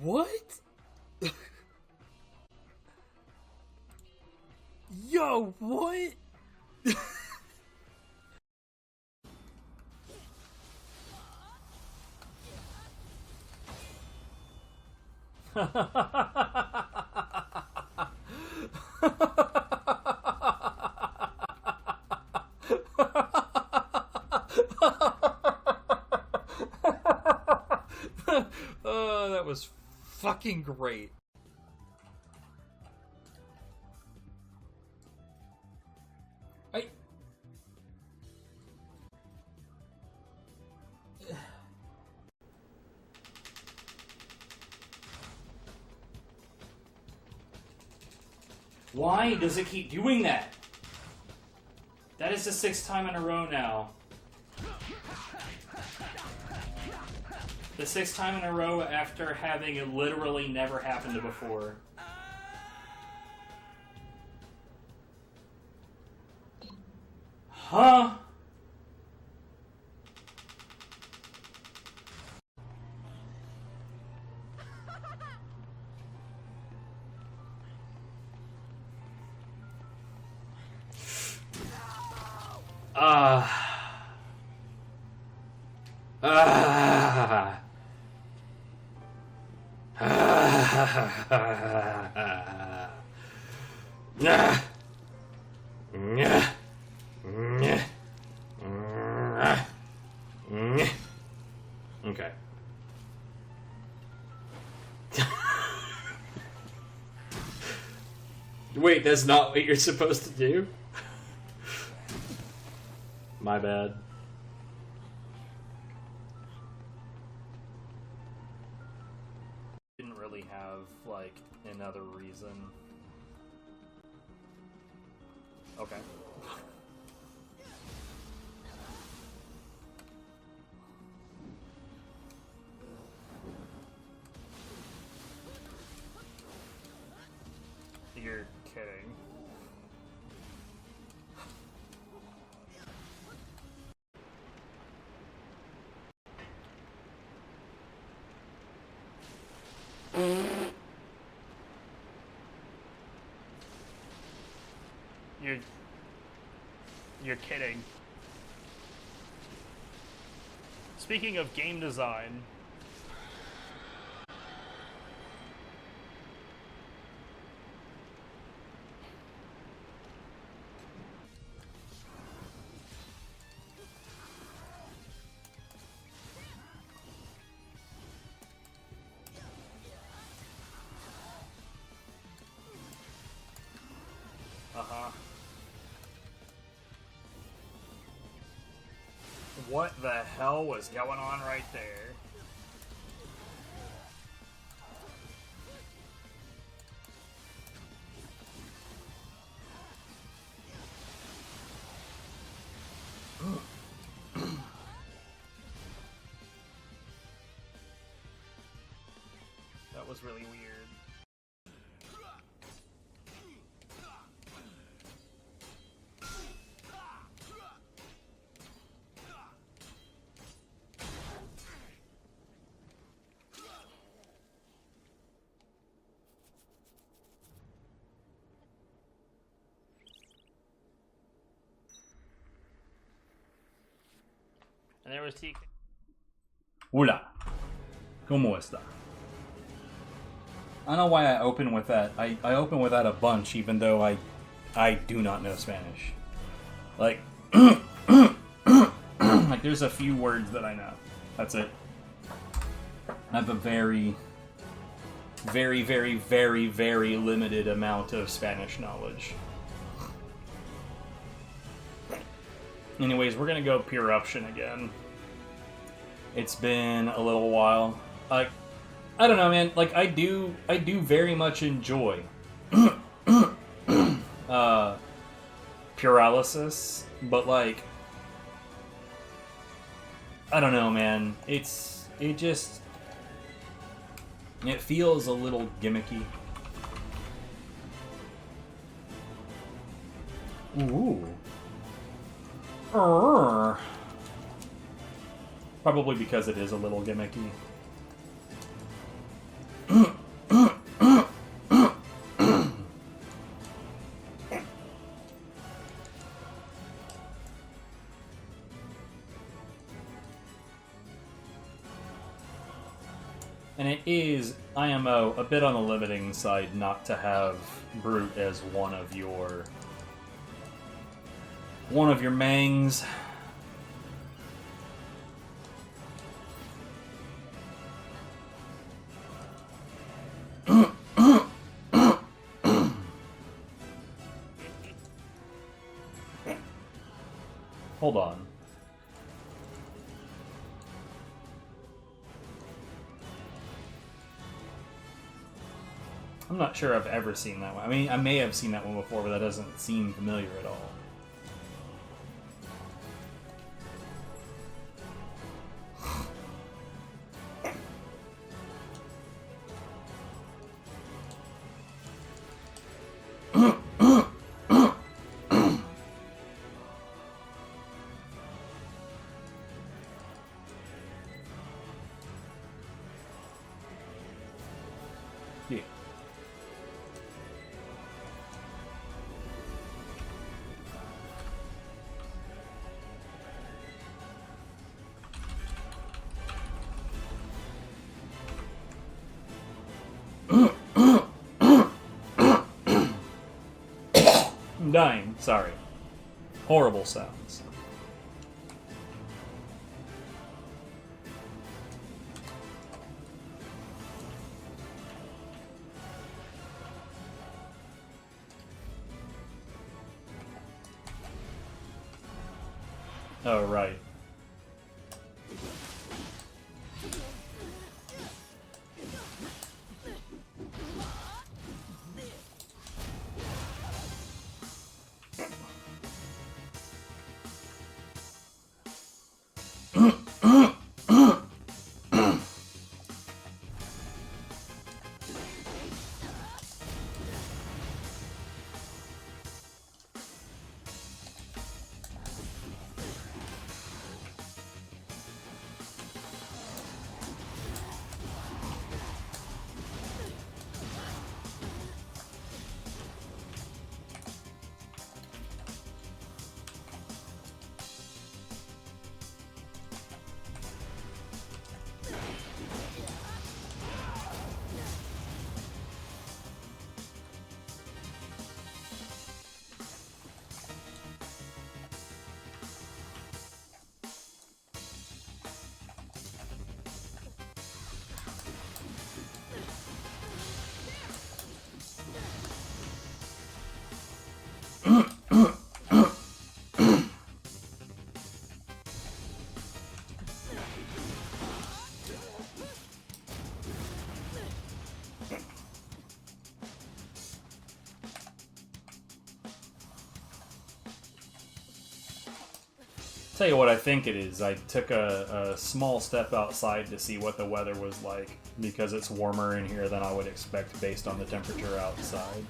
What? Yo, what? Oh, that was fucking great. Why does it keep doing that? That is the 6th time in a row now. The 6th time in a row after having it literally never happened before. Huh? Okay. Wait, that's not what you're supposed to do? My bad. Didn't really have, like, another reason. Okay. You're kidding. You're kidding. Speaking of game design, what the hell was going on right there? That was really weird. And there was TK. Hola. ¿Cómo está? I don't know why I open with that. I open with that a bunch, even though I do not know Spanish. Like, like there's a few words that I know. That's it. I have a very, very, very, very, very limited amount of Spanish knowledge. Anyways, we're gonna go Pure Eruption again. It's been a little while. I don't know, man. Like, I do very much enjoy Puralysis, but like, I don't know, man. It feels a little gimmicky. Ooh. Probably because it is a little gimmicky. And it is, IMO, a bit on the limiting side not to have Brute as one of your mangs. Hold on. I'm not sure I've ever seen that one. I mean, I may have seen that one before, but that doesn't seem familiar at all. Yeah. I'm dying. Sorry. Horrible sounds. Oh, right. Tell you what I think it is. I took a small step outside to see what the weather was like, because it's warmer in here than I would expect based on the temperature outside.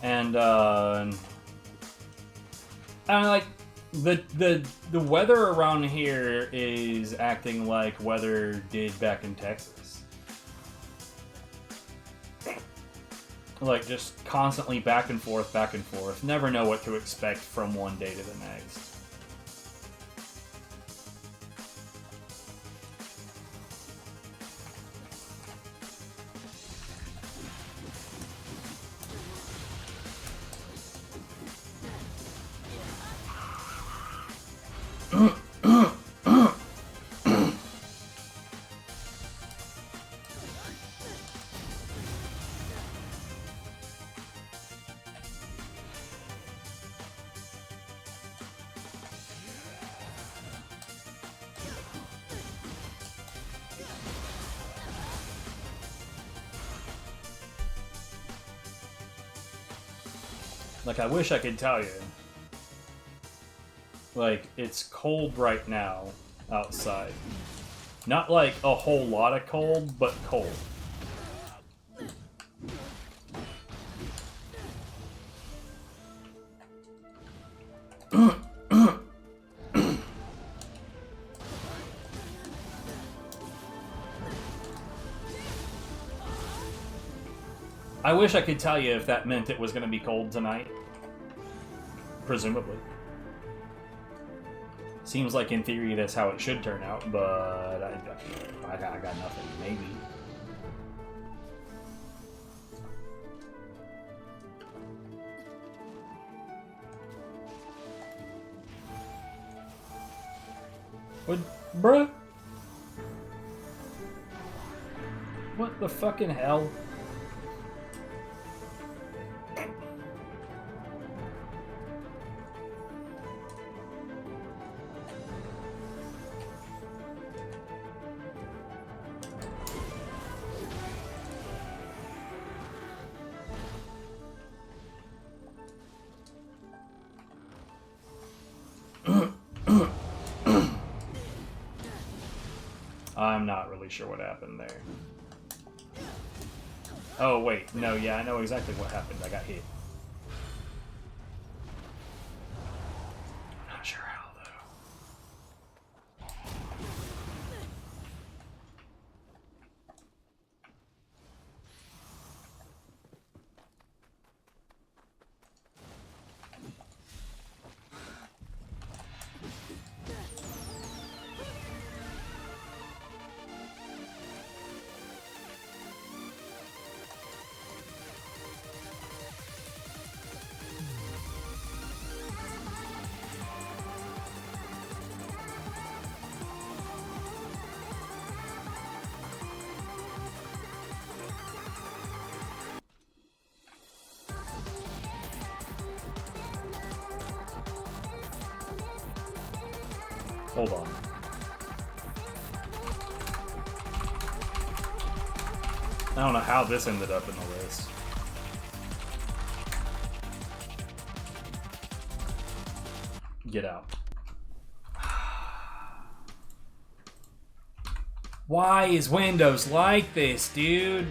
And I like the weather around here is acting like weather did back in Texas. Like just constantly back and forth, back and forth. Never know what to expect from one day to the next. Like, I wish I could tell you. Like, it's cold right now outside. Not like a whole lot of cold, but cold. I wish I could tell you if that meant it was going to be cold tonight. Presumably. Seems like in theory that's how it should turn out, but I got nothing. Maybe. What, bruh? What the fucking hell? I'm not really sure what happened there. Oh, wait. No, yeah, I know exactly what happened. I got hit. I'm not sure how, though. Hold on. I don't know how this ended up in the list. Get out. Why is Windows like this, dude?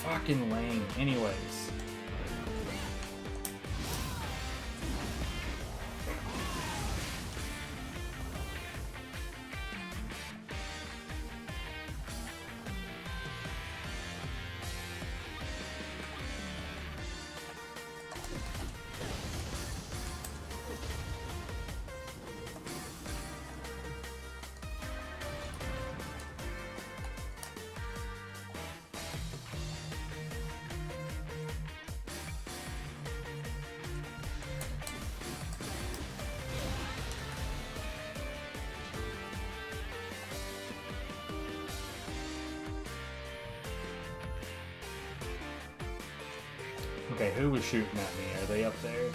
Fucking lame. Anyways. Okay, who was shooting at me? Are they up there?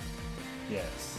Yes.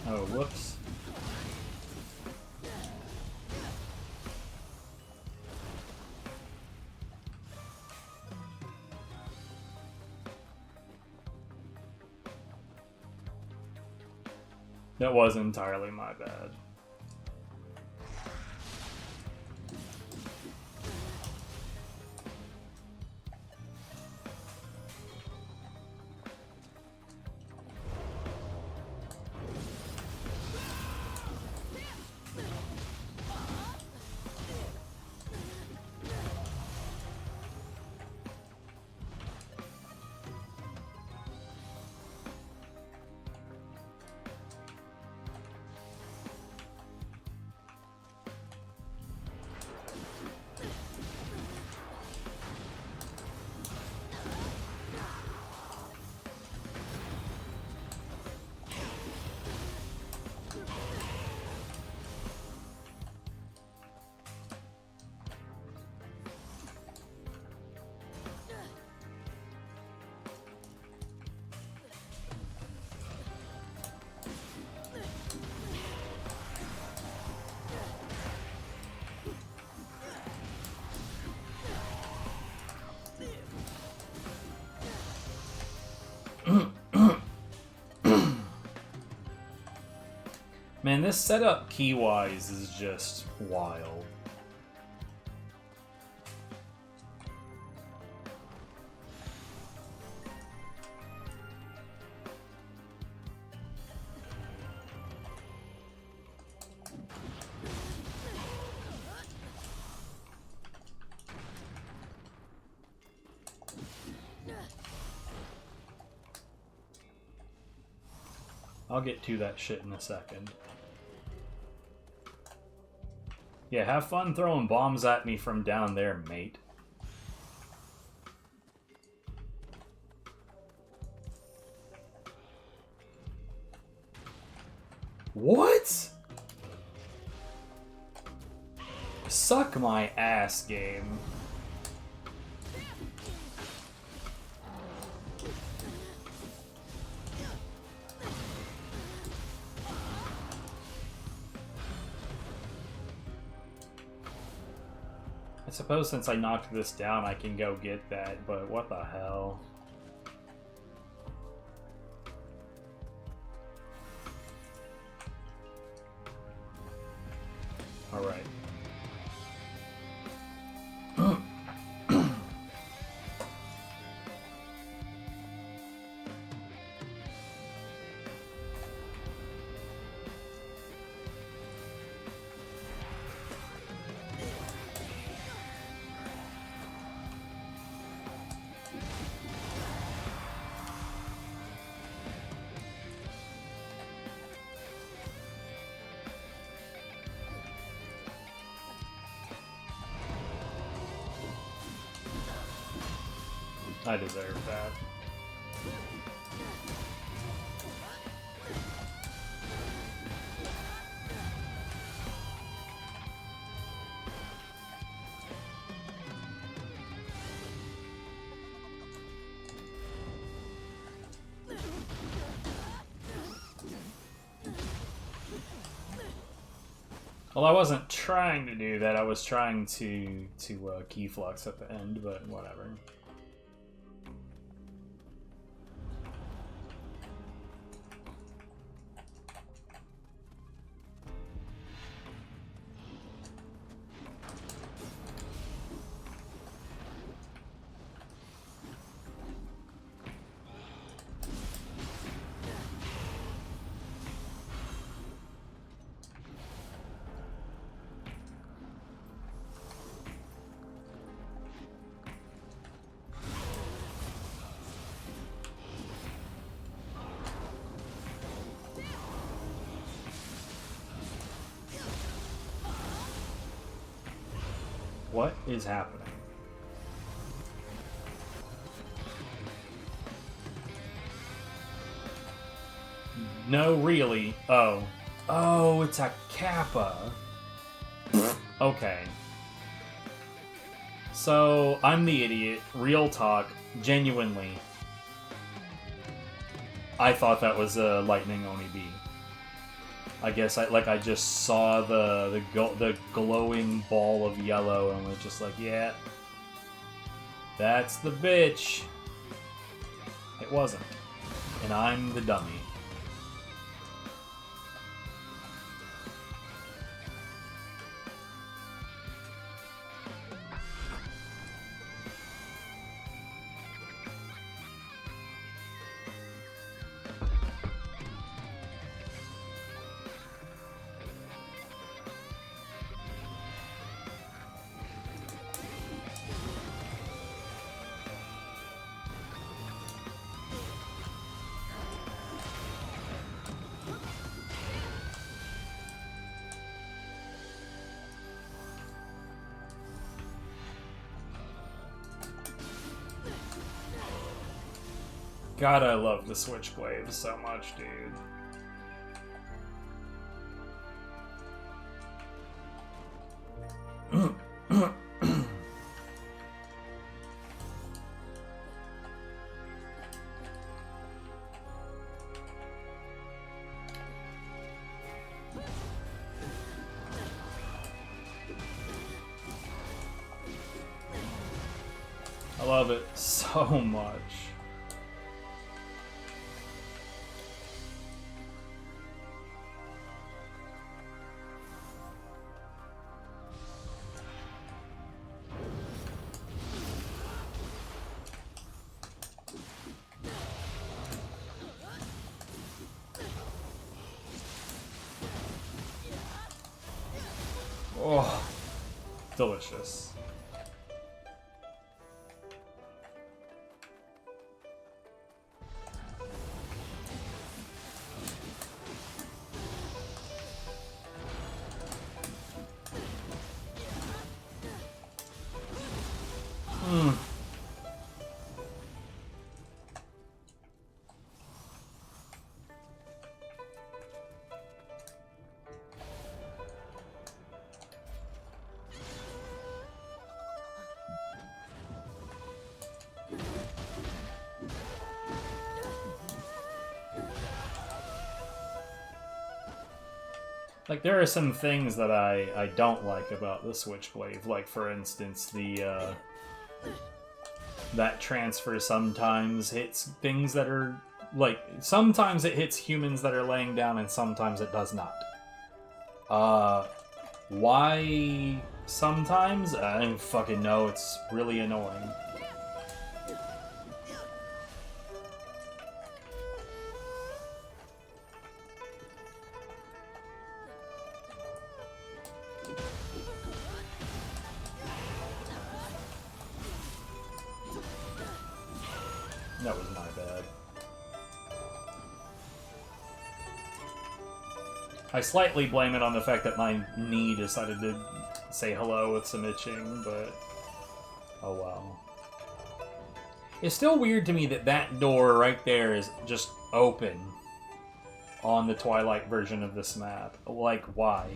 Oh, whoops. That was entirely my bad. Man, this setup key-wise is just wild. I'll get to that shit in a second. Yeah, have fun throwing bombs at me from down there, mate. What? Suck my ass, game. I suppose since I knocked this down, I can go get that, but what the hell? Alright. I deserve that. Well, I wasn't trying to do that. I was trying to key flux at the end, but whatever. What is happening? No, really. Oh. Oh, it's a Kappa. Okay. So, I'm the idiot. Real talk. Genuinely. I thought that was a Lightning Oni B. I guess I just saw the glowing ball of yellow and was just like, yeah, that's the bitch. It wasn't, and I'm the dummy. God, I love the Switchblade so much, dude. I love it so much. Oh, delicious. Like, there are some things that I don't like about the Switchblade. Like, for instance, the, that transfer sometimes hits things that are, like, sometimes it hits humans that are laying down and sometimes it does not. Why sometimes? I don't fucking know, it's really annoying. That was my bad. I slightly blame it on the fact that my knee decided to say hello with some itching, but oh well. It's still weird to me that that door right there is just open on the Twilight version of this map. Like, why?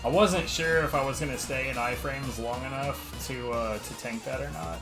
I wasn't sure if I was going to stay in iframes long enough to tank that or not.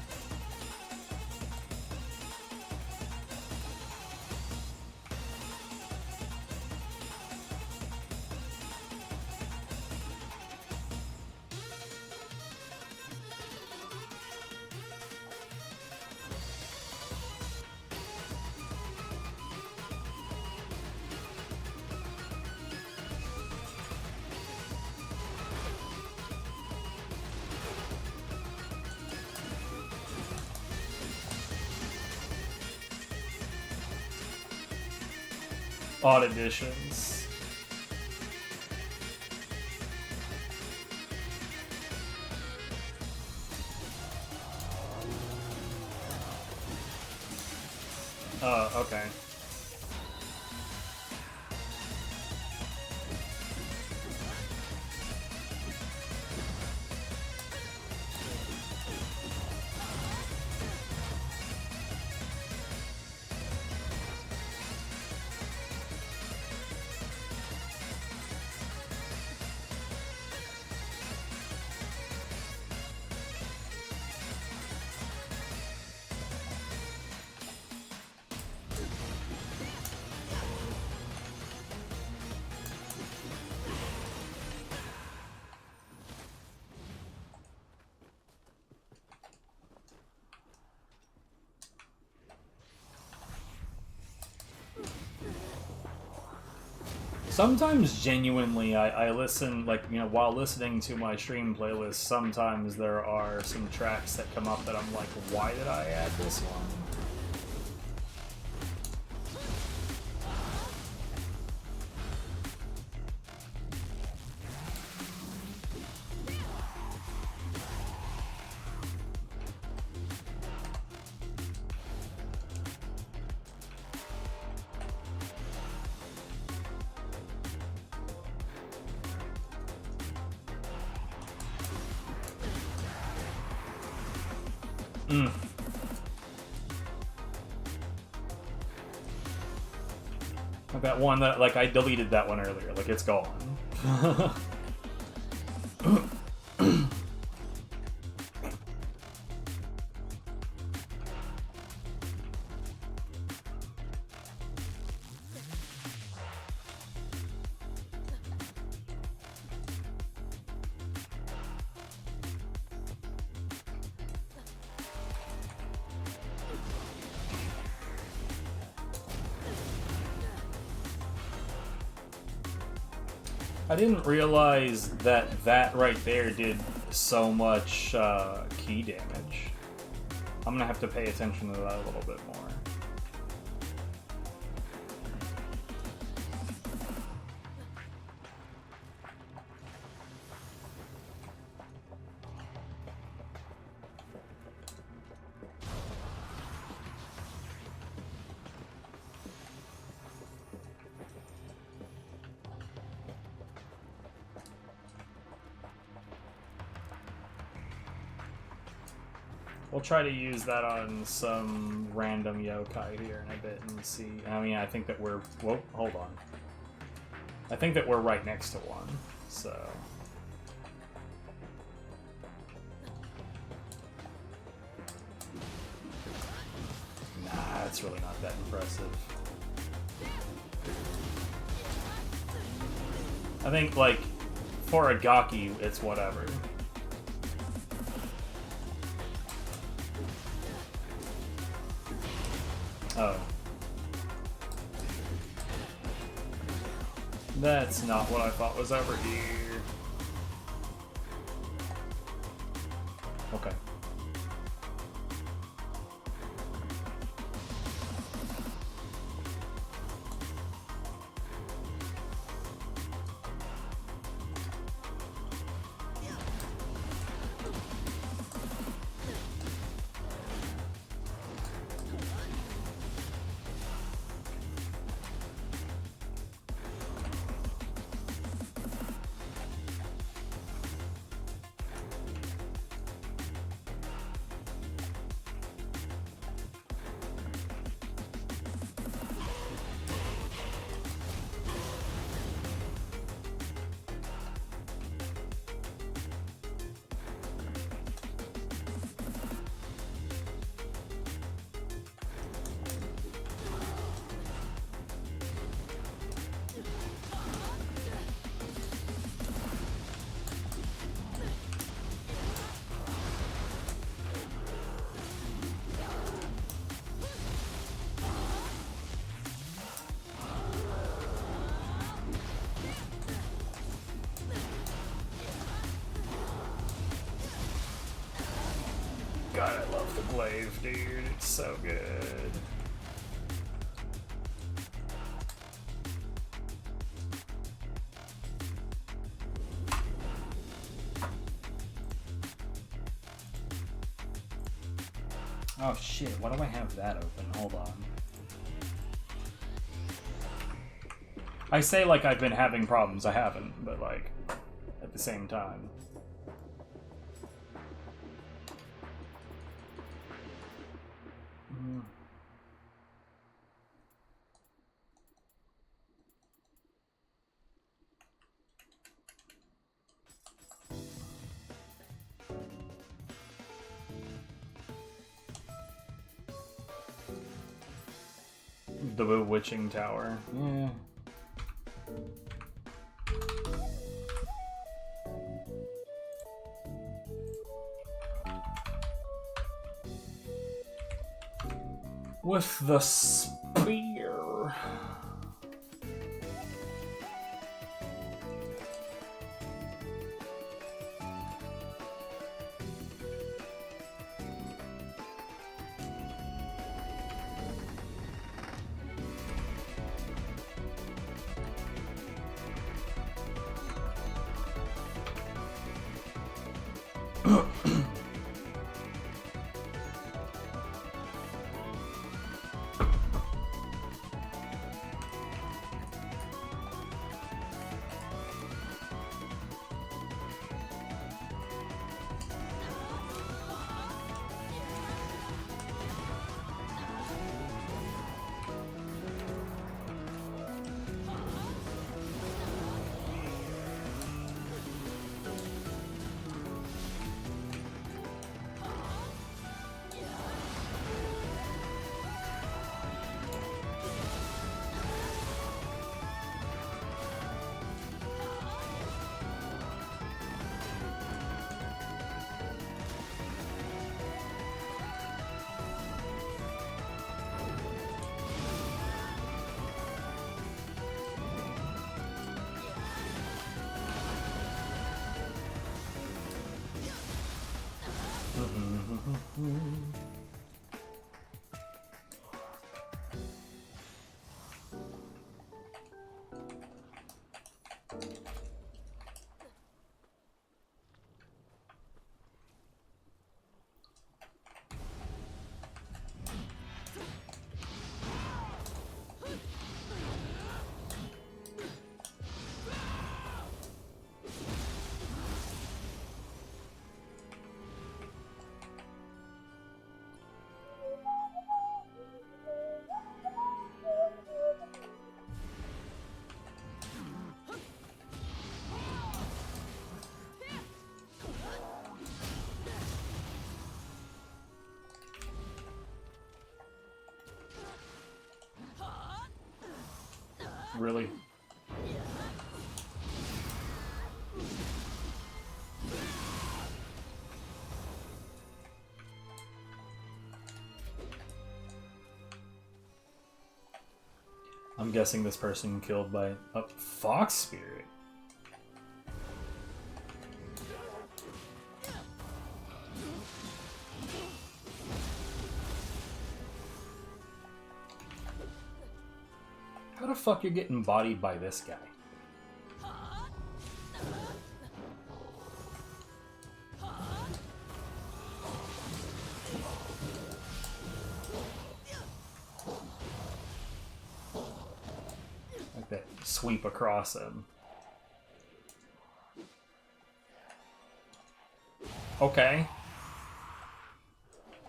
Odd additions. Okay. Sometimes, genuinely, I listen, like, you know, while listening to my stream playlist, sometimes there are some tracks that come up that I'm like, why did I add this one? That one that, like, I deleted that one earlier, like, it's gone. I didn't realize that that right there did so much key damage. I'm gonna have to pay attention to that a little bit more. We'll try to use that on some random yokai here in a bit and see. I mean, I think that we're... Whoa, hold on. I think that we're right next to one, so... Nah, it's really not that impressive. I think, like, for a Gaki, it's whatever. Oh. That's not what I thought was over here. Okay. God, I love the glaive, dude. It's so good. Oh shit, why do I have that open? Hold on. I say like I've been having problems, I haven't, but like, at the same time. The Bewitching Tower. Yeah. With the spear. Really? I'm guessing this person killed by a fox spirit. How the fuck you're getting bodied by this guy? Like that sweep across him. Okay.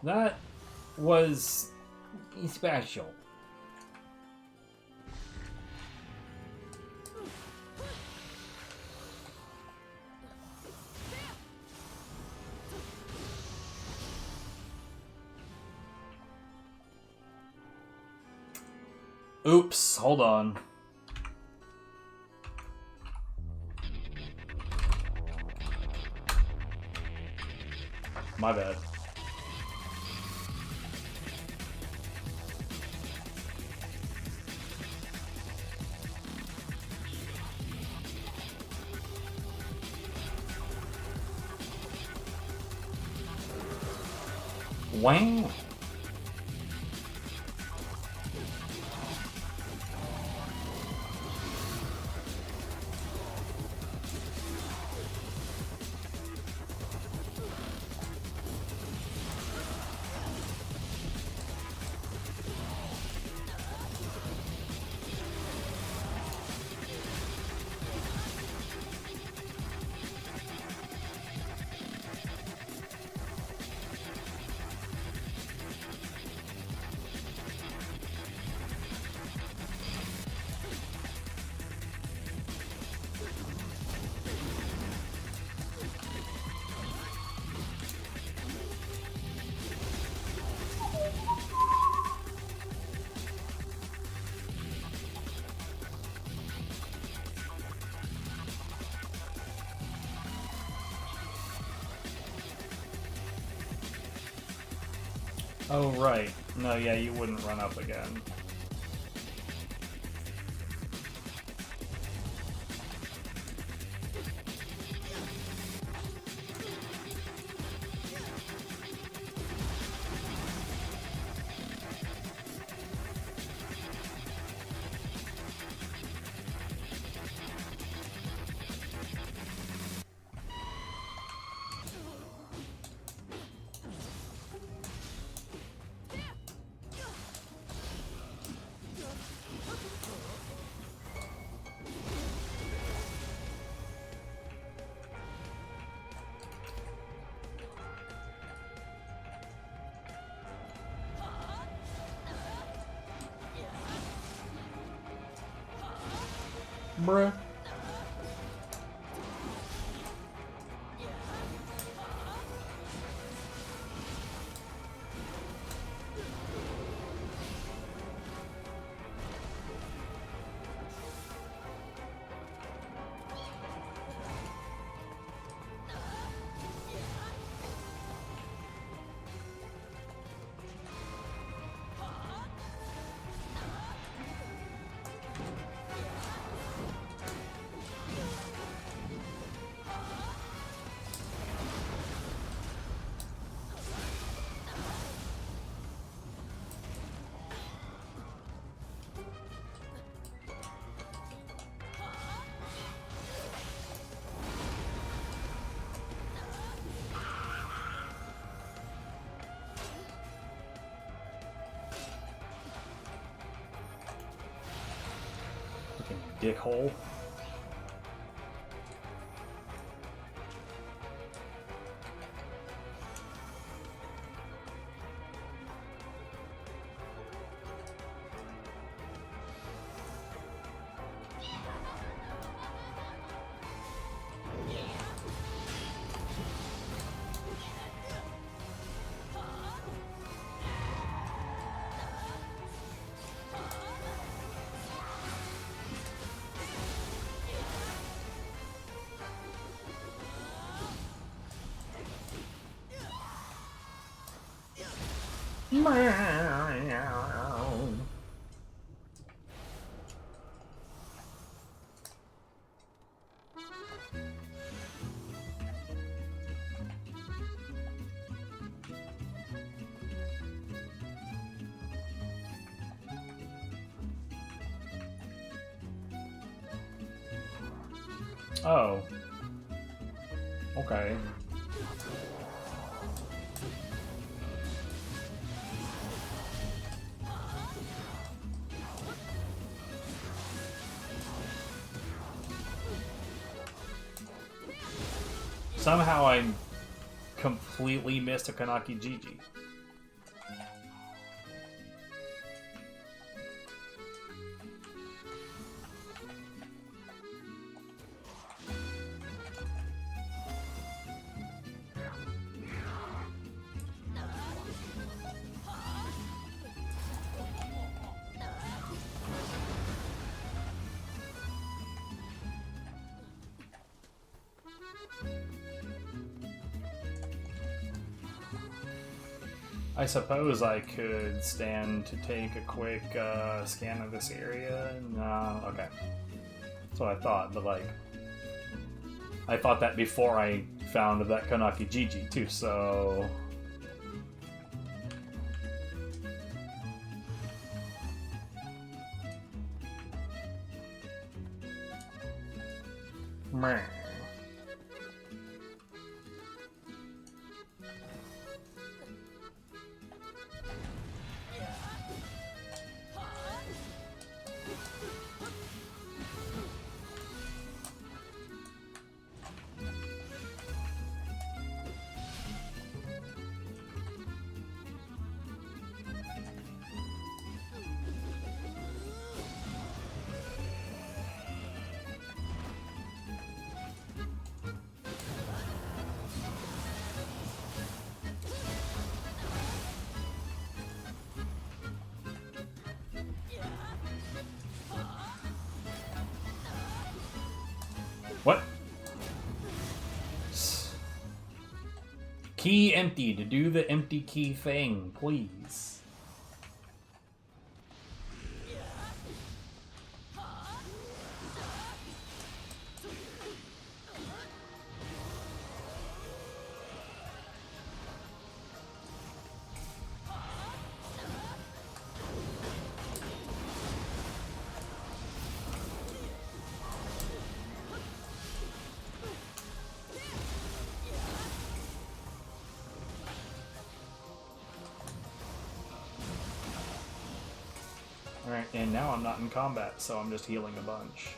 That was special. Oops, hold on. My bad. Wow. Oh, right. No, yeah, you wouldn't run up again. Bruh. Fucking dickhole. Oh. Okay. Somehow I completely missed a Kanaki Gigi. I suppose I could stand to take a quick scan of this area. No, okay. That's what I thought, but like, I thought that before I found that Kanaki Gigi too, so... Meh. What? Key empty. To do the empty key thing, please. Alright, and now I'm not in combat, so I'm just healing a bunch.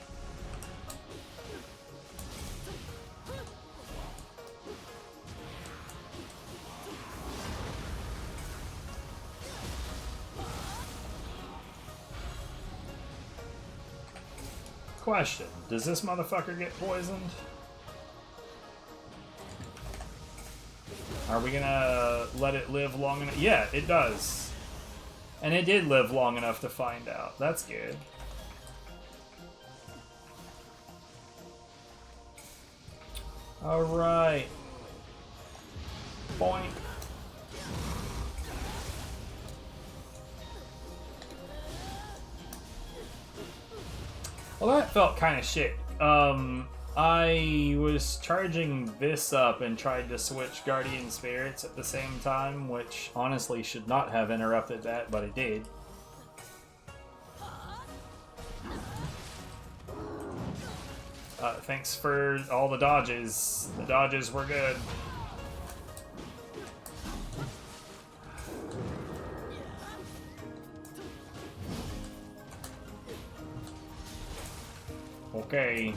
question. Does this motherfucker get poisoned? Are we gonna let it live long enough? Yeah, it does. And it did live long enough to find out. That's good. Alright. Point. Well, that felt kind of shit. I was charging this up and tried to switch Guardian Spirits at the same time, which honestly should not have interrupted that, but it did. Thanks for all the dodges. The dodges were good. Okay.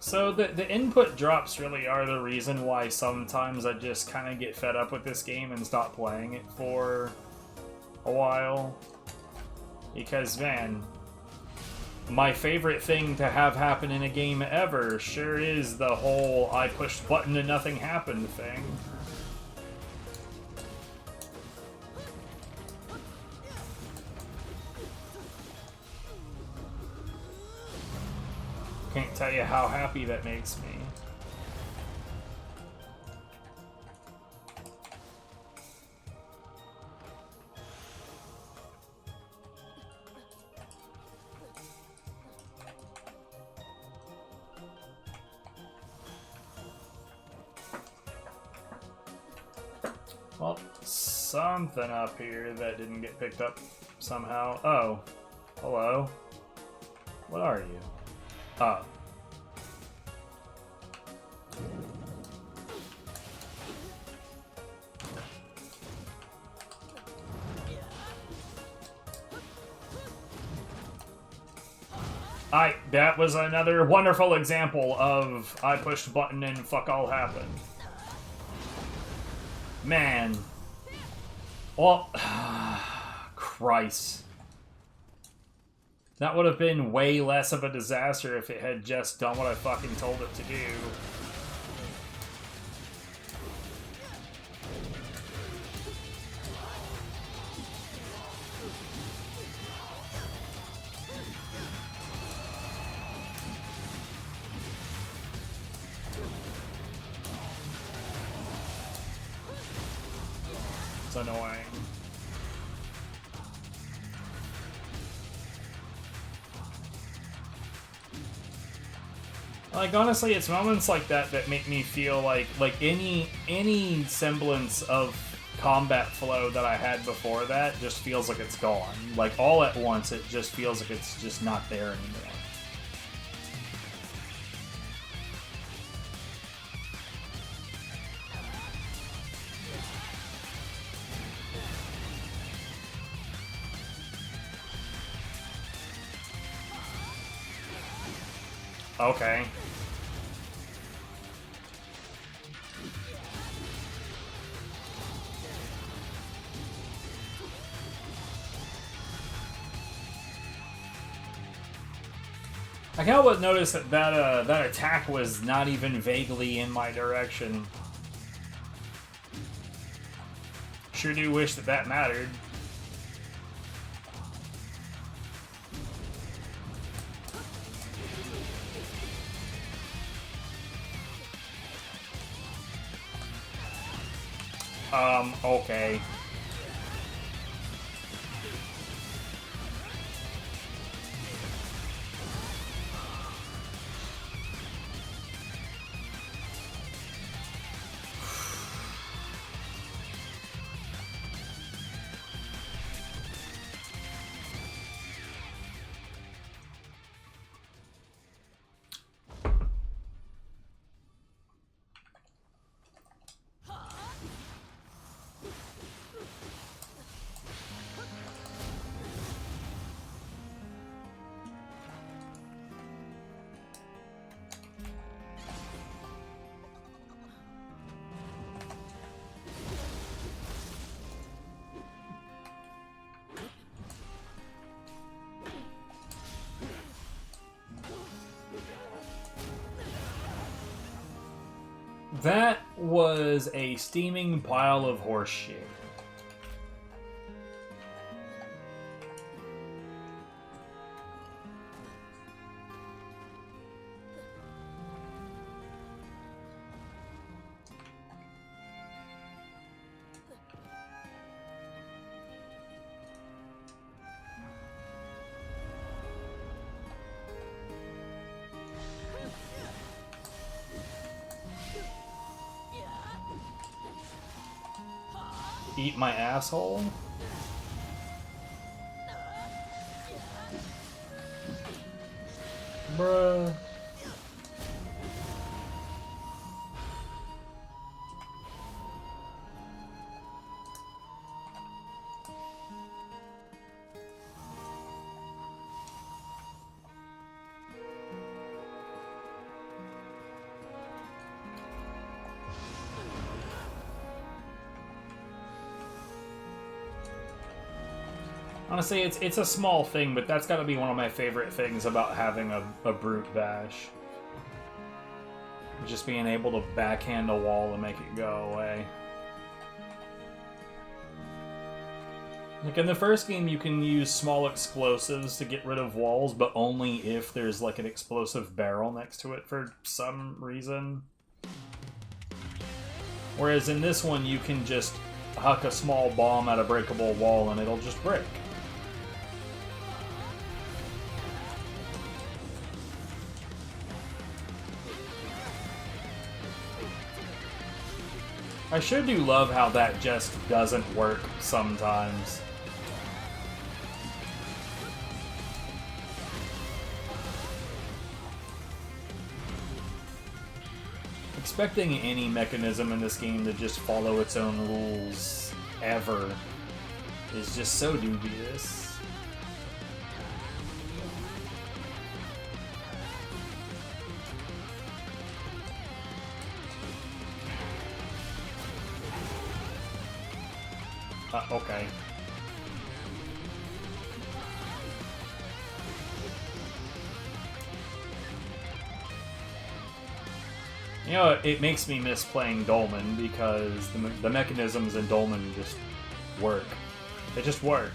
So the input drops really are the reason why sometimes I just kind of get fed up with this game and stop playing it for a while. Because, man, my favorite thing to have happen in a game ever sure is the whole I pushed button and nothing happened thing. Can't tell you how happy that makes me. Well, something up here that didn't get picked up somehow. Oh, hello. What are you? Oh. That was another wonderful example of I pushed button and fuck all happened. Man. Well, Christ. That would have been way less of a disaster if it had just done what I fucking told it to do. It's annoying. Like, honestly, it's moments like that that make me feel like any semblance of combat flow that I had before that just feels like it's gone. Like, all at once, it just feels like it's just not there anymore. Okay. I can't help but notice that that attack was not even vaguely in my direction. Sure do wish that that mattered. Okay. That was a steaming pile of horse shit. Eat my asshole? Bruh. Honestly, it's a small thing, but that's got to be one of my favorite things about having a brute bash. Just being able to backhand a wall and make it go away. Like in the first game, you can use small explosives to get rid of walls, but only if there's like an explosive barrel next to it for some reason. Whereas in this one, you can just huck a small bomb at a breakable wall and it'll just break. I sure do love how that just doesn't work sometimes. Expecting any mechanism in this game to just follow its own rules ever is just so dubious. Okay. You know, it makes me miss playing Dolmen because the mechanisms in Dolmen just work. They just work.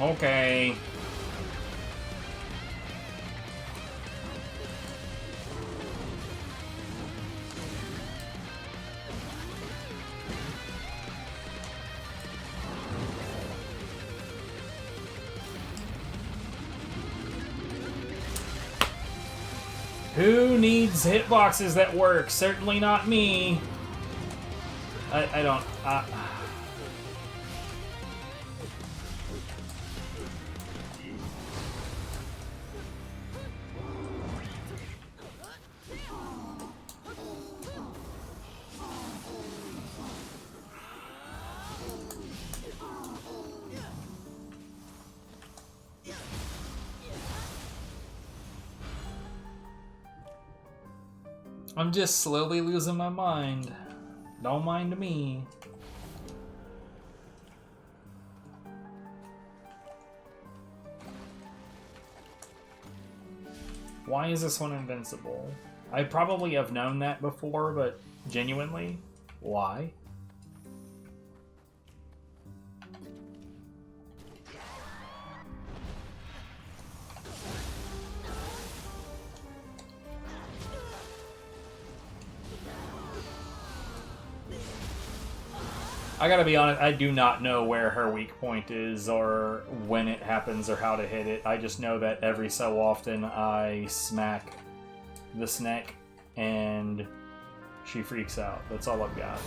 Okay. Who needs hitboxes that work? Certainly not me. I don't... I'm just slowly losing my mind. Don't mind me. Why is this one invincible? I probably have known that before, but genuinely, why? I gotta be honest, I do not know where her weak point is, or when it happens, or how to hit it. I just know that every so often I smack the snake, and she freaks out. That's all I've got.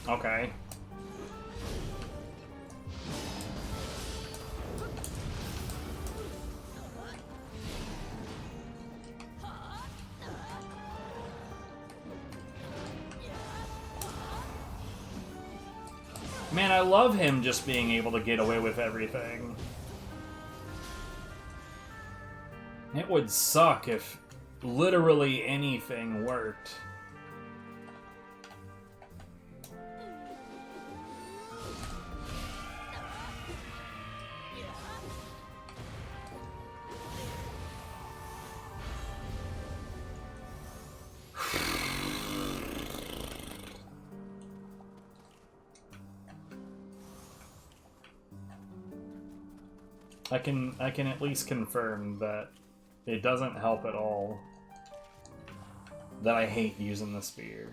Okay. Man, I love him just being able to get away with everything. It would suck if literally anything worked. I can at least confirm that it doesn't help at all that I hate using the spear.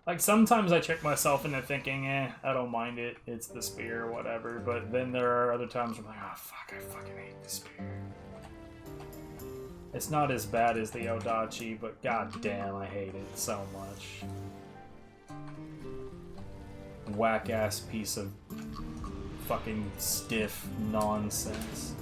Like, sometimes I trick myself into thinking, I don't mind it, it's the spear or whatever, but then there are other times where I'm like, oh fuck, I fucking hate the spear. It's not as bad as the Odachi, but goddamn, I hate it so much. Whack-ass piece of fucking stiff nonsense.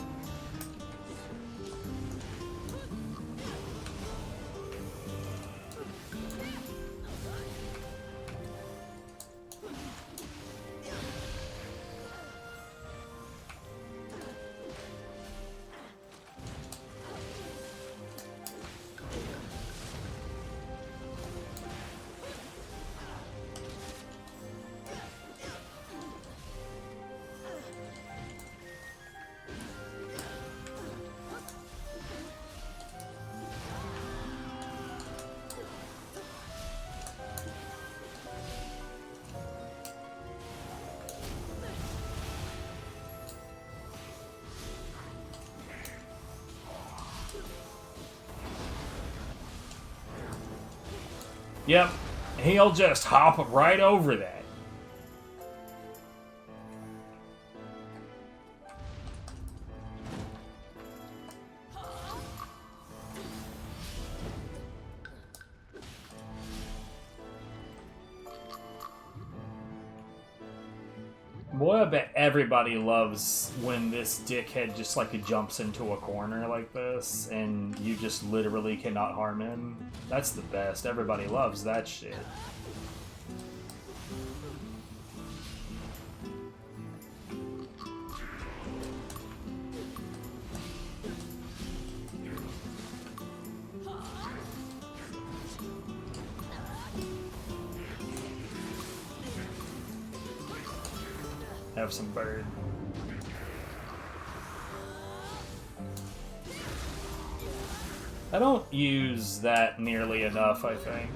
Yep, he'll just hop right over that. Boy, I bet everybody loves when this dickhead just like jumps into a corner like this and you just literally cannot harm him. That's the best. Everybody loves that shit. Have some bird. I don't use that nearly enough, I think.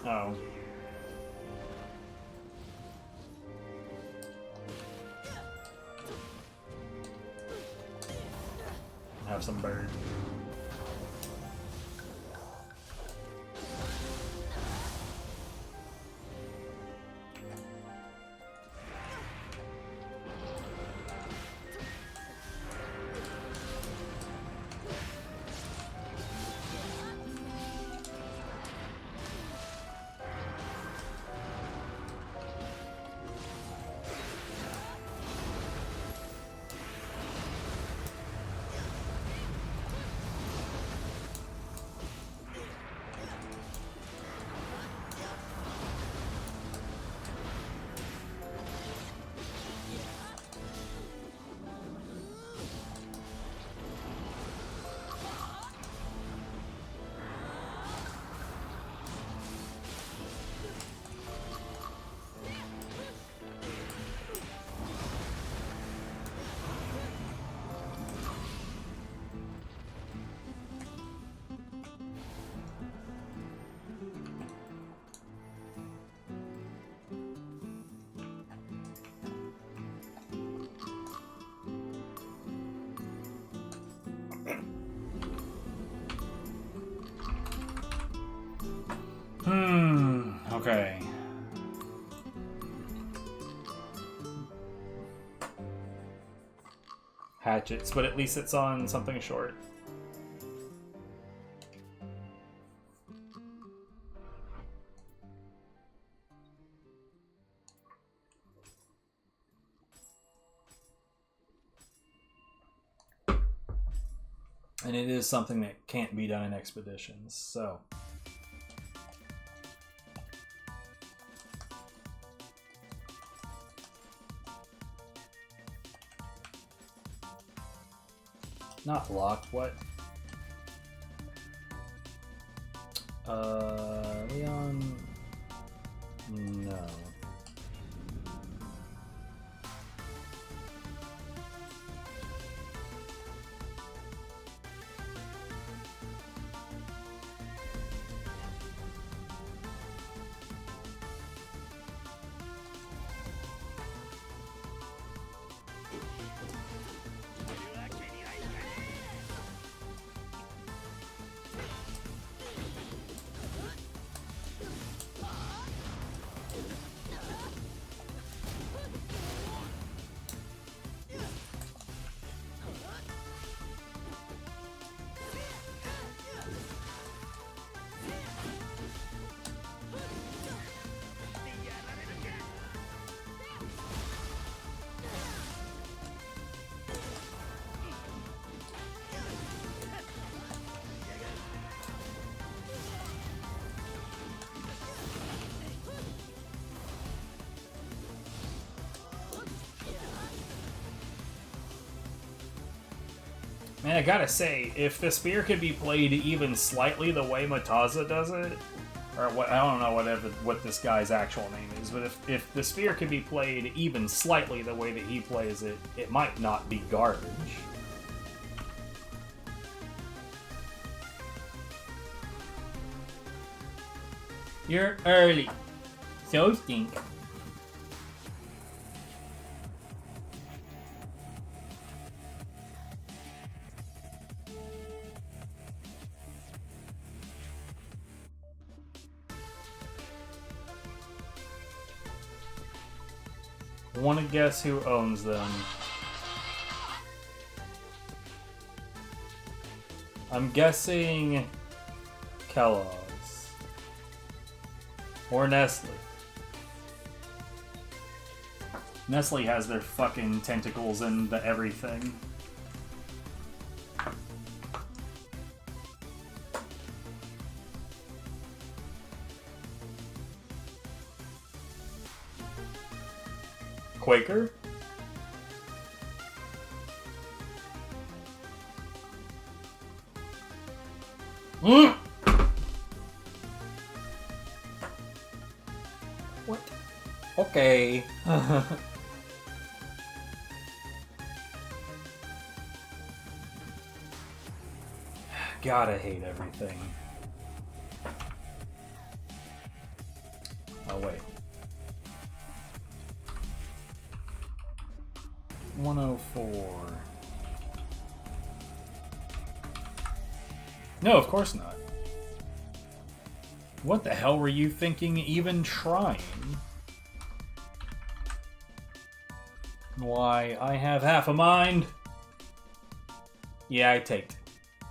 Oh. Have some bird. Okay. Hatchets, but at least it's on something short. And it is something that can't be done in expeditions, so... Not locked, what? Leon... No. Man, I gotta say, if the spear could be played even slightly the way Mataza does it, or what, I don't know what this guy's actual name is, but if the spear could be played even slightly the way that he plays it, it might not be garbage. You're early. So stink. Want to guess who owns them? I'm guessing Kellogg's or Nestle. Nestle has their fucking tentacles in the everything. Quaker? What? Okay. God, I hate everything. Oh, wait. 104. No, of course not. What the hell were you thinking even trying? Why, I have half a mind. Yeah, I taked it.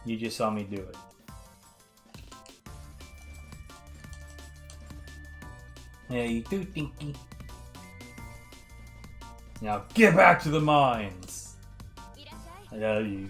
You just saw me do it. Yeah, you too thinky. Now get back to the mines. I love you.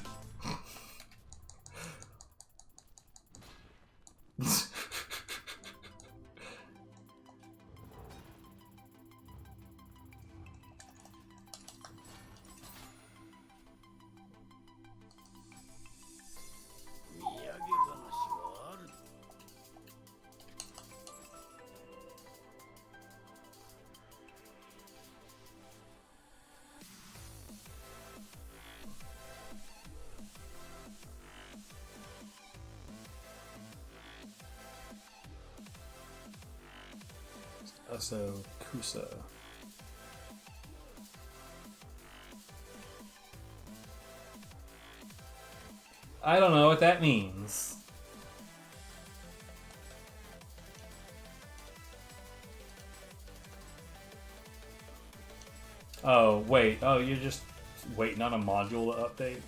Also, Kusa. I don't know what that means. Oh, wait. Oh, you're just waiting on a module to update?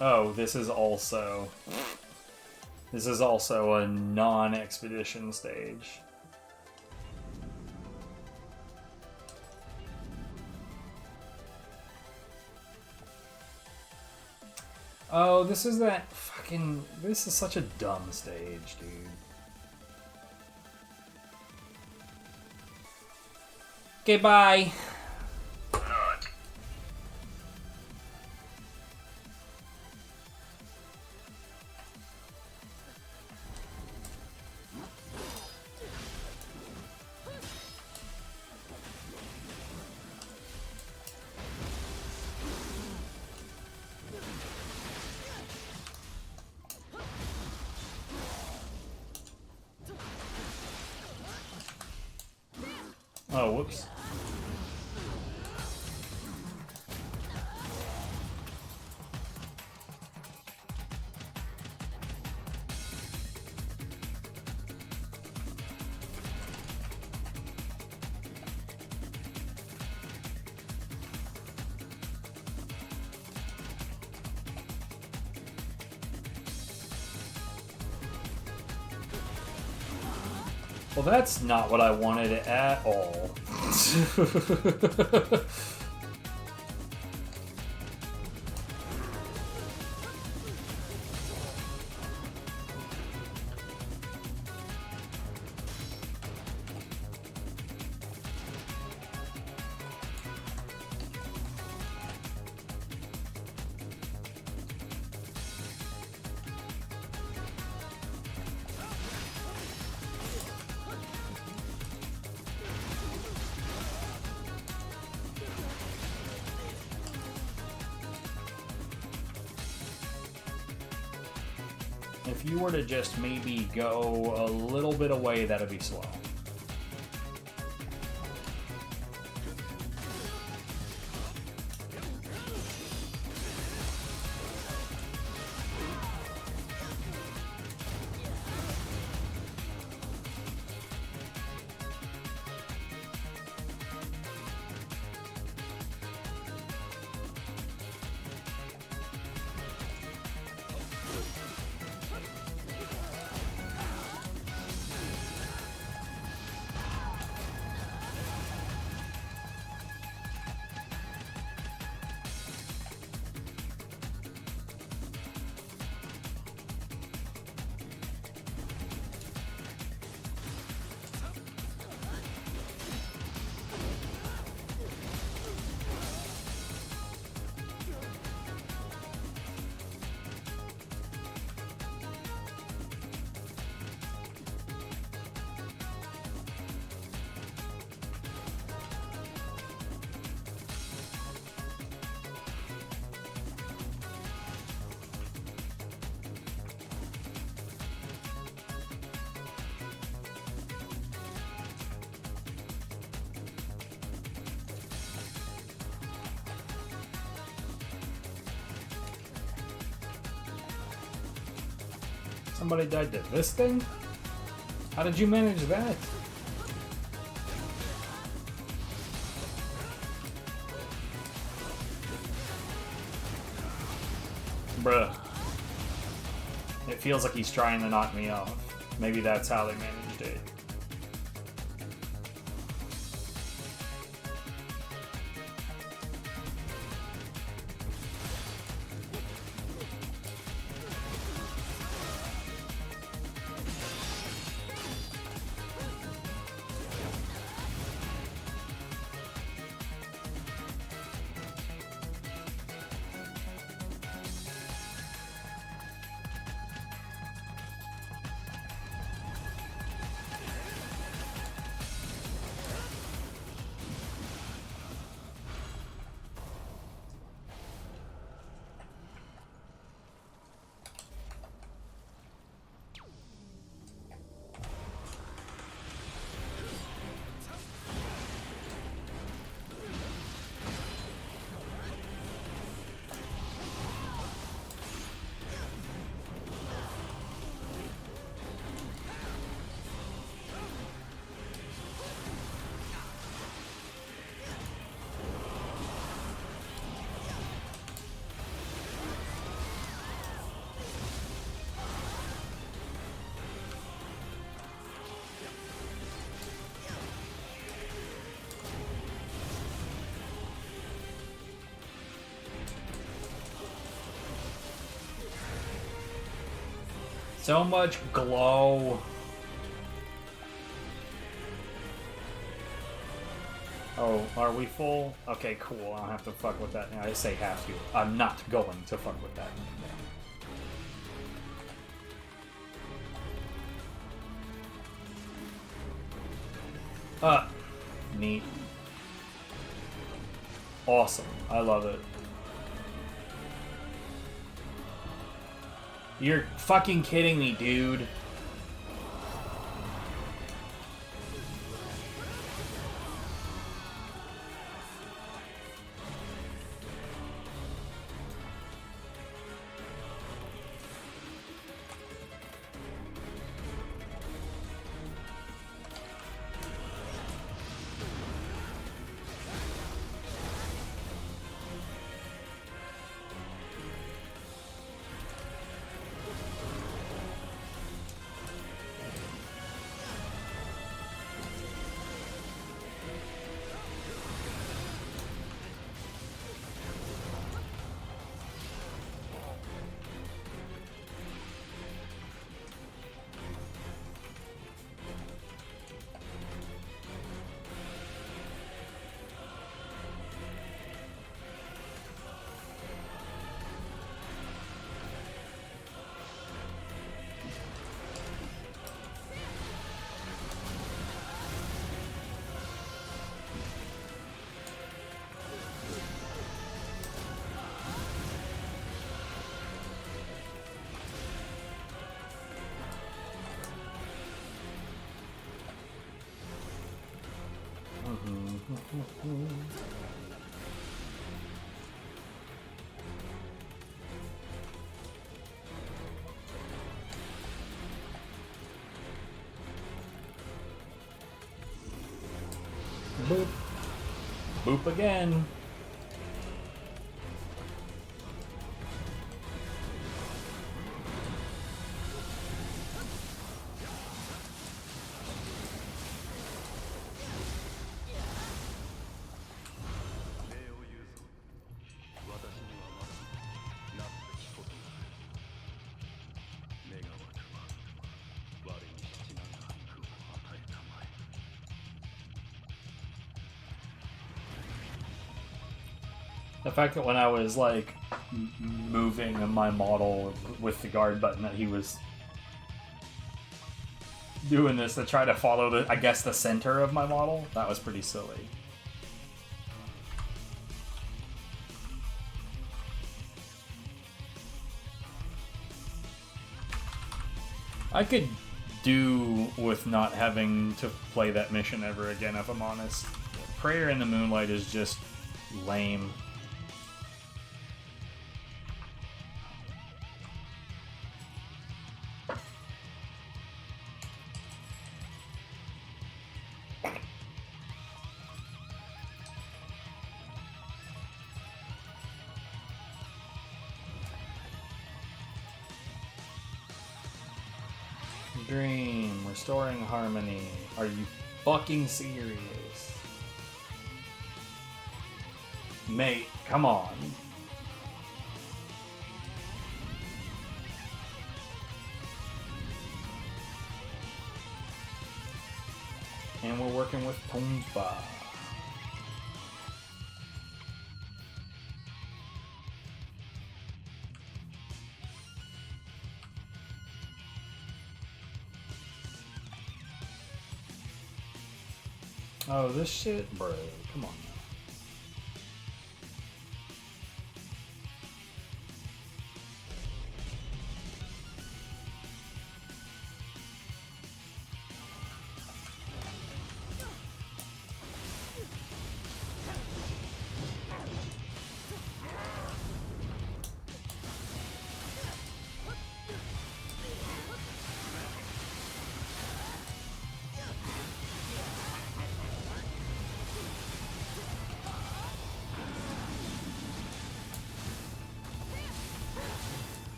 Oh, this is also a non-expedition stage. Oh, this is that fucking... This is such a dumb stage, dude. Okay, bye. Oh, whoops. Well, that's not what I wanted at all. If you were to just maybe go a little bit away, that'd be slow. Somebody died to this thing? How did you manage that? Bruh. It feels like he's trying to knock me off. Maybe that's how they managed it. So much glow. Oh, are we full? Okay, cool. I don't have to fuck with that now. I say have to. I'm not going to fuck with that anymore. Neat. Awesome. I love it. You're fucking kidding me, dude. Boop. Boop again. The fact that when I was, like, moving my model with the guard button that he was doing this to try to follow, the, I guess, the center of my model, that was pretty silly. I could do with not having to play that mission ever again, if I'm honest. Prayer in the Moonlight is just lame. Dream, restoring harmony. Are you fucking serious? Mate, come on. And we're working with Tomba. Oh, this shit? Bro, come on.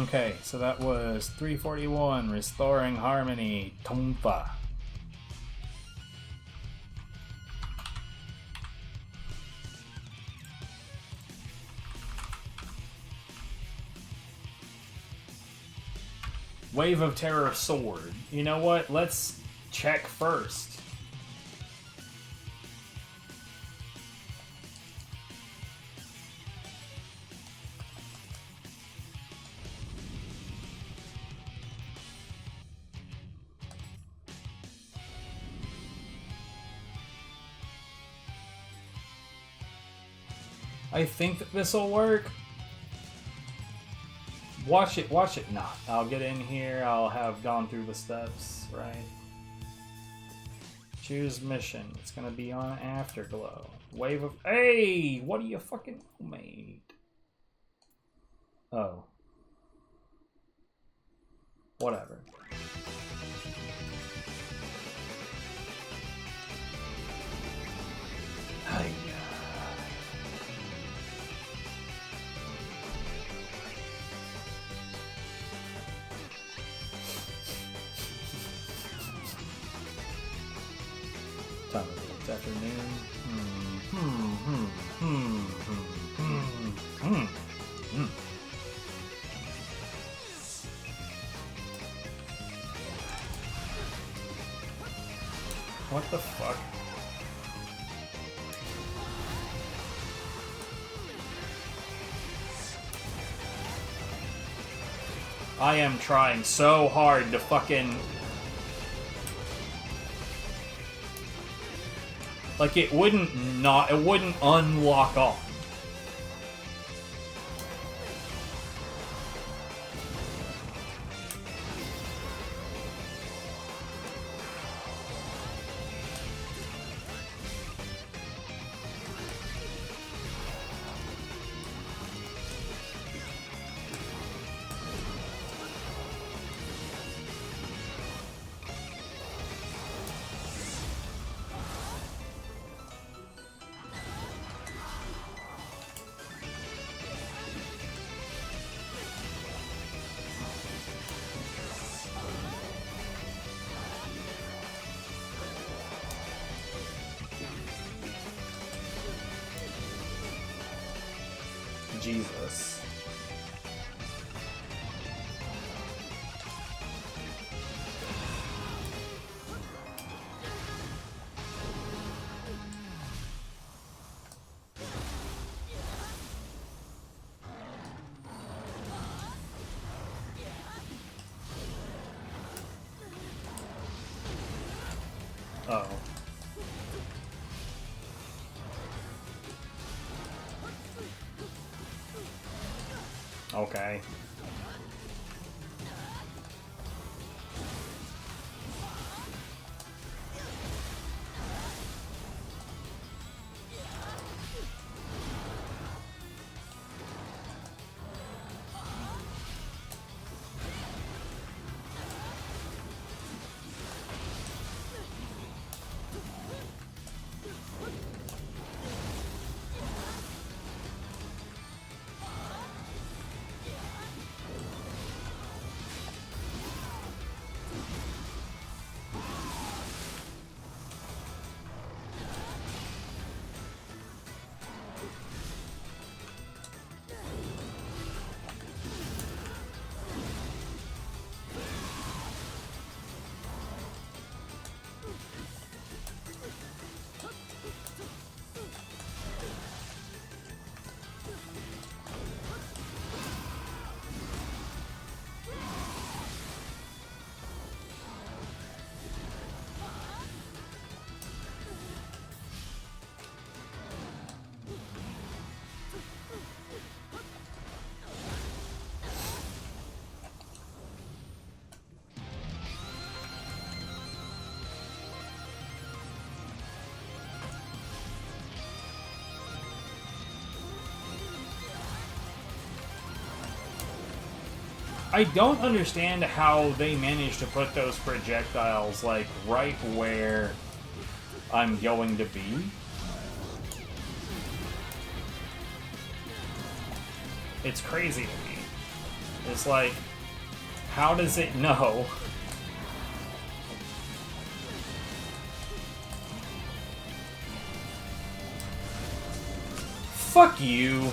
Okay, so that was 341, Restoring Harmony, Tonfa. Wave of Terror Sword. You know what? Let's check first. I think that this will work. Watch it not. I'll get in here, I'll have gone through the steps, right? Choose mission. It's gonna be on Afterglow. Wave of... Hey! What do you fucking made? Oh. Whatever. Hiya. Time of the afternoon. What the fuck? I am trying so hard to fucking... Like, it wouldn't unlock off. Jesus. Oh. Okay. I don't understand how they managed to put those projectiles, like, right where I'm going to be. It's crazy to me. It's like, how does it know? Fuck you.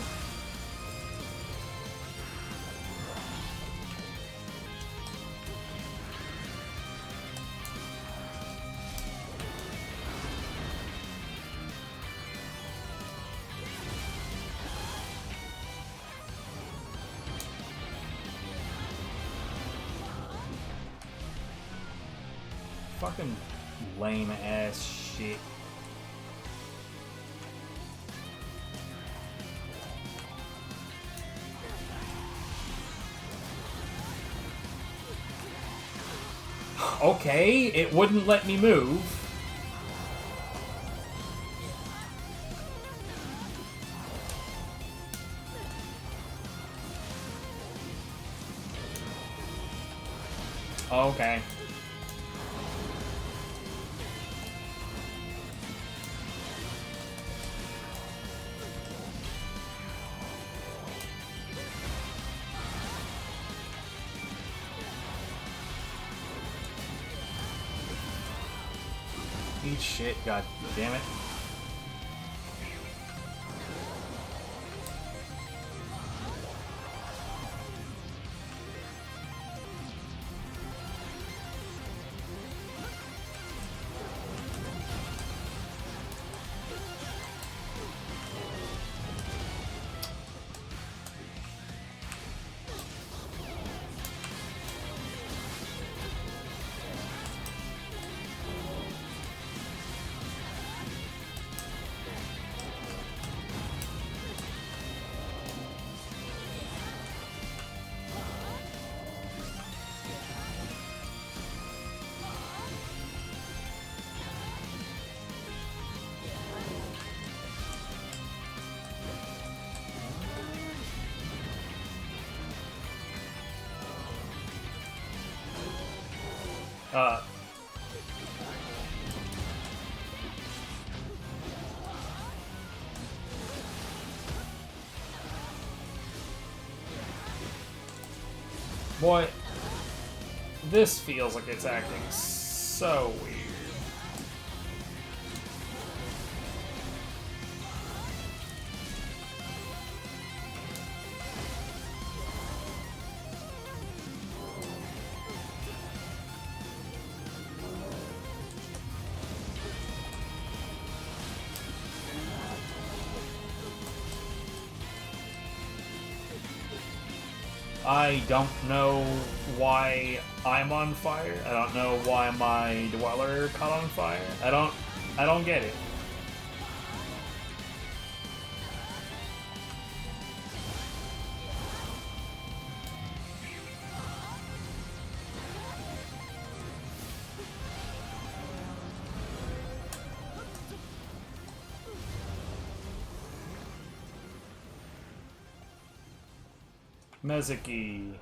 Fucking lame ass shit. Okay, it wouldn't let me move. Okay. Eat shit, god damn it. Boy, this feels like it's acting so weird. I don't know why I'm on fire. I don't know why my dweller caught on fire. I don't get it. Mezuki.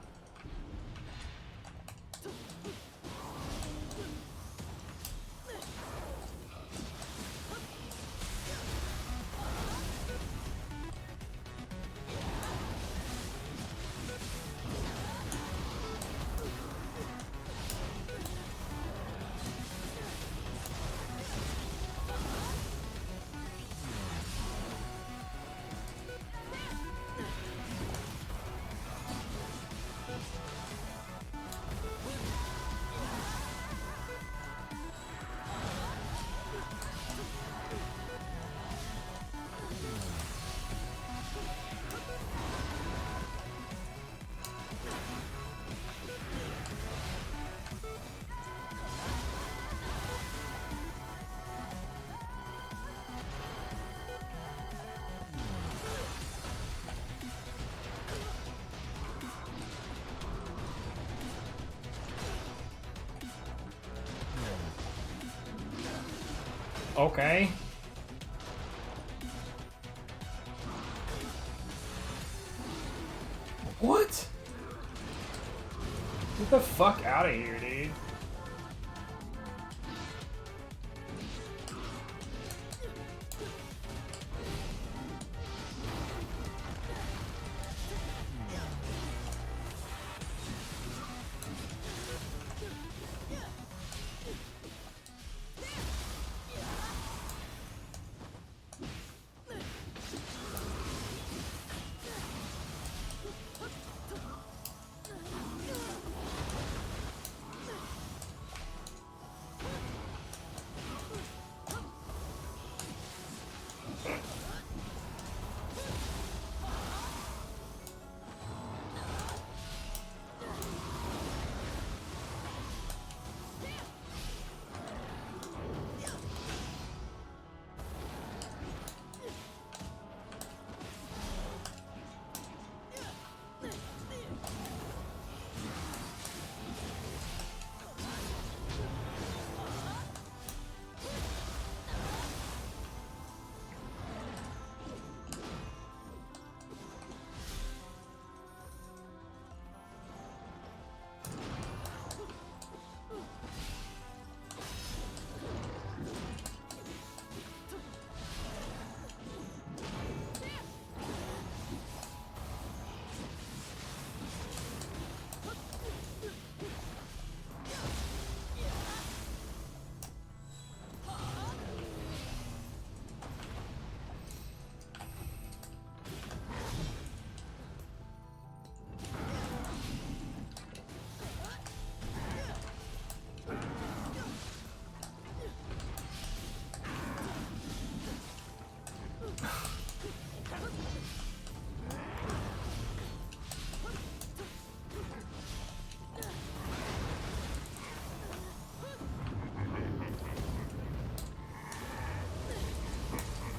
Okay. What? Get the fuck out of here, dude.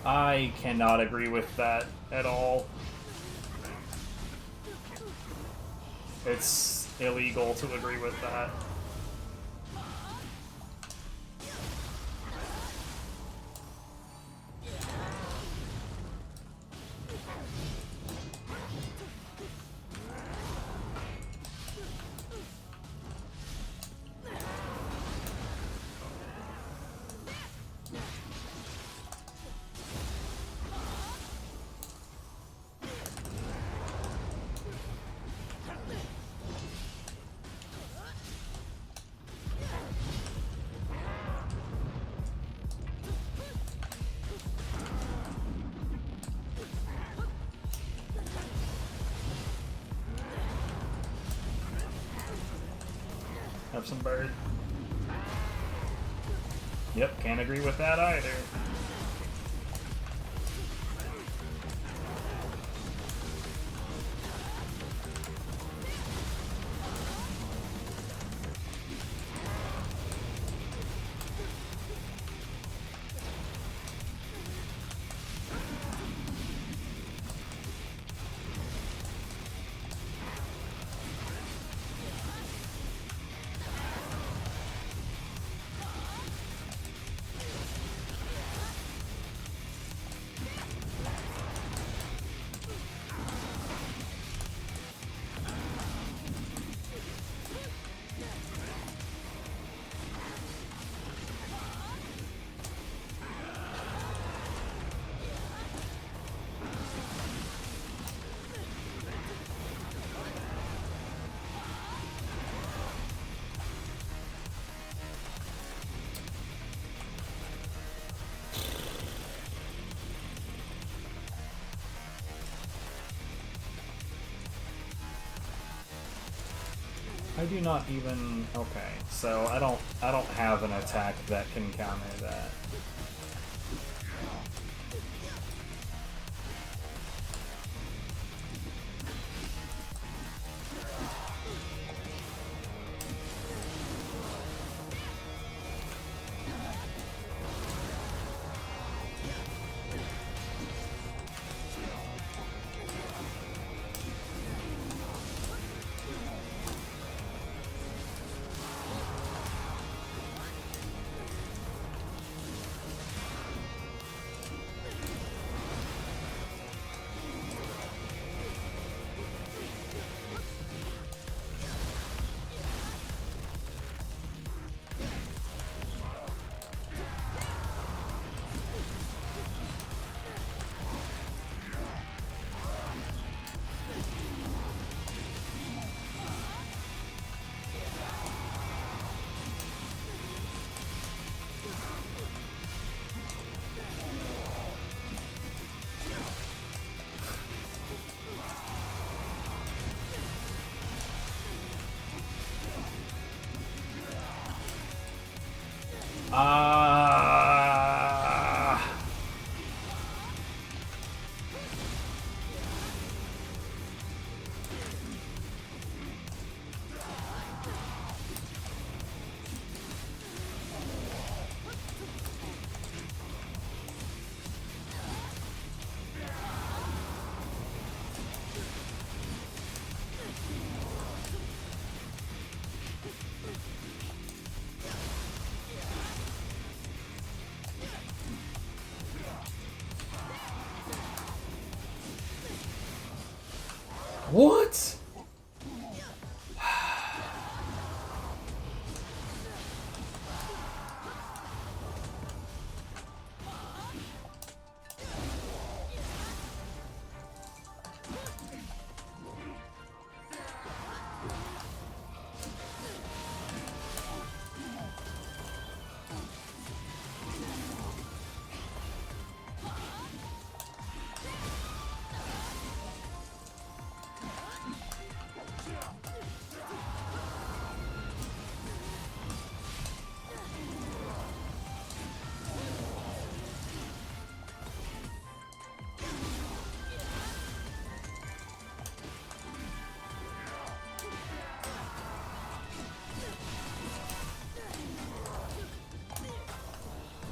I cannot agree with that at all. It's illegal to agree with that. Have some bird. Yep, can't agree with that either. I do not even... Okay, so I don't have an attack that can counter that. What?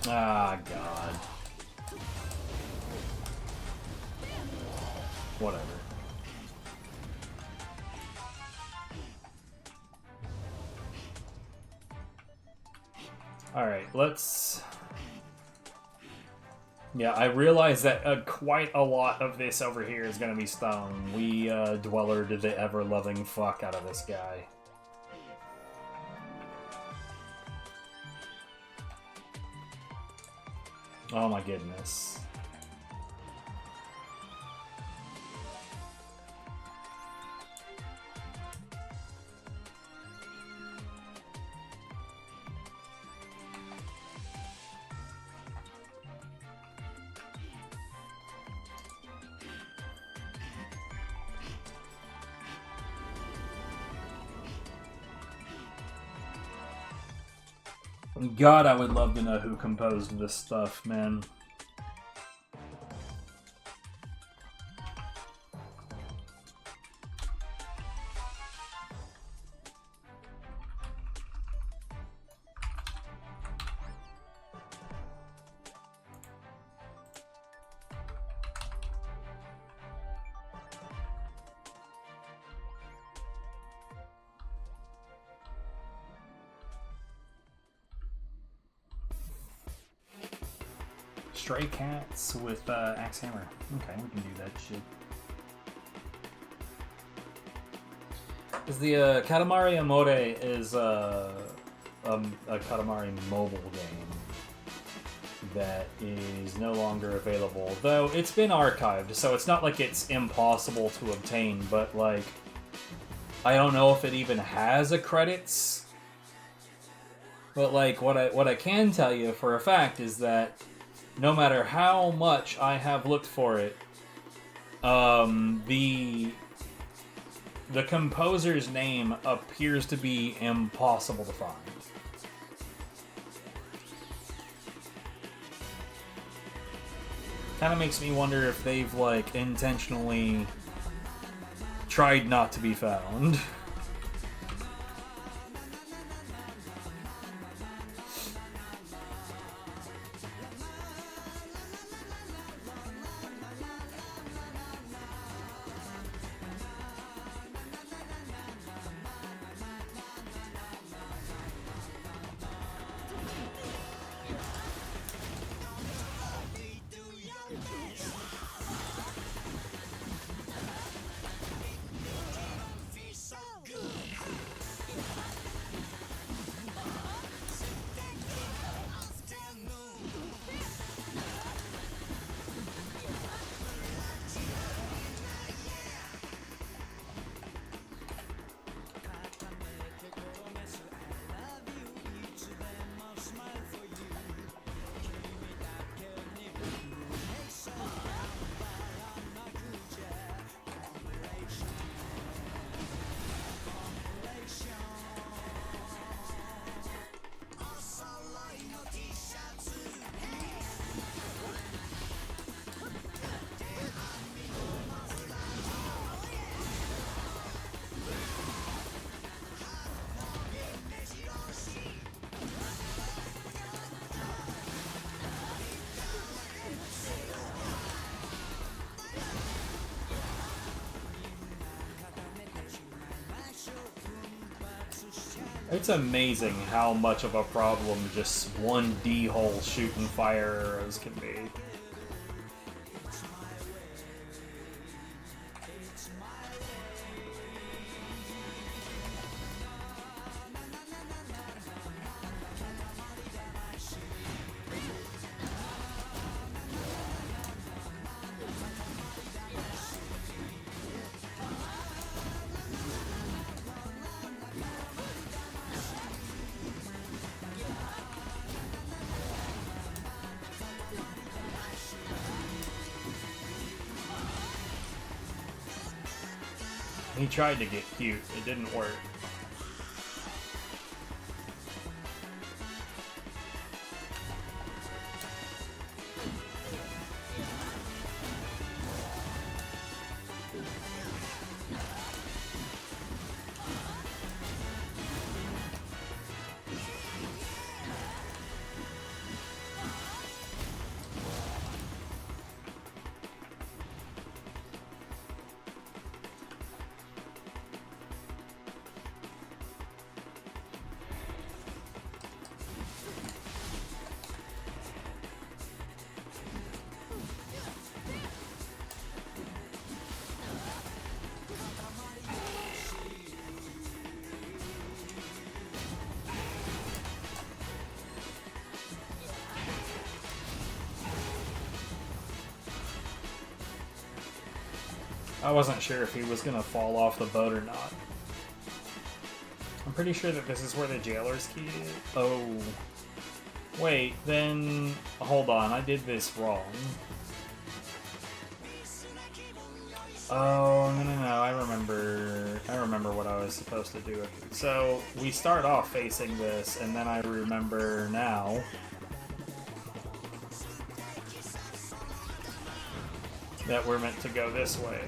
Ah, God. Whatever. Alright, let's... Yeah, I realize that quite a lot of this over here is going to be stone. We dweller the ever-loving fuck out of this guy. Oh my goodness. God, I would love to know who composed this stuff, man. Stray cats with axe hammer. Okay, we can do that shit. Is the Katamari Amore is a Katamari mobile game that is no longer available, though it's been archived, so it's not like it's impossible to obtain, but like I don't know if it even has a credits. But like what I can tell you for a fact is that no matter how much I have looked for it, the composer's name appears to be impossible to find. Kind of makes me wonder if they've like intentionally tried not to be found. It's amazing how much of a problem just one D-hole shooting fire arrows can be. He tried to get cute. It didn't work. I wasn't sure if he was gonna fall off the boat or not. I'm pretty sure that this is where the jailer's key is. Oh. Wait, then... Hold on, I did this wrong. Oh, no, I remember what I was supposed to do. So, we start off facing this, and then I remember now that we're meant to go this way.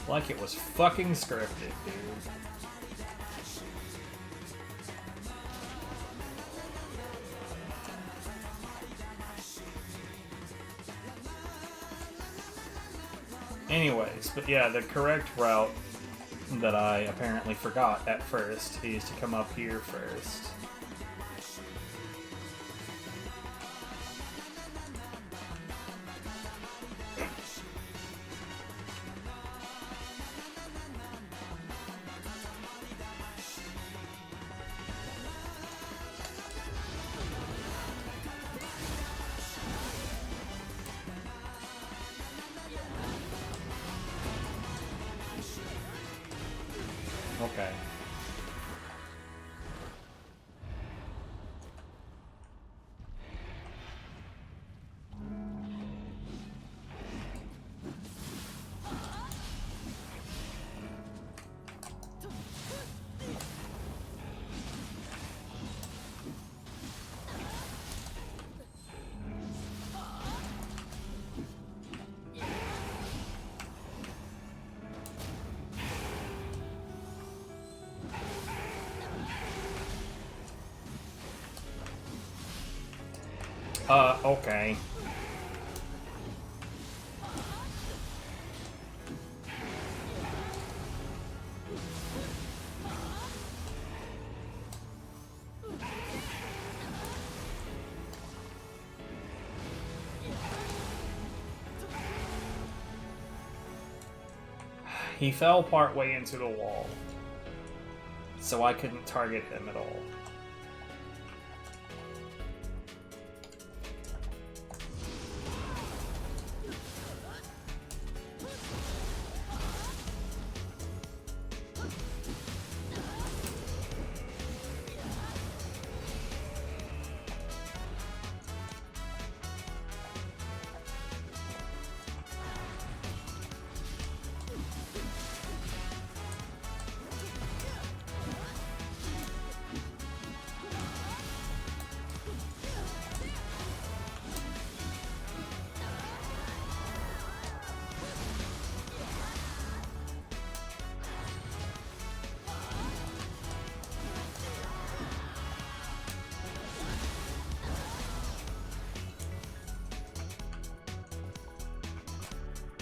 Like it was fucking scripted, dude. Anyways, but yeah, the correct route that I apparently forgot at first is to come up here first. Okay. Okay. He fell partway into the wall, so I couldn't target him at all.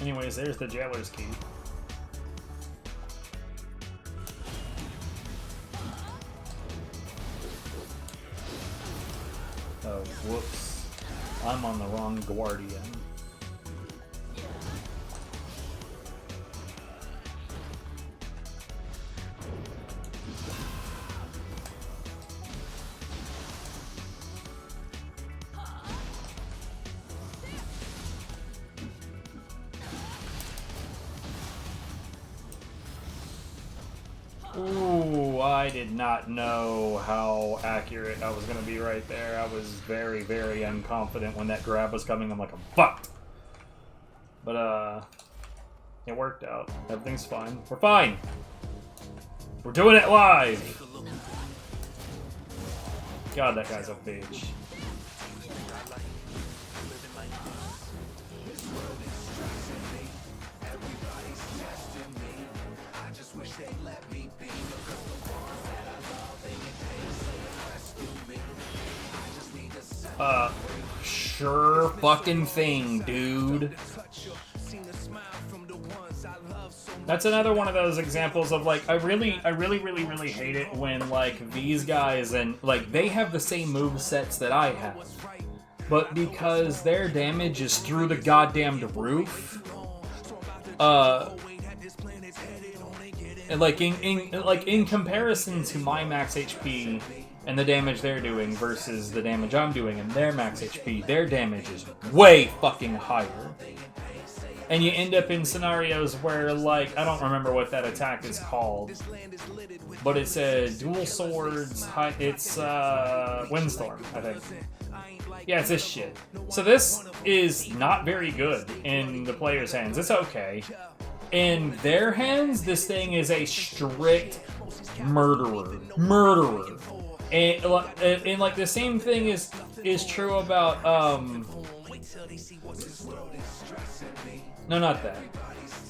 Anyways, there's the jailer's key. Oh, whoops. I'm on the wrong guardian. Ooh, I did not know how accurate I was going to be right there. I was very, very unconfident when that grab was coming. I'm like, I'm fucked. But, it worked out. Everything's fine. We're fine. We're doing it live. God, that guy's a bitch. Sure fucking thing, dude. That's another one of those examples of, like, I really hate it when, like, these guys and, like, they have the same move sets that I have. But because their damage is through the goddamn roof, and like in comparison to my max HP and the damage they're doing versus the damage I'm doing and their max HP, their damage is way fucking higher. And you end up in scenarios where, like, I don't remember what that attack is called, but it's a dual swords, it's Windstorm, I think. Yeah, it's this shit. So this is not very good in the player's hands. It's okay. In their hands, this thing is a strict murderer. And like the same thing is true about no, not that.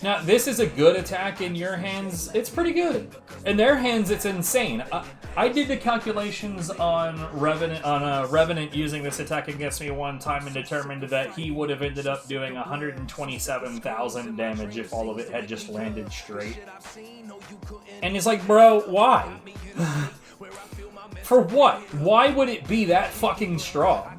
Now, this is a good attack in your hands. It's pretty good. In their hands, it's insane. I did the calculations on Revenant using this attack against me one time and determined that he would have ended up doing 127,000 damage if all of it had just landed straight. And it's like, bro, why? For what? Why would it be that fucking strong?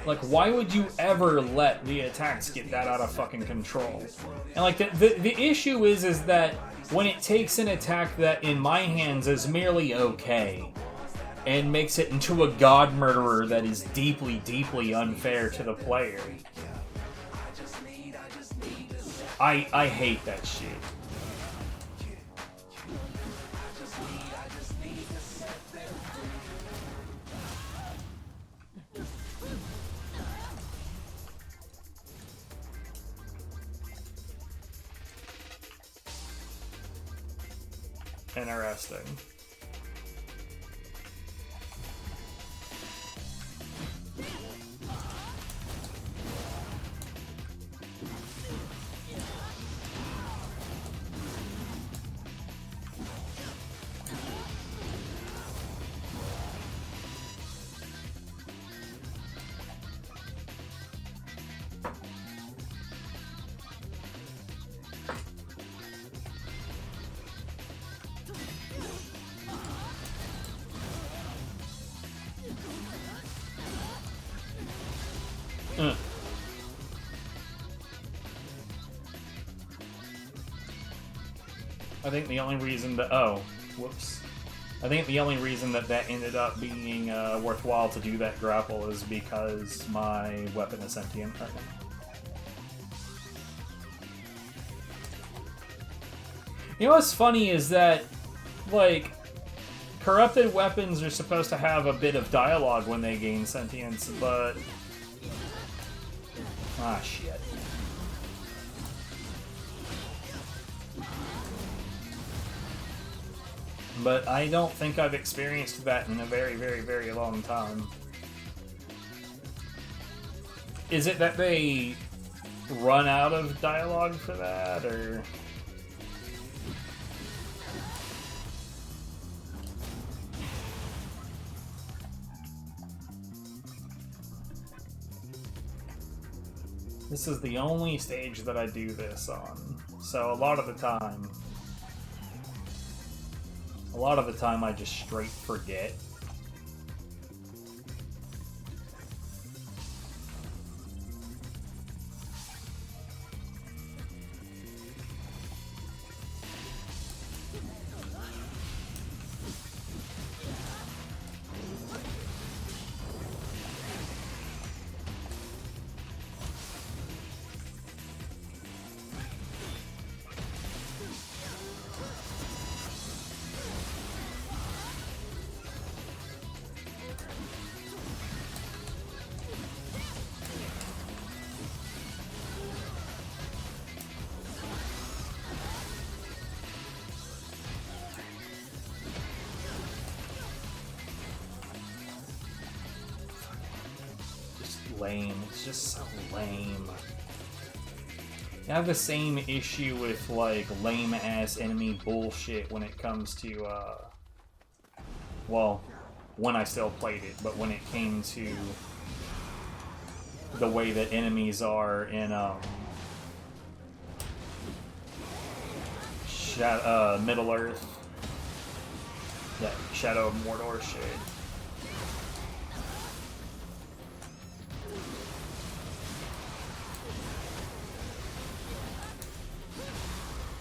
Like, why would you ever let the attacks get that out of fucking control? And like the issue is that when it takes an attack that in my hands is merely okay and makes it into a god murderer that is deeply, deeply unfair to the player, I hate that shit. Interesting. I think the only reason that I think the only reason that ended up being worthwhile to do that grapple is because my weapon is sentient right now. You know what's funny is that, like, corrupted weapons are supposed to have a bit of dialogue when they gain sentience, but shit. But I don't think I've experienced that in a very, very, very long time. Is it that they run out of dialogue for that, or...? This is the only stage that I do this on, so a lot of the time I just straight forget. Lame. It's just so lame. I have the same issue with, like, lame-ass enemy bullshit when it comes to, well, when I still played it, but when it came to the way that enemies are in, Middle-earth. That Shadow of Mordor shit.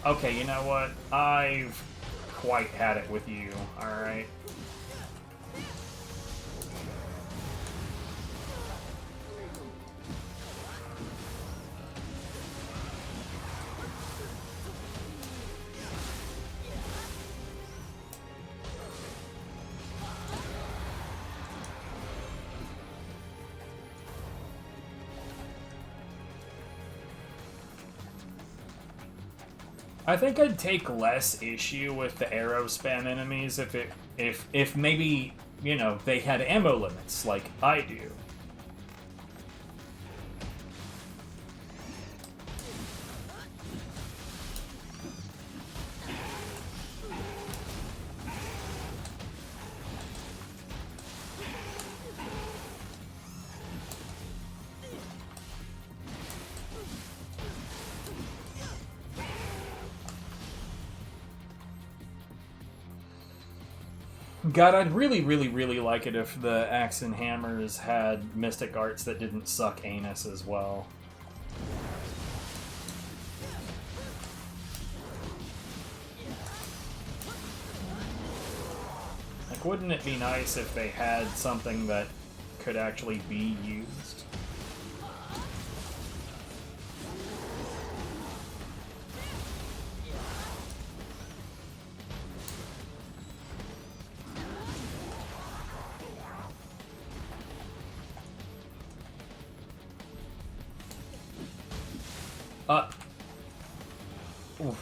Okay, you know what? I've quite had it with you, alright? I think I'd take less issue with the arrow spam enemies if maybe, you know, they had ammo limits like I do. God, I'd really, really, really like it if the Axe and Hammers had mystic arts that didn't suck anus as well. Like, wouldn't it be nice if they had something that could actually be used?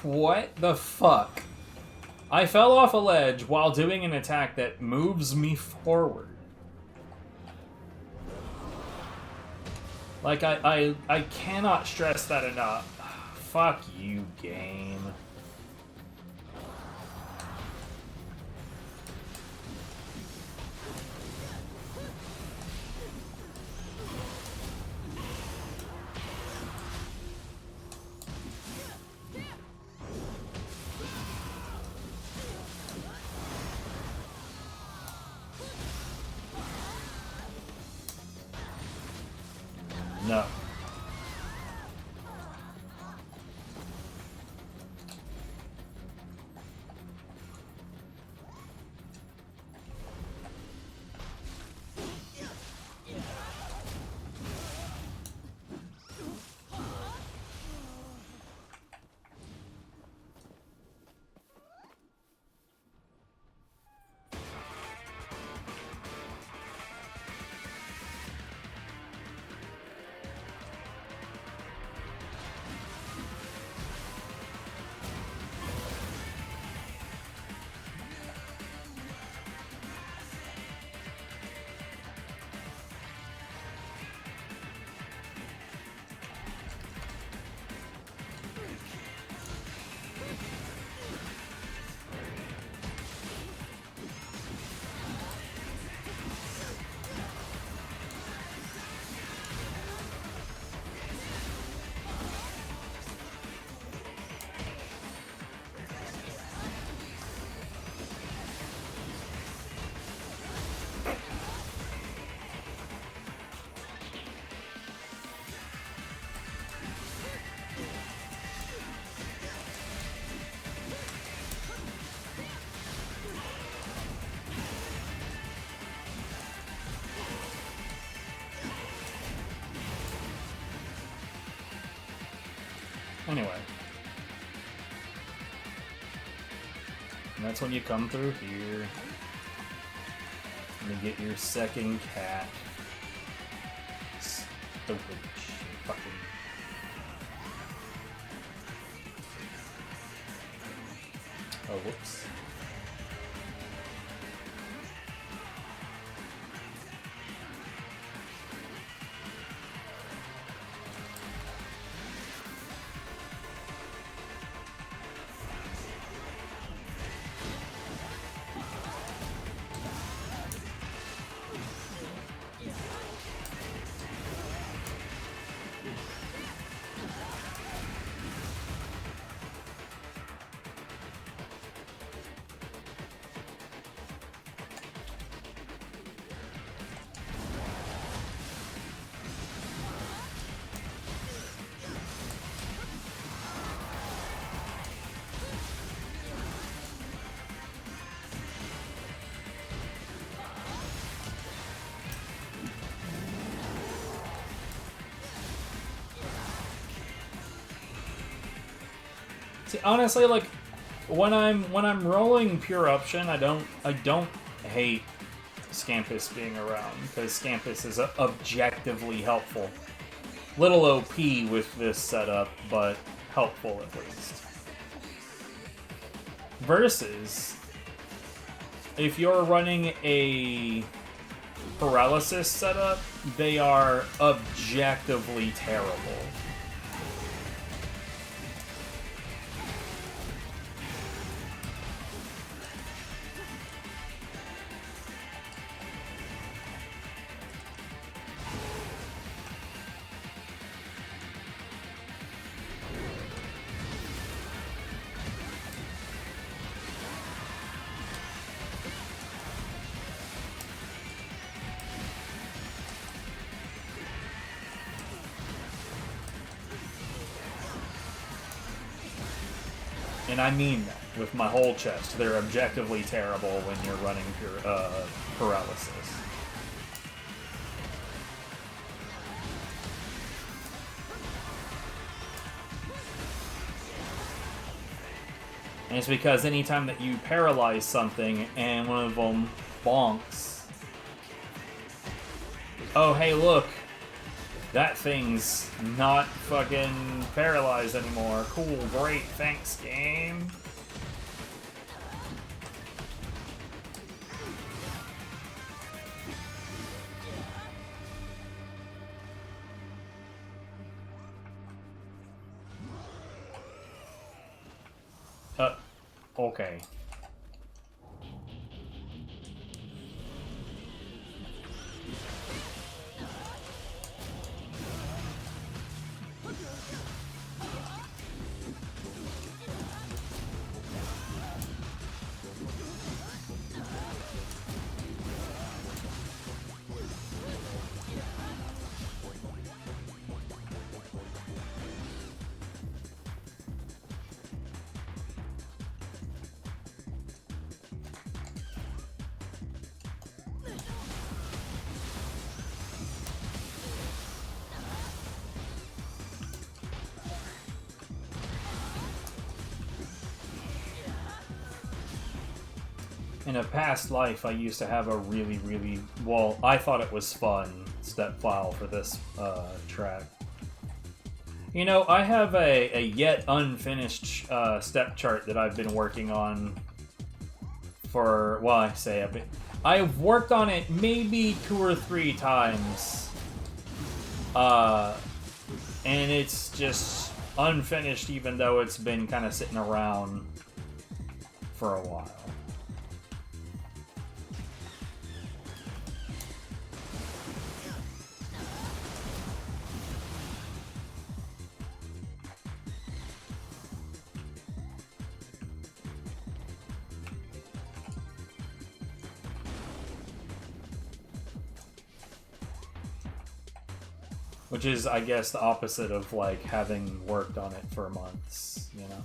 What the fuck? I fell off a ledge while doing an attack that moves me forward. Like, I cannot stress that enough. Fuck you, game. No. Anyway. And that's when you come through here. And you get your second cat. Stupid shit. Fucking. Oh, whoops. See, honestly, like when I'm rolling pure option, I don't hate Scampus being around because Scampus is objectively helpful. Little OP with this setup, but helpful at least. Versus, if you're running a paralysis setup, they are objectively terrible. And I mean that with my whole chest. They're objectively terrible when you're running paralysis. And it's because anytime that you paralyze something and one of them bonks, oh hey look, that thing's not fucking paralyzed anymore. Cool, great, thanks, game. Okay. In a past life, I used to have a really, well, I thought it was fun step file for this track. You know, I have a yet unfinished step chart that I've been working on for, well, I've worked on it maybe 2 or 3 times. And it's just unfinished even though it's been kind of sitting around for a while. Which is, I guess, the opposite of, like, having worked on it for months, you know?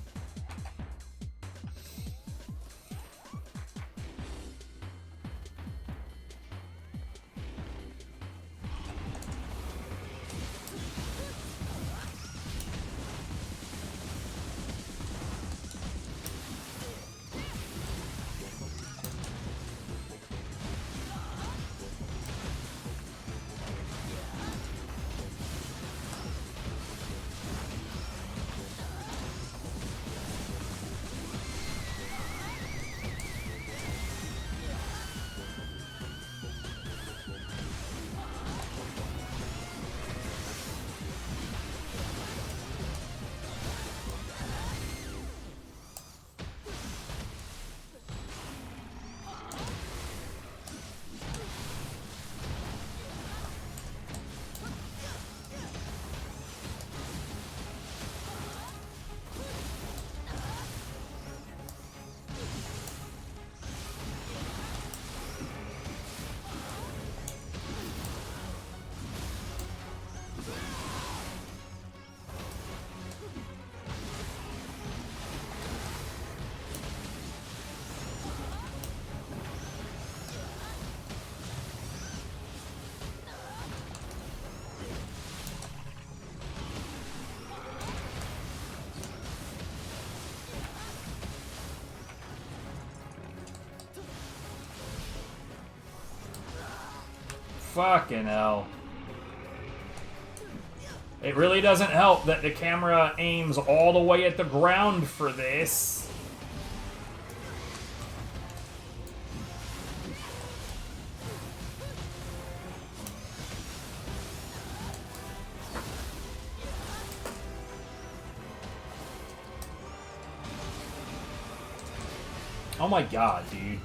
Fucking hell. It really doesn't help that the camera aims all the way at the ground for this. Oh my god, dude.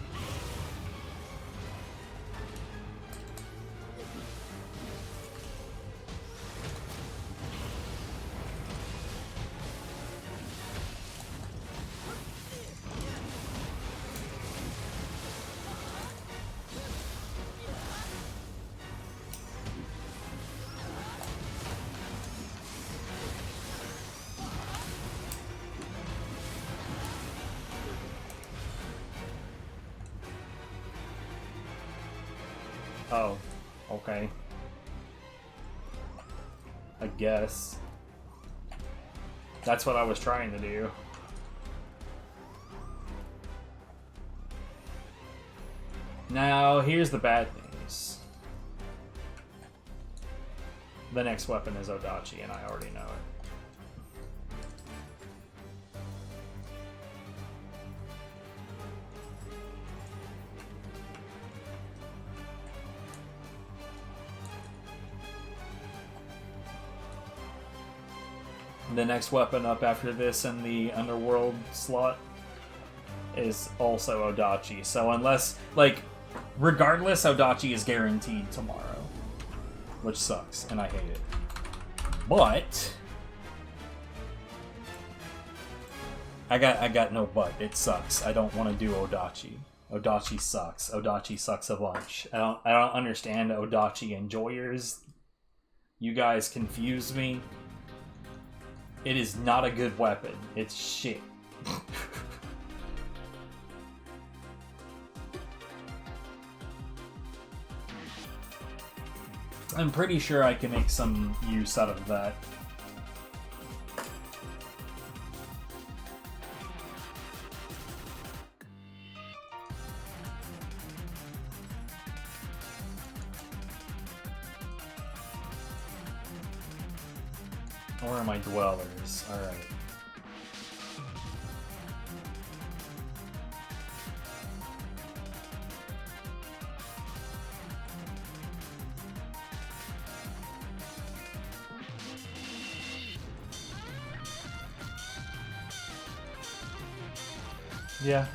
Oh, okay. I guess. That's what I was trying to do. Now, here's the bad news. The next weapon is Odachi, and I already know it. The next weapon up after this in the underworld slot is also Odachi. So unless, like, regardless, Odachi is guaranteed tomorrow. Which sucks, and I hate it. But I got no but. It sucks. I don't want to do Odachi. Odachi sucks. Odachi sucks a bunch. I don't understand Odachi enjoyers. You guys confuse me. It is not a good weapon. It's shit. I'm pretty sure I can make some use out of that. Where are my dwellers? Alright. Yeah.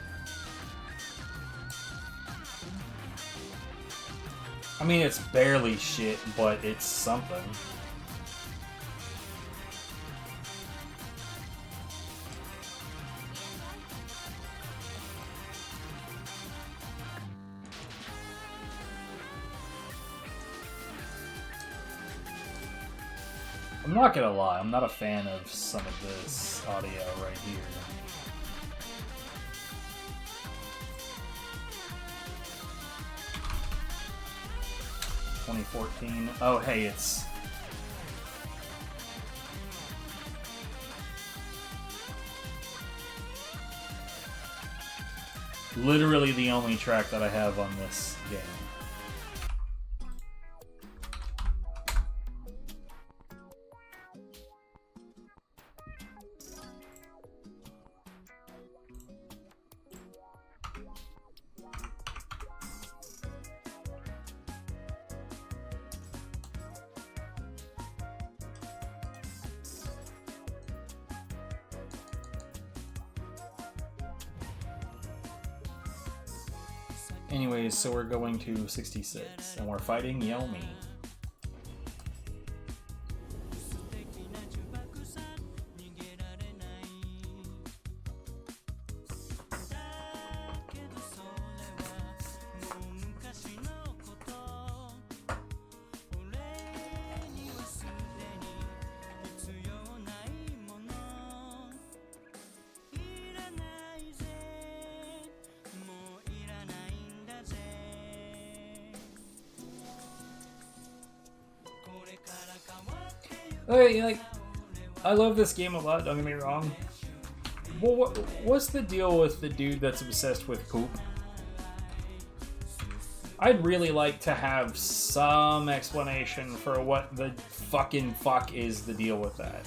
I mean, it's barely shit, but it's something. I'm not gonna lie, I'm not a fan of some of this audio right here. $2014. Oh, hey, it's... literally the only track that I have on this game. Anyways, so we're going to 66, and we're fighting Yomi. Hey, like, I love this game a lot, don't get me wrong. Well, what's the deal with the dude that's obsessed with poop? I'd really like to have some explanation for what the fucking fuck is the deal with that.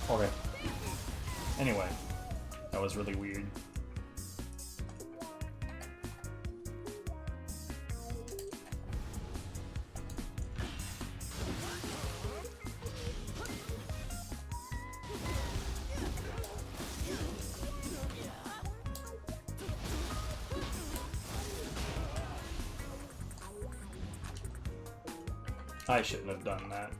Okay. Anyway, that was really weird. I shouldn't have done that.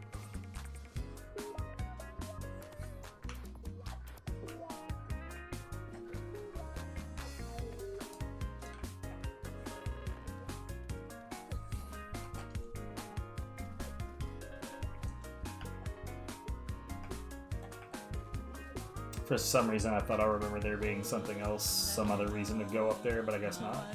For some reason, I thought I remember there being something else, some other reason to go up there, but I guess not.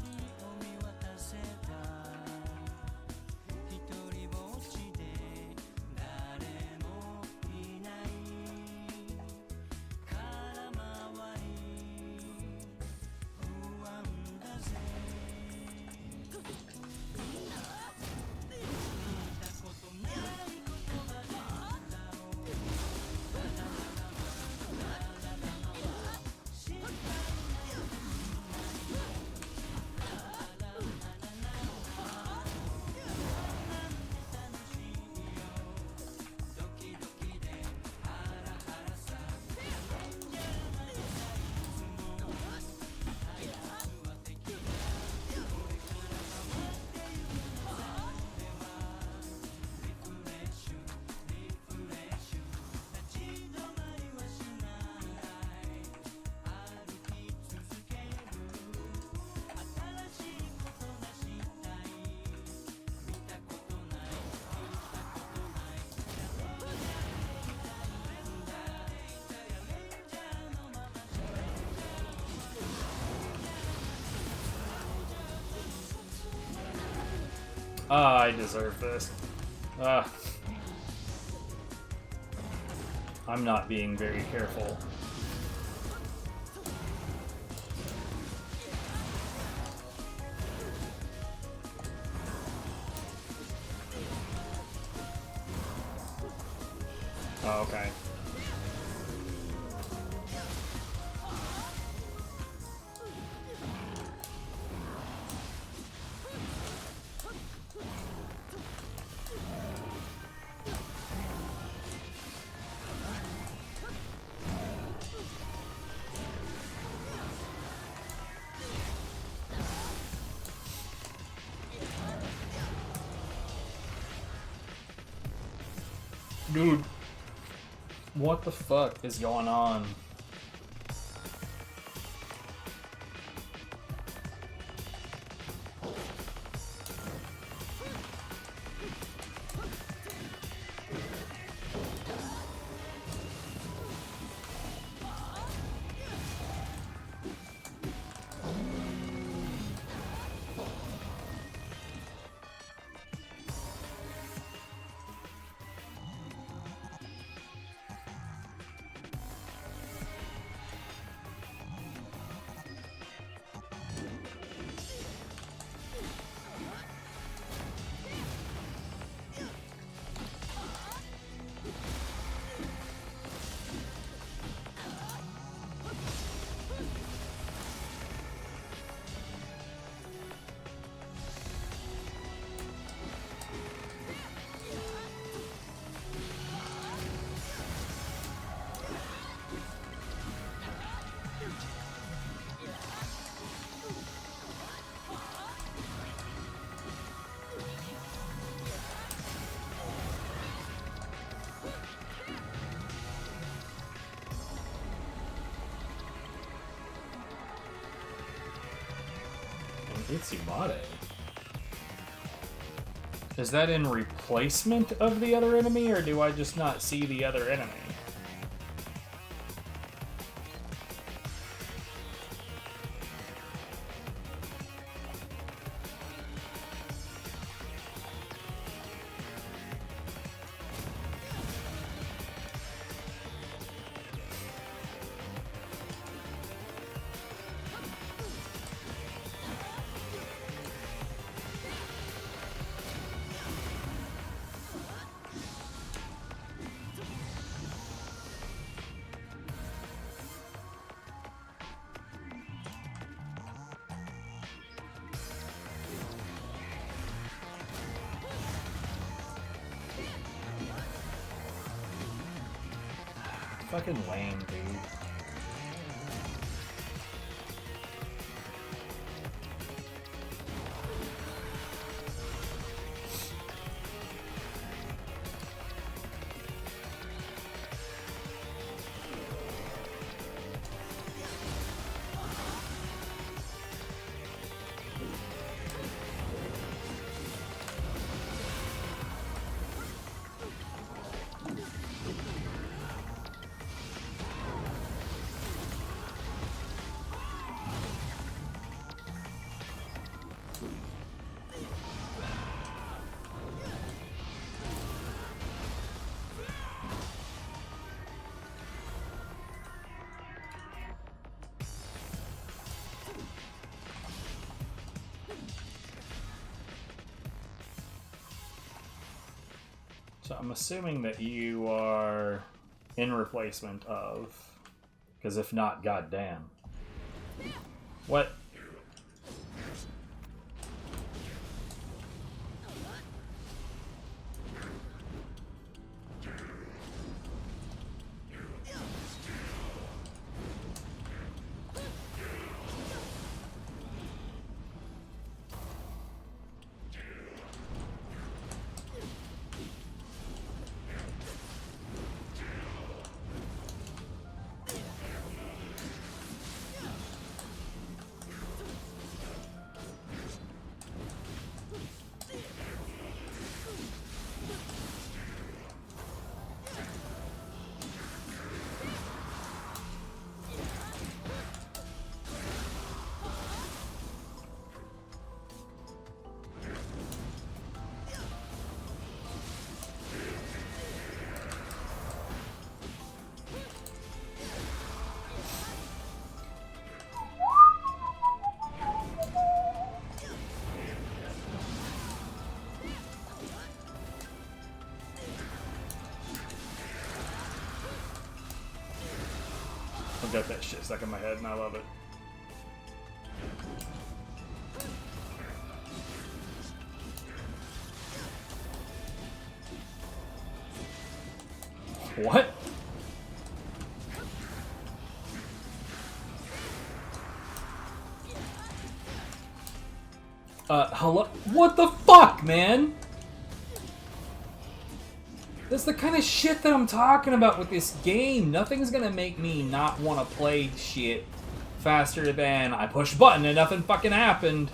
Ah, I deserve this. I'm not being very careful. Oh, okay. Dude, what the fuck is going on? Itsumade. Is that in replacement of the other enemy, or do I just not see the other enemy? Fucking lame, dude. So I'm assuming that you are in replacement of, because if not, goddamn. What? I've got that shit stuck in my head and I love it. What? Hello? What the fuck, man? That's the kind of shit that I'm talking about with this game. Nothing's gonna make me not want to play shit faster than I push button and nothing fucking happened.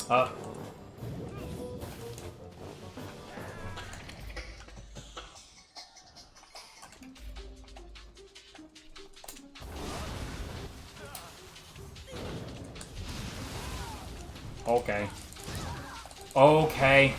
Uh. Okay. Okay.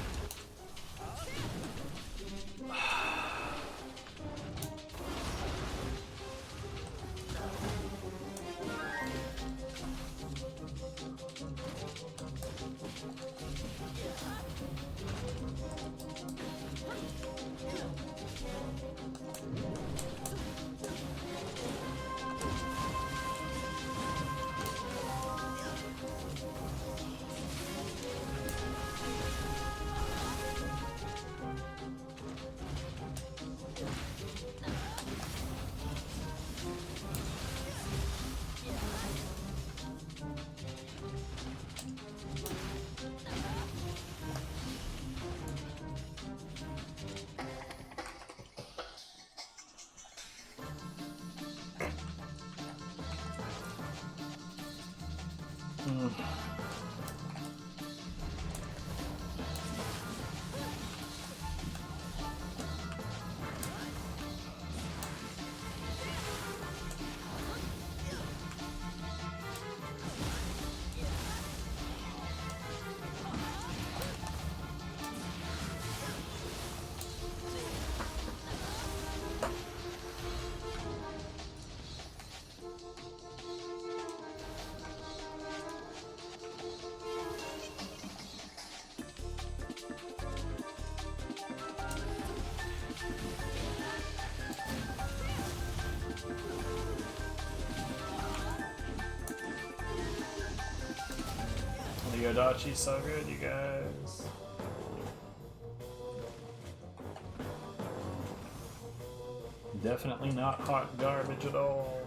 Yodachi's so good, you guys. Definitely not hot garbage at all.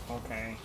Okay.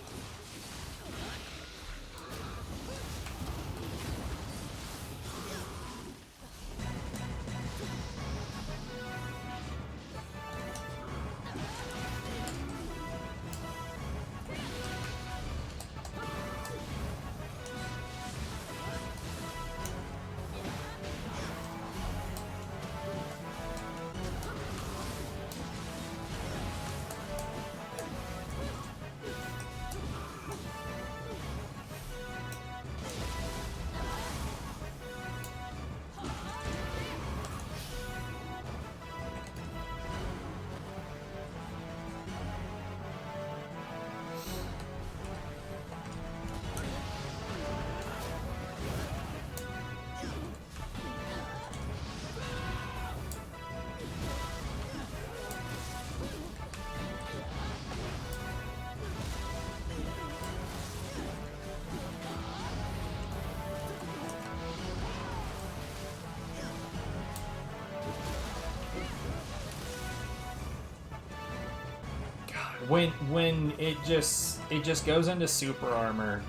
When it just goes into super armor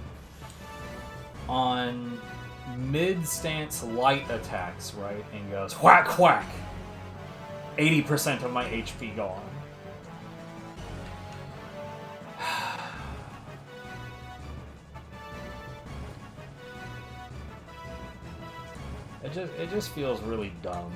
on mid stance light attacks, right, and goes whack whack. 80% of my HP gone. It just feels really dumb.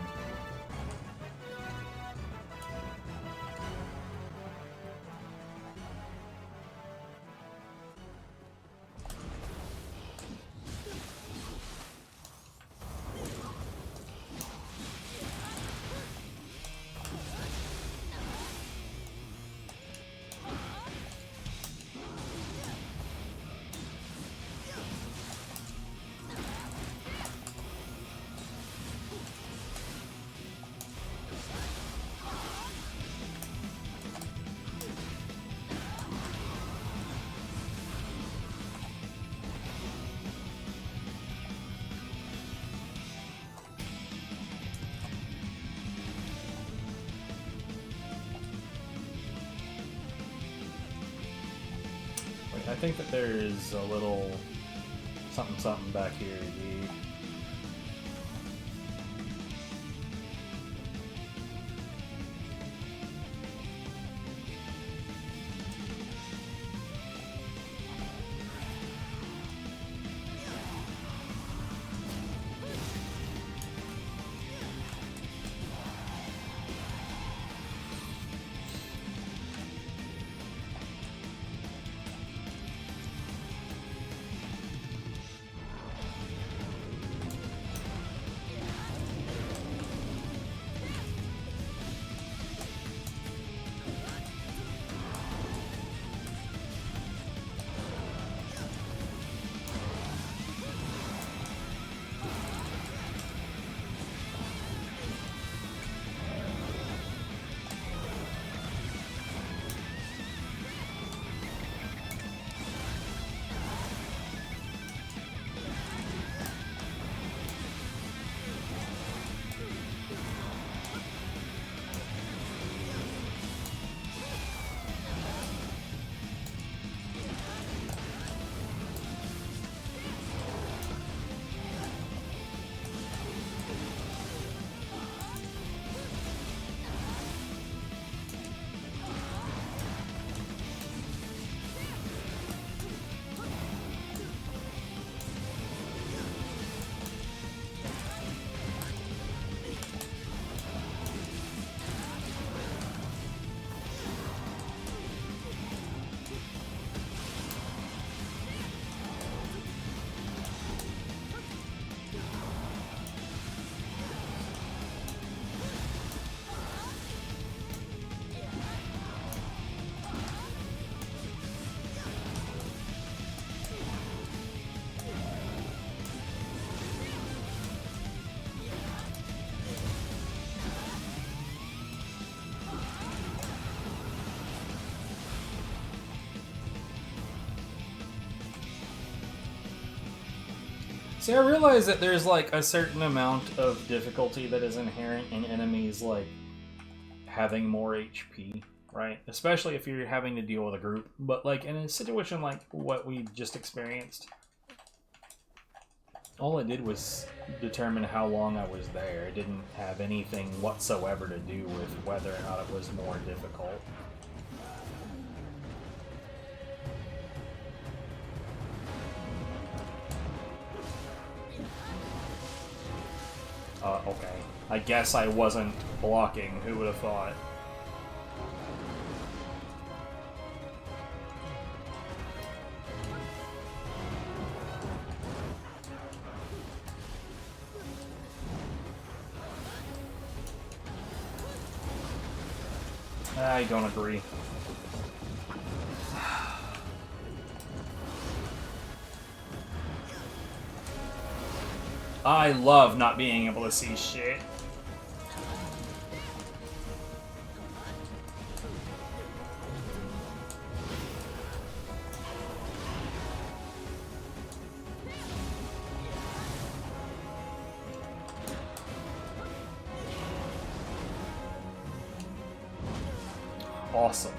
I think that there's a little something back here, dude. See, I realize that there's like a certain amount of difficulty that is inherent in enemies like having more HP, right? Especially if you're having to deal with a group. But like in a situation like what we just experienced, all it did was determine how long I was there. It didn't have anything whatsoever to do with whether or not it was more difficult. Okay. I guess I wasn't blocking. Who would have thought? I don't agree. I love not being able to see shit. Awesome.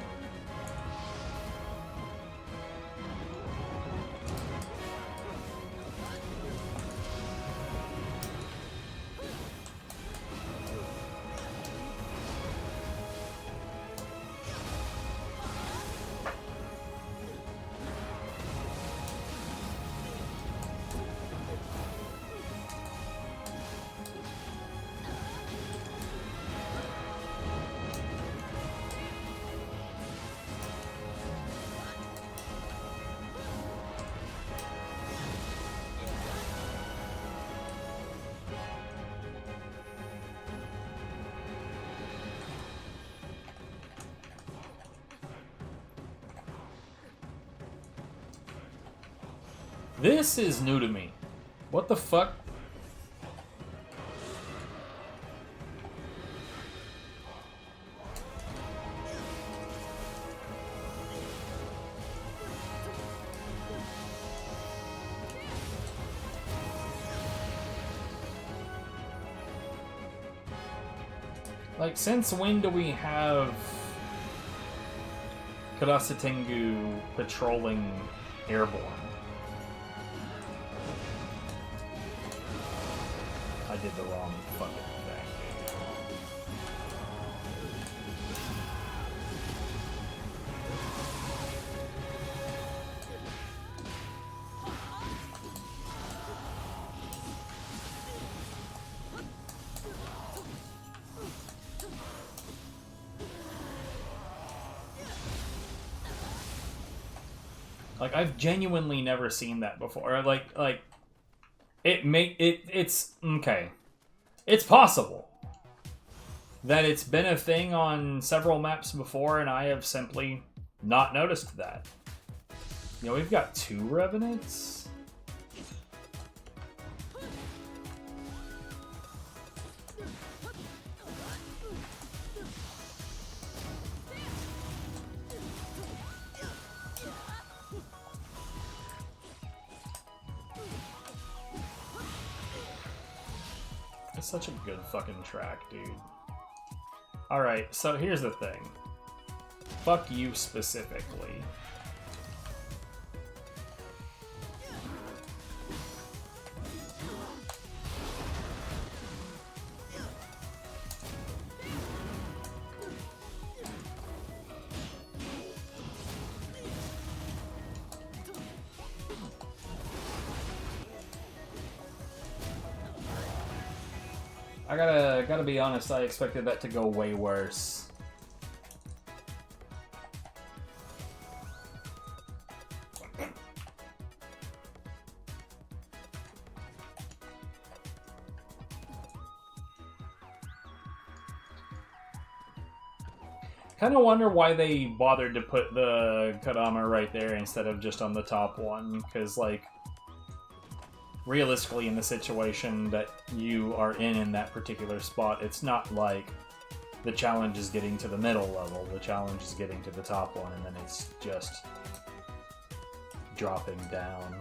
This is new to me. What the fuck? Like, since when do we have Karasatengu patrolling airborne? I did the wrong fucking thing. Like, I've genuinely never seen that before. Like it's okay. It's possible that it's been a thing on several maps before, and I have simply not noticed that. You know, we've got 2 Revenants. It's such a good fucking track, dude. Alright, so here's the thing. Fuck you specifically. I gotta be honest, I expected that to go way worse. Kind of wonder why they bothered to put the Kadama right there instead of just on the top one, because, like, realistically, in the situation that you are in that particular spot, it's not like the challenge is getting to the middle level. The challenge is getting to the top one, and then it's just dropping down.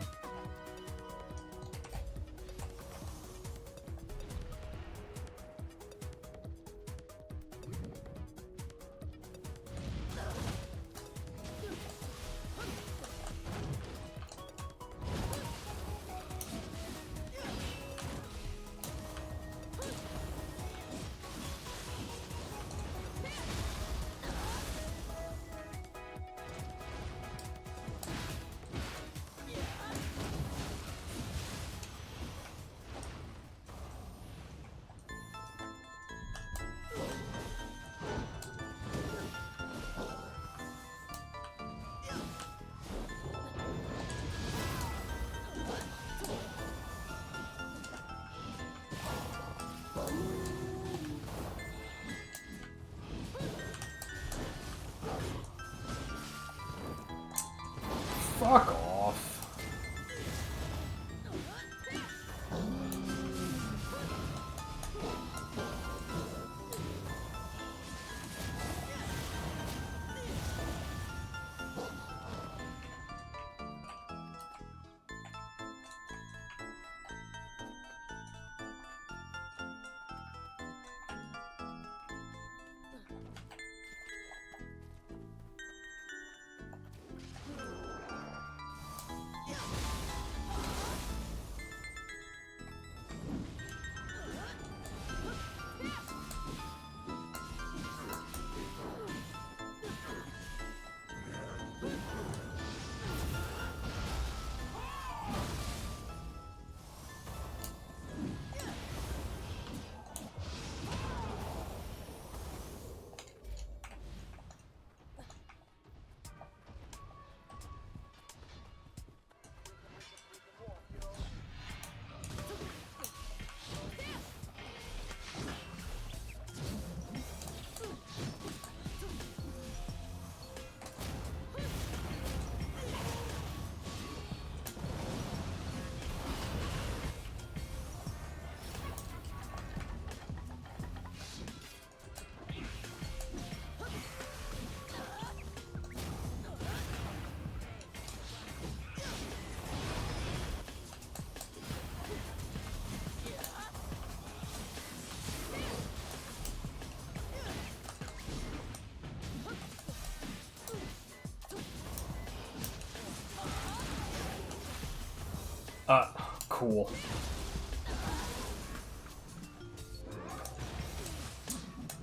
Cool.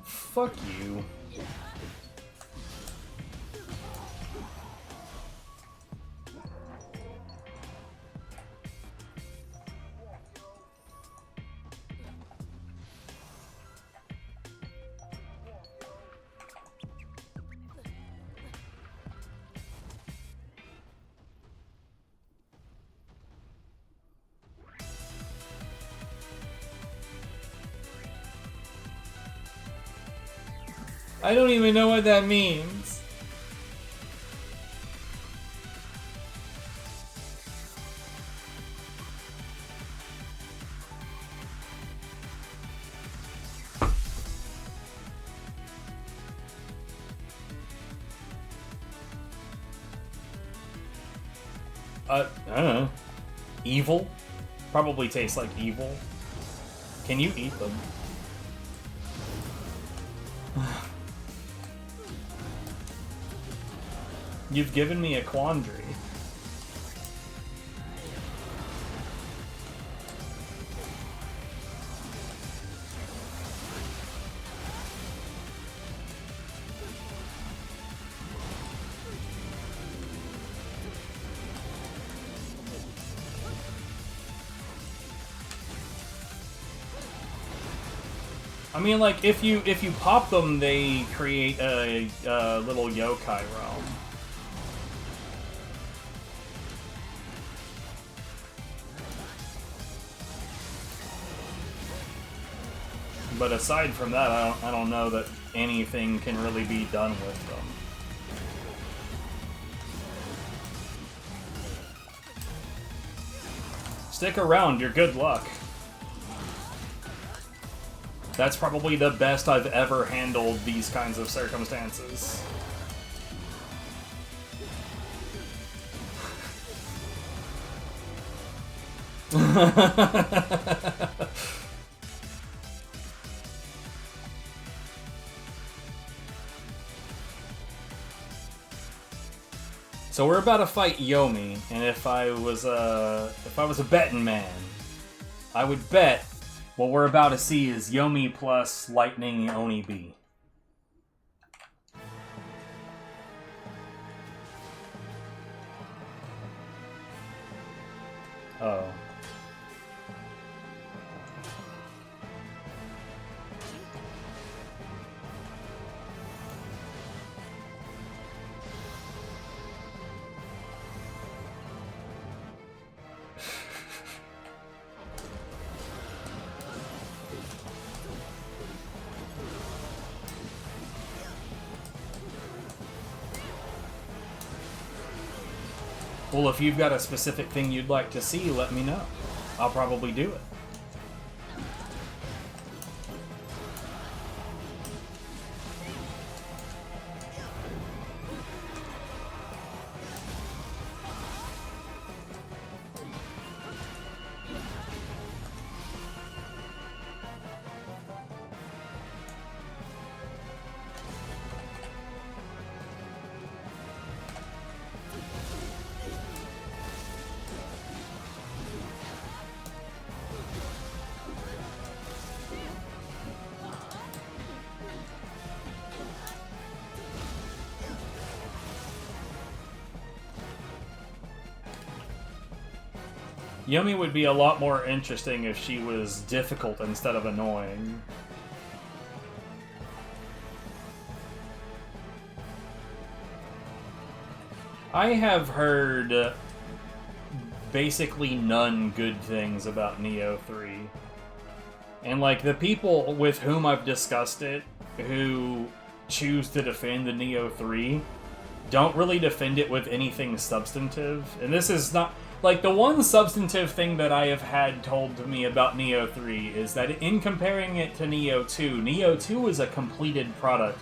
Fuck you. I don't even know what that means. I don't know. Evil? Probably tastes like evil. Can you eat them? You've given me a quandary. I mean, like, if you pop them, they create a little yokai realm. But aside from that, I don't know that anything can really be done with them. Stick around, you're good luck. That's probably the best I've ever handled these kinds of circumstances. So we're about to fight Yomi, and if I was a betting man, I would bet what we're about to see is Yomi plus Lightning Oni B. Oh. Well, if you've got a specific thing you'd like to see, let me know. I'll probably do it. Yomi would be a lot more interesting if she was difficult instead of annoying. I have heard basically none good things about Nioh 3. And like the people with whom I've discussed it who choose to defend the Nioh 3 don't really defend it with anything substantive. And this is not... Like, the one substantive thing that I have had told to me about Nioh 3 is that in comparing it to Nioh 2, Nioh 2 is a completed product,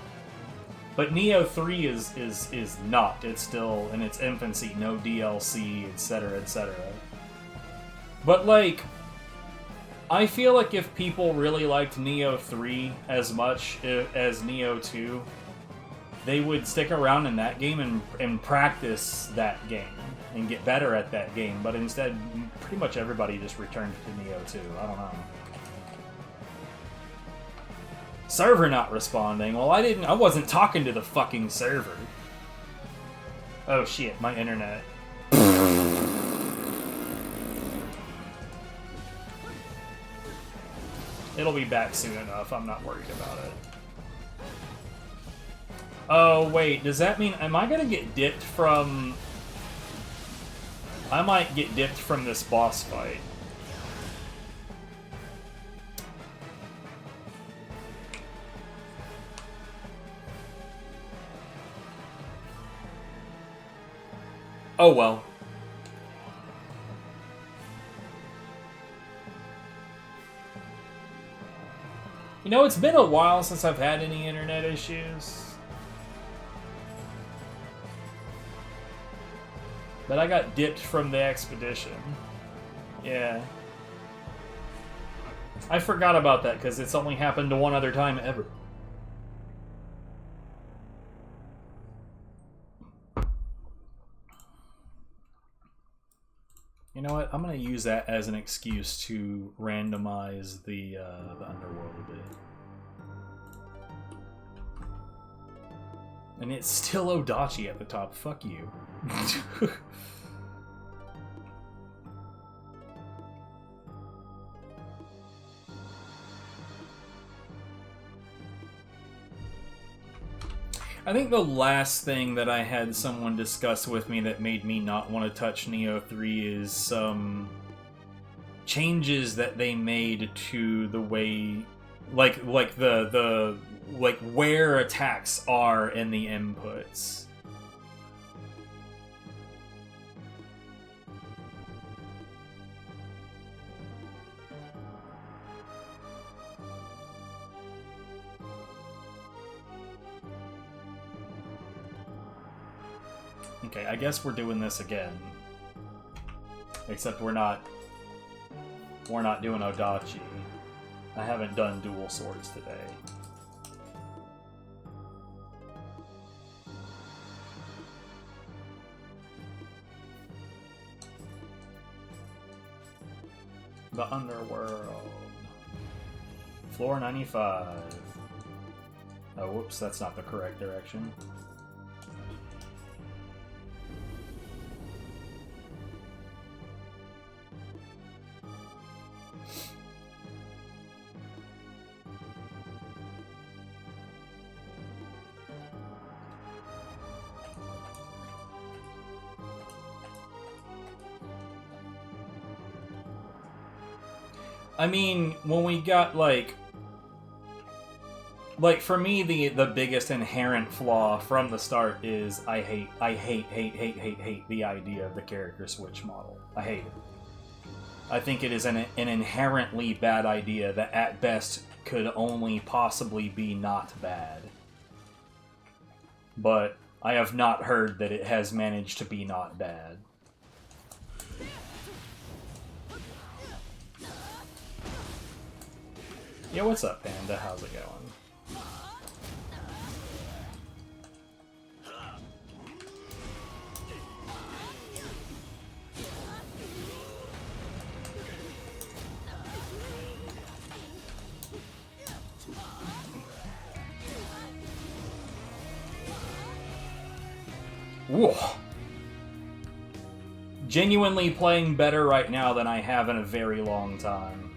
but Nioh 3 is not. It's still in its infancy, no DLC, etc., etc. But, like, I feel like if people really liked Nioh 3 as much as Nioh 2, they would stick around in that game and practice that game. and get better at that game, but instead, pretty much everybody just returned to Nioh 2. I don't know. Server not responding. Well, I wasn't talking to the fucking server. Oh shit, my internet. It'll be back soon enough, I'm not worried about it. Oh wait, does that mean, am I gonna get dipped from... I might get dipped from this boss fight. Oh well. You know, it's been a while since I've had any internet issues. But I got dipped from the expedition. Yeah. I forgot about that because it's only happened to one other time ever. You know what? I'm gonna use that as an excuse to randomize the underworld a bit. And it's still Odachi at the top. Fuck you. I think the last thing that I had someone discuss with me that made me not want to touch Nioh 3 is some changes that they made to the way, like where attacks are in the inputs. Okay, I guess we're doing this again. Except we're not doing Odachi. I haven't done dual swords today. The Underworld. Floor 95. Oh, whoops, that's not the correct direction. I mean, when we got, like for me, the biggest inherent flaw from the start is I hate the idea of the character switch model. I hate it. I think it is an inherently bad idea that at best could only possibly be not bad. But I have not heard that it has managed to be not bad. Yo, what's up, Panda? How's it going? Whoa. Genuinely playing better right now than I have in a very long time.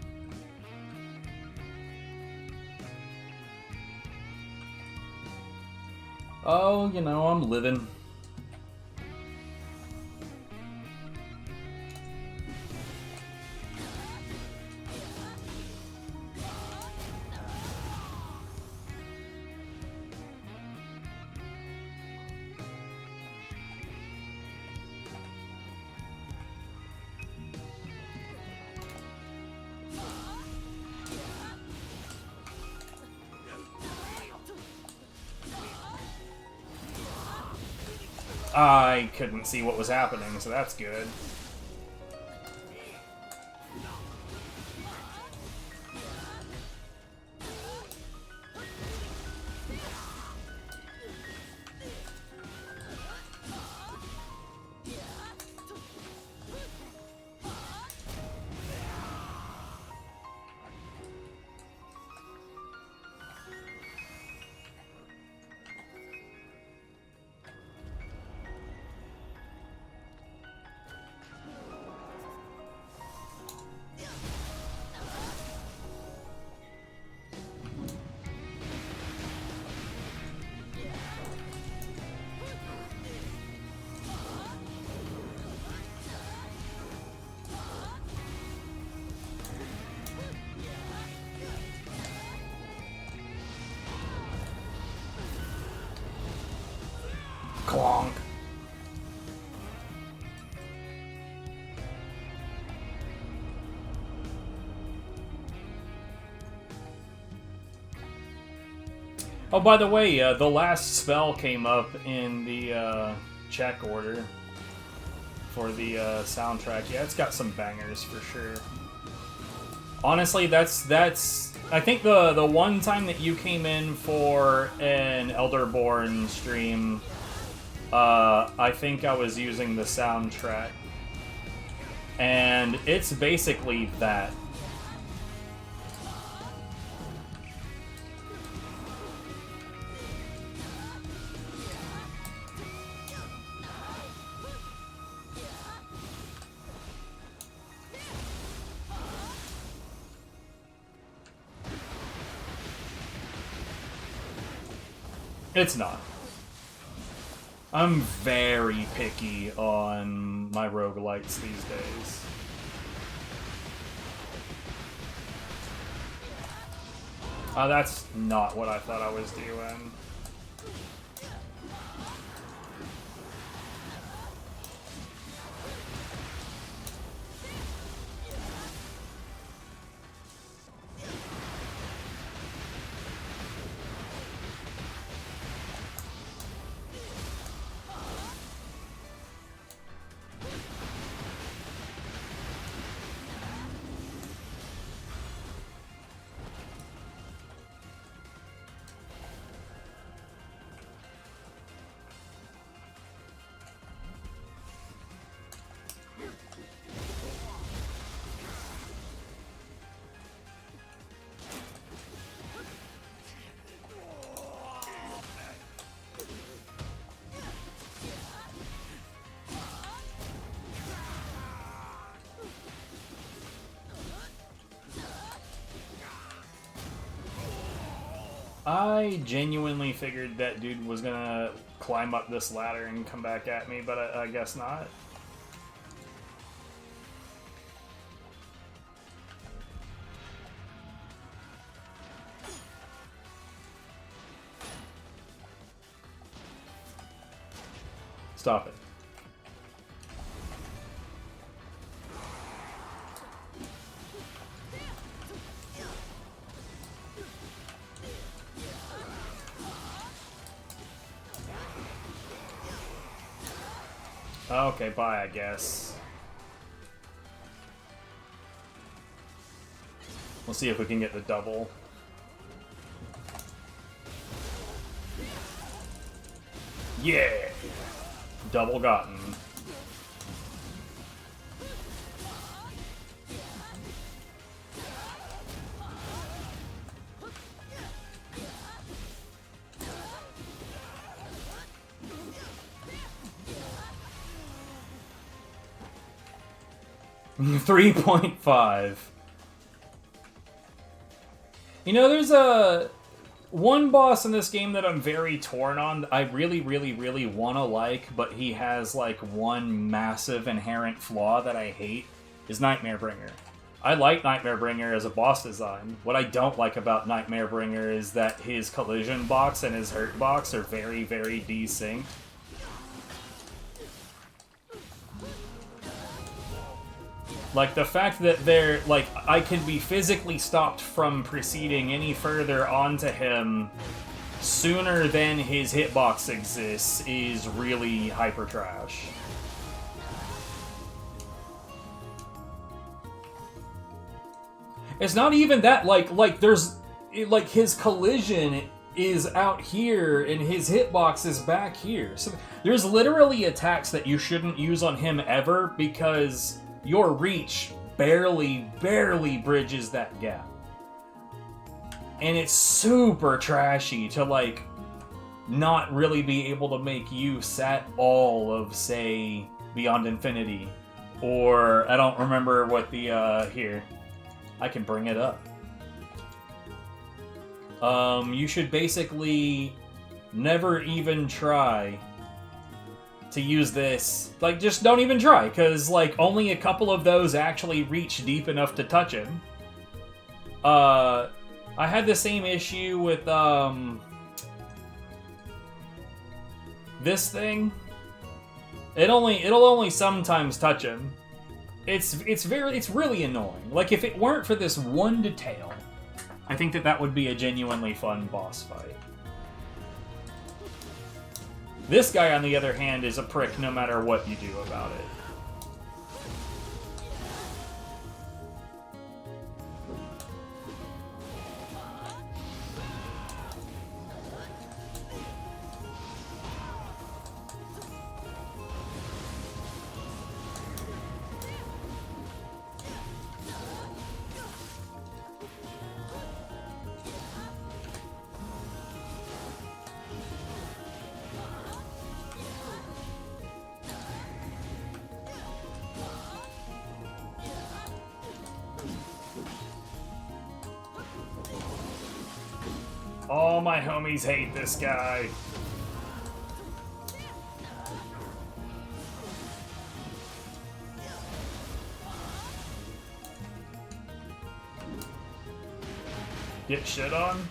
Oh, you know, I'm living. I couldn't see what was happening, so that's good. Oh, by the way, the last spell came up in the check order for the soundtrack. Yeah, it's got some bangers for sure. Honestly, that's. I think the one time that you came in for an Elderborn stream, I think I was using the soundtrack, and it's basically that. It's not. I'm very picky on my roguelites these days. That's not what I thought I was doing. I genuinely figured that dude was gonna climb up this ladder and come back at me, but I guess not. Stop it. Okay, bye, I guess. We'll see if we can get the double. Yeah! Double gotten. $3.5. You know, there's one boss in this game that I'm very torn on. I really, really, really want to like, but he has like one massive inherent flaw that I hate, is Nightmare Bringer. I like Nightmare Bringer as a boss design. What I don't like about Nightmare Bringer is that his collision box and his hurt box are very, very desynced. Like, the fact that they're, like, I can be physically stopped from proceeding any further onto him sooner than his hitbox exists is really hyper trash. It's not even that, like there's, like, his collision is out here and his hitbox is back here. So there's literally attacks that you shouldn't use on him ever because your reach barely bridges that gap. And it's super trashy to, like, not really be able to make use at all of, say, Beyond Infinity. Or, I don't remember what the, here. I can bring it up. You should basically never even try to use this. Like, just don't even try, because, like, only a couple of those actually reach deep enough to touch him. I had the same issue with, this thing. It'll only sometimes touch him. It's really annoying. Like, if it weren't for this one detail, I think that would be a genuinely fun boss fight. This guy, on the other hand, is a prick no matter what you do about it. All my homies hate this guy. Get shit on?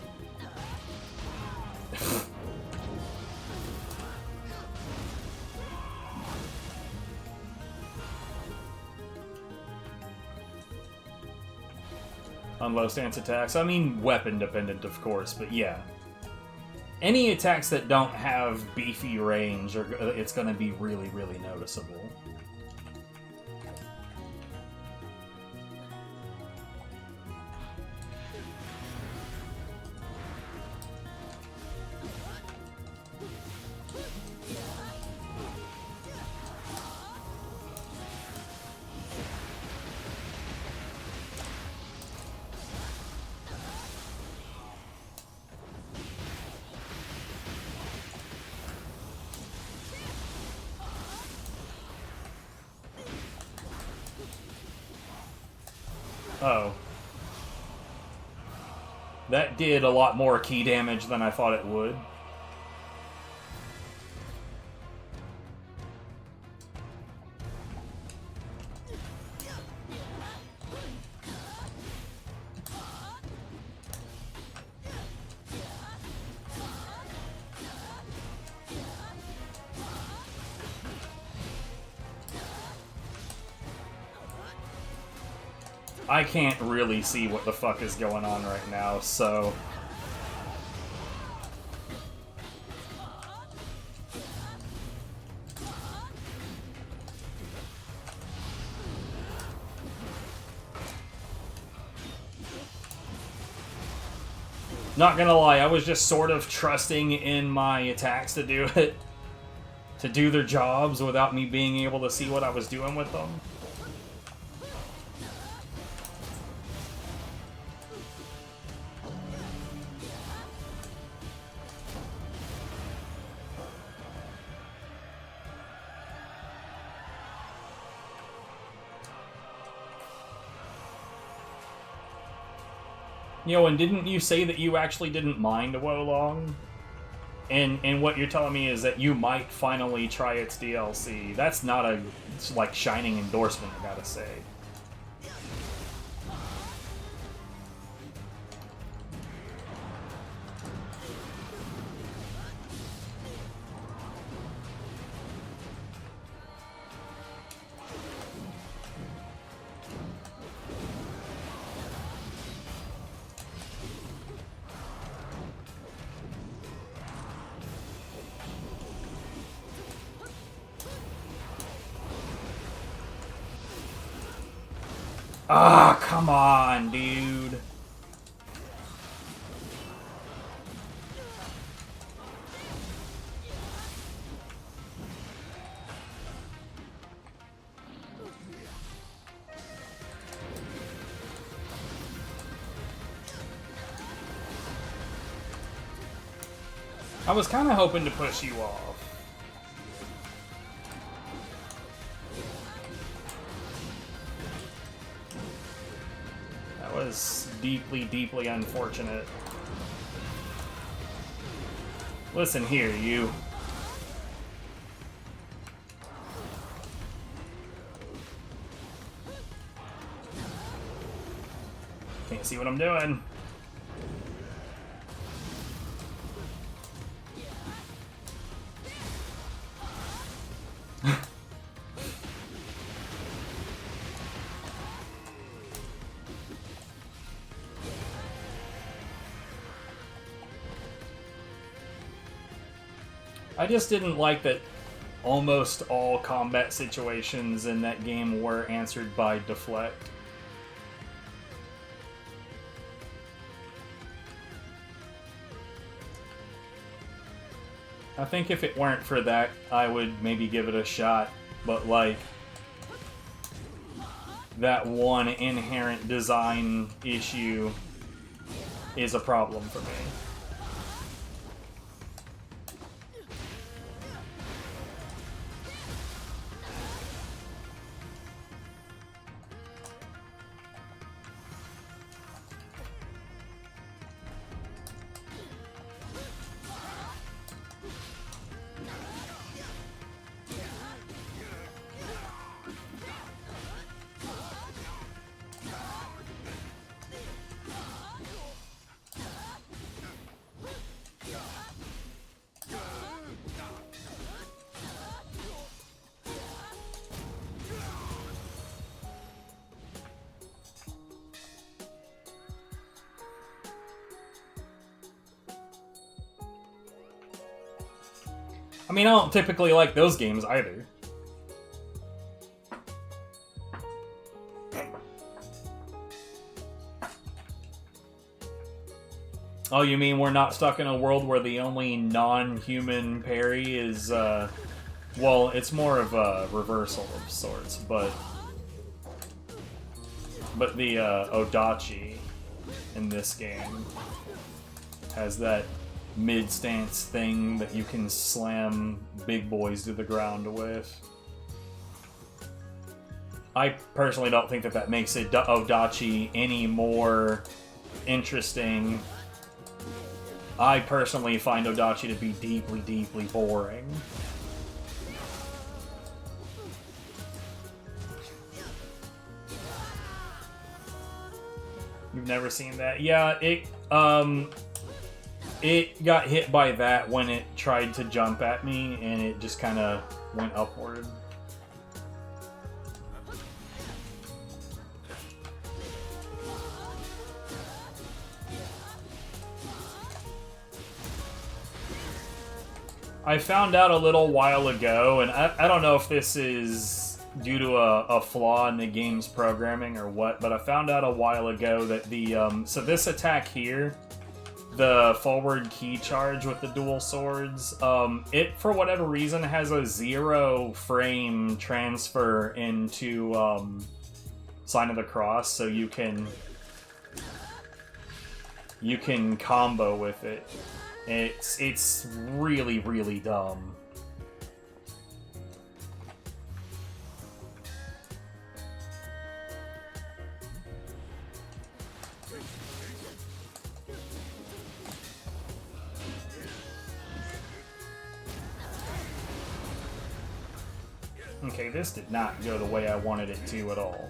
On low stance attacks. I mean, weapon dependent, of course, but yeah. Any attacks that don't have beefy range, it's going to be really, really noticeable. Oh. That did a lot more key damage than I thought it would. I can't really see what the fuck is going on right now, so... Not gonna lie, I was just sort of trusting in my attacks to do it. To do their jobs without me being able to see what I was doing with them. Nioh, and didn't you say that you actually didn't mind Wolong? And what you're telling me is that you might finally try its DLC. That's not a, like, shining endorsement, I gotta say. Ah, come on, dude. I was kind of hoping to push you off. Was deeply, deeply unfortunate. Listen here, you. Can't see what I'm doing. I just didn't like that almost all combat situations in that game were answered by deflect. I think if it weren't for that, I would maybe give it a shot, but like, that one inherent design issue is a problem for me. I mean, I don't typically like those games either. Oh, you mean we're not stuck in a world where the only non-human parry is, well, it's more of a reversal of sorts, but the, Odachi in this game has that mid-stance thing that you can slam big boys to the ground with. I personally don't think that makes it Odachi any more interesting. I personally find Odachi to be deeply, deeply boring. You've never seen that? Yeah, it got hit by that when it tried to jump at me, and it just kind of went upward. I found out a little while ago, and I don't know if this is due to a flaw in the game's programming or what, but I found out a while ago that so this attack here, the forward key charge with the dual swords, it, for whatever reason, has a 0 frame transfer into Sign of the Cross, so you can combo with it. It's really, really dumb. Okay, this did not go the way I wanted it to at all.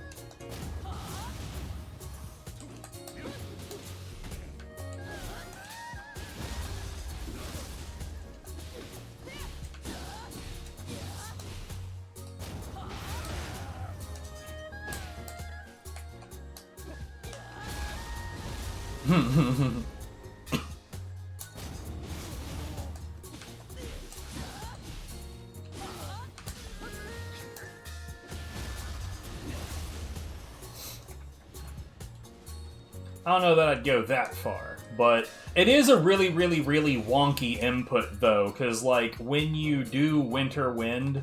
I don't know that I'd go that far, but it is a really, really, really wonky input, though, because, like, when you do Winter Wind,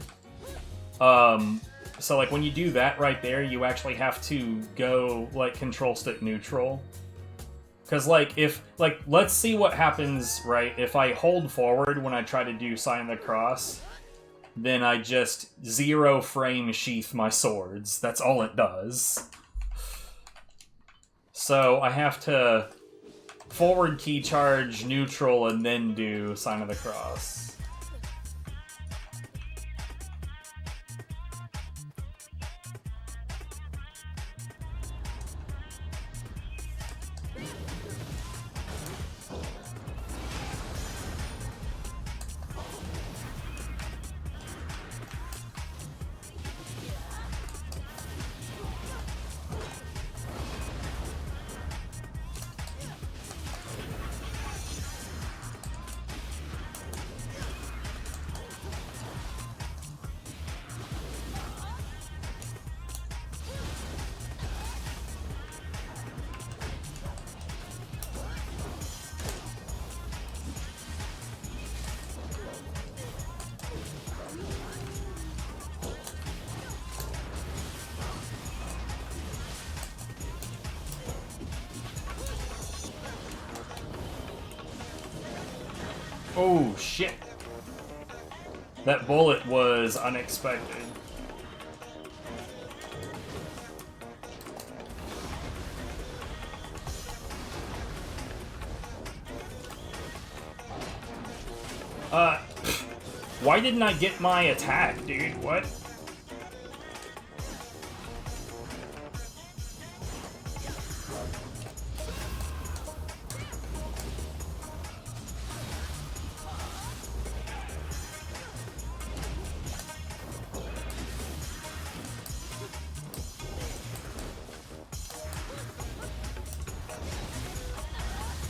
so, like, when you do that right there, you actually have to go, like, control stick neutral. Because, like, let's see what happens, right, if I hold forward when I try to do Sign of the Cross, then I just 0 frame sheath my swords. That's all it does. So I have to forward key charge neutral and then do Sign of the Cross. Oh, shit. That bullet was unexpected. Why didn't I get my attack, dude? What?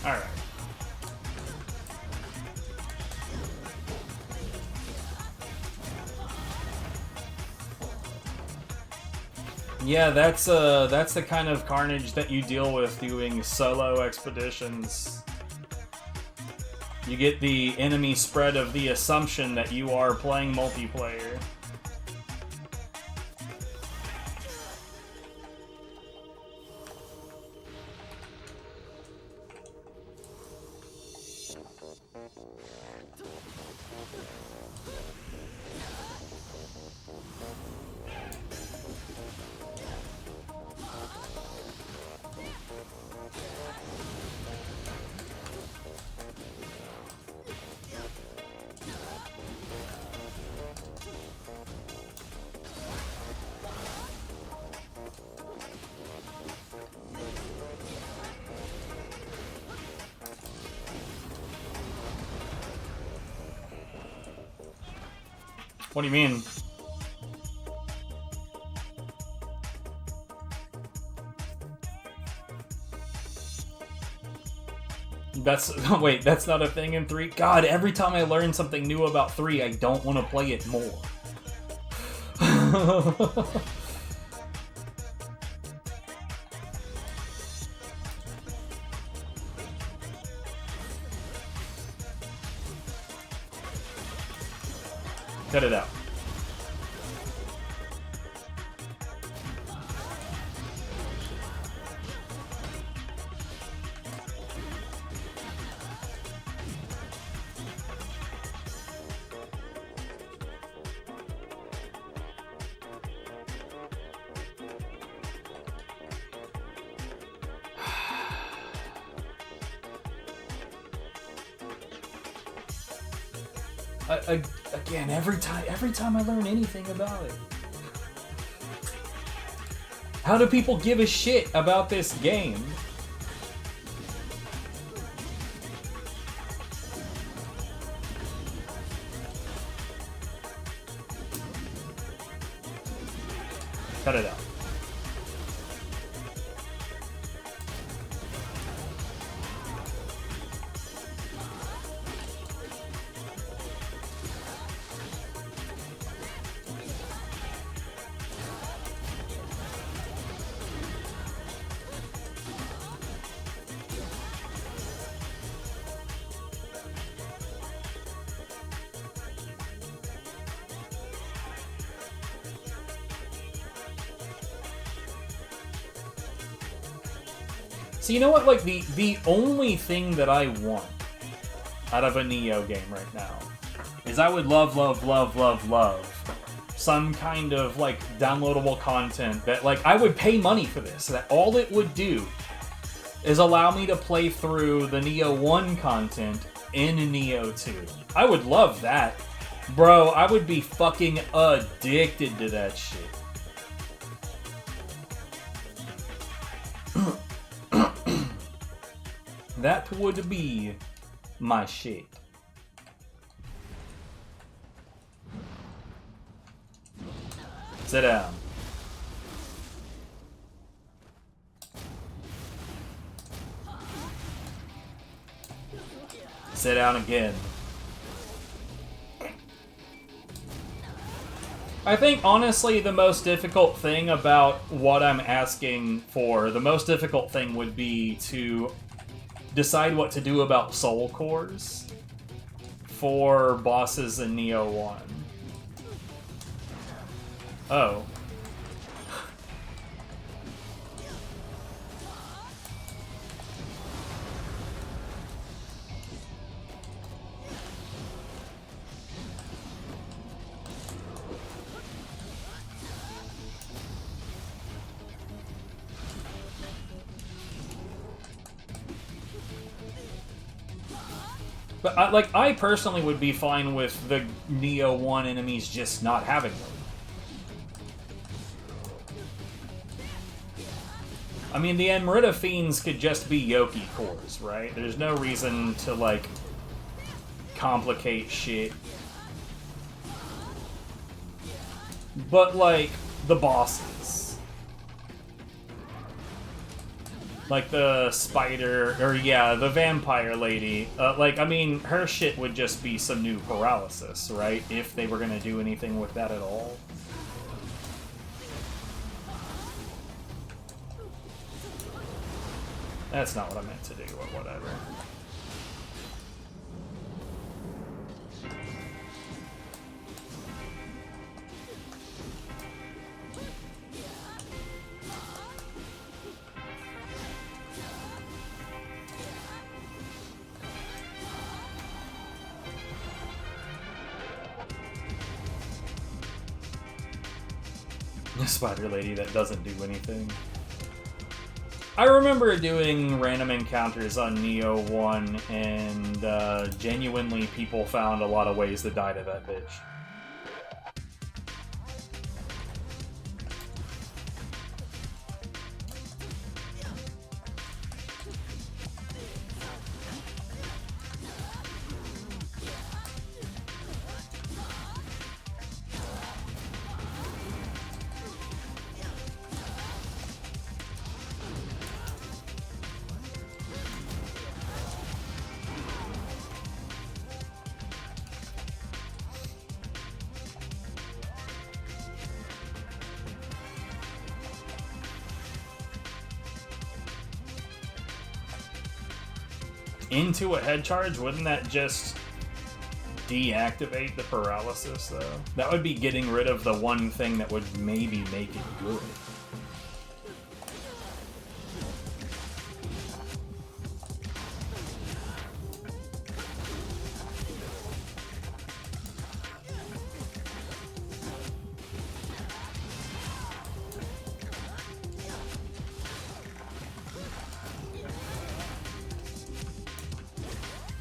Alright. Yeah, that's the kind of carnage that you deal with doing solo expeditions. You get the enemy spread of the assumption that you are playing multiplayer. What do you mean? Wait, that's not a thing in 3? God, every time I learn something new about 3, I don't want to play it more. Cut it out. Again, every time I learn anything about it. How do people give a shit about this game? Cut it out. So you know what, like, the only thing that I want out of a Nioh game right now is I would love some kind of, like, downloadable content that, like, I would pay money for this, so that all it would do is allow me to play through the Nioh 1 content in Nioh 2. I would love that. Bro, I would be fucking addicted to that shit. That would be my shit. Sit down. Sit down again. I think, honestly, the most difficult thing about what I'm asking for, the most difficult thing would be to decide what to do about soul cores for bosses in Nioh 1. Oh. But I personally would be fine with the Nioh 1 enemies just not having them. I mean, the Amrita Fiends could just be Yoki cores, right? There's no reason to, like, complicate shit. But, like, the bosses. Like the spider, or yeah, the vampire lady. Like, I mean, her shit would just be some new paralysis, right? If they were gonna do anything with that at all. That's not what I meant to do, but whatever. The spider lady that doesn't do anything. I remember doing random encounters on Nioh 1, and genuinely people found a lot of ways to die to that bitch. Into a head charge, wouldn't that just deactivate the paralysis, though? That would be getting rid of the one thing that would maybe make it good.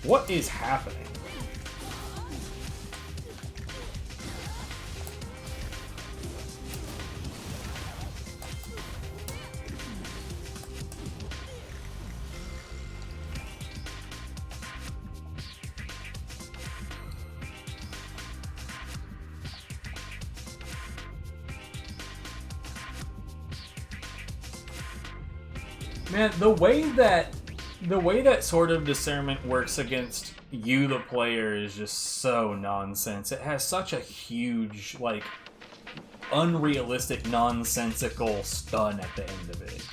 What is happening? Man, the way that Sword of Discernment works against you, the player, is just so nonsense. It has such a huge, like, unrealistic, nonsensical stun at the end of it.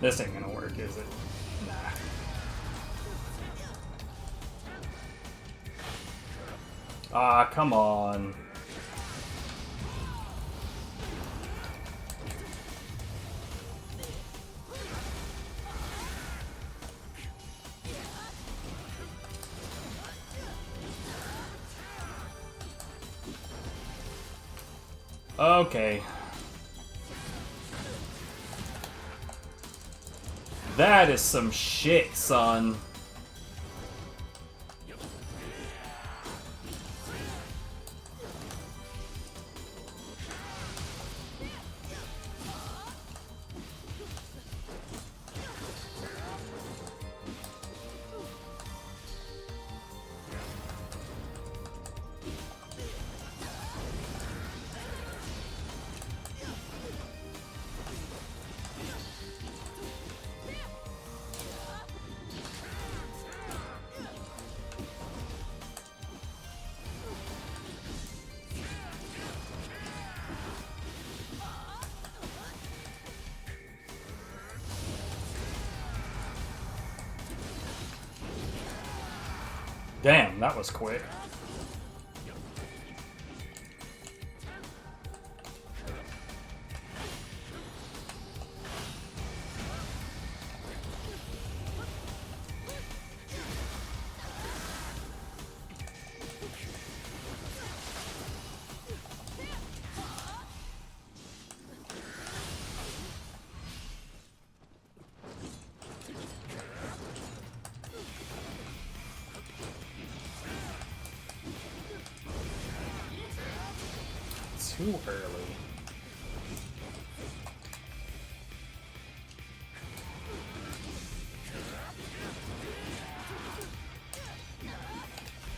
This ain't gonna work, is it? Nah. Ah, come on. Okay. That is some shit, son. Damn, that was quick. Too early.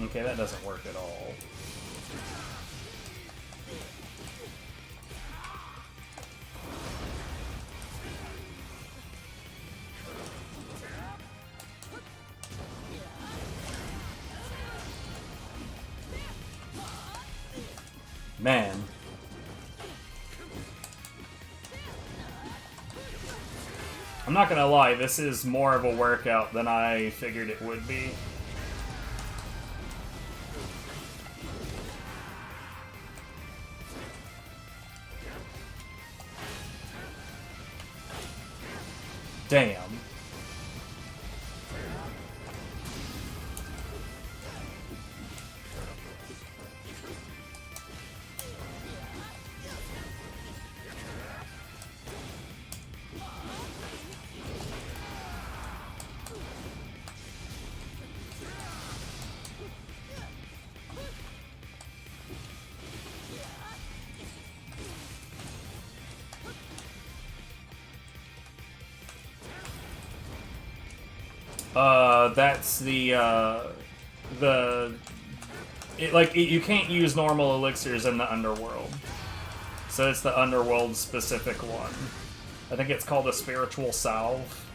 Okay, that doesn't work at all. Man. I'm not gonna lie, this is more of a workout than I figured it would be. Damn. That's you can't use normal elixirs in the underworld. So it's the underworld specific one. I think it's called a spiritual salve.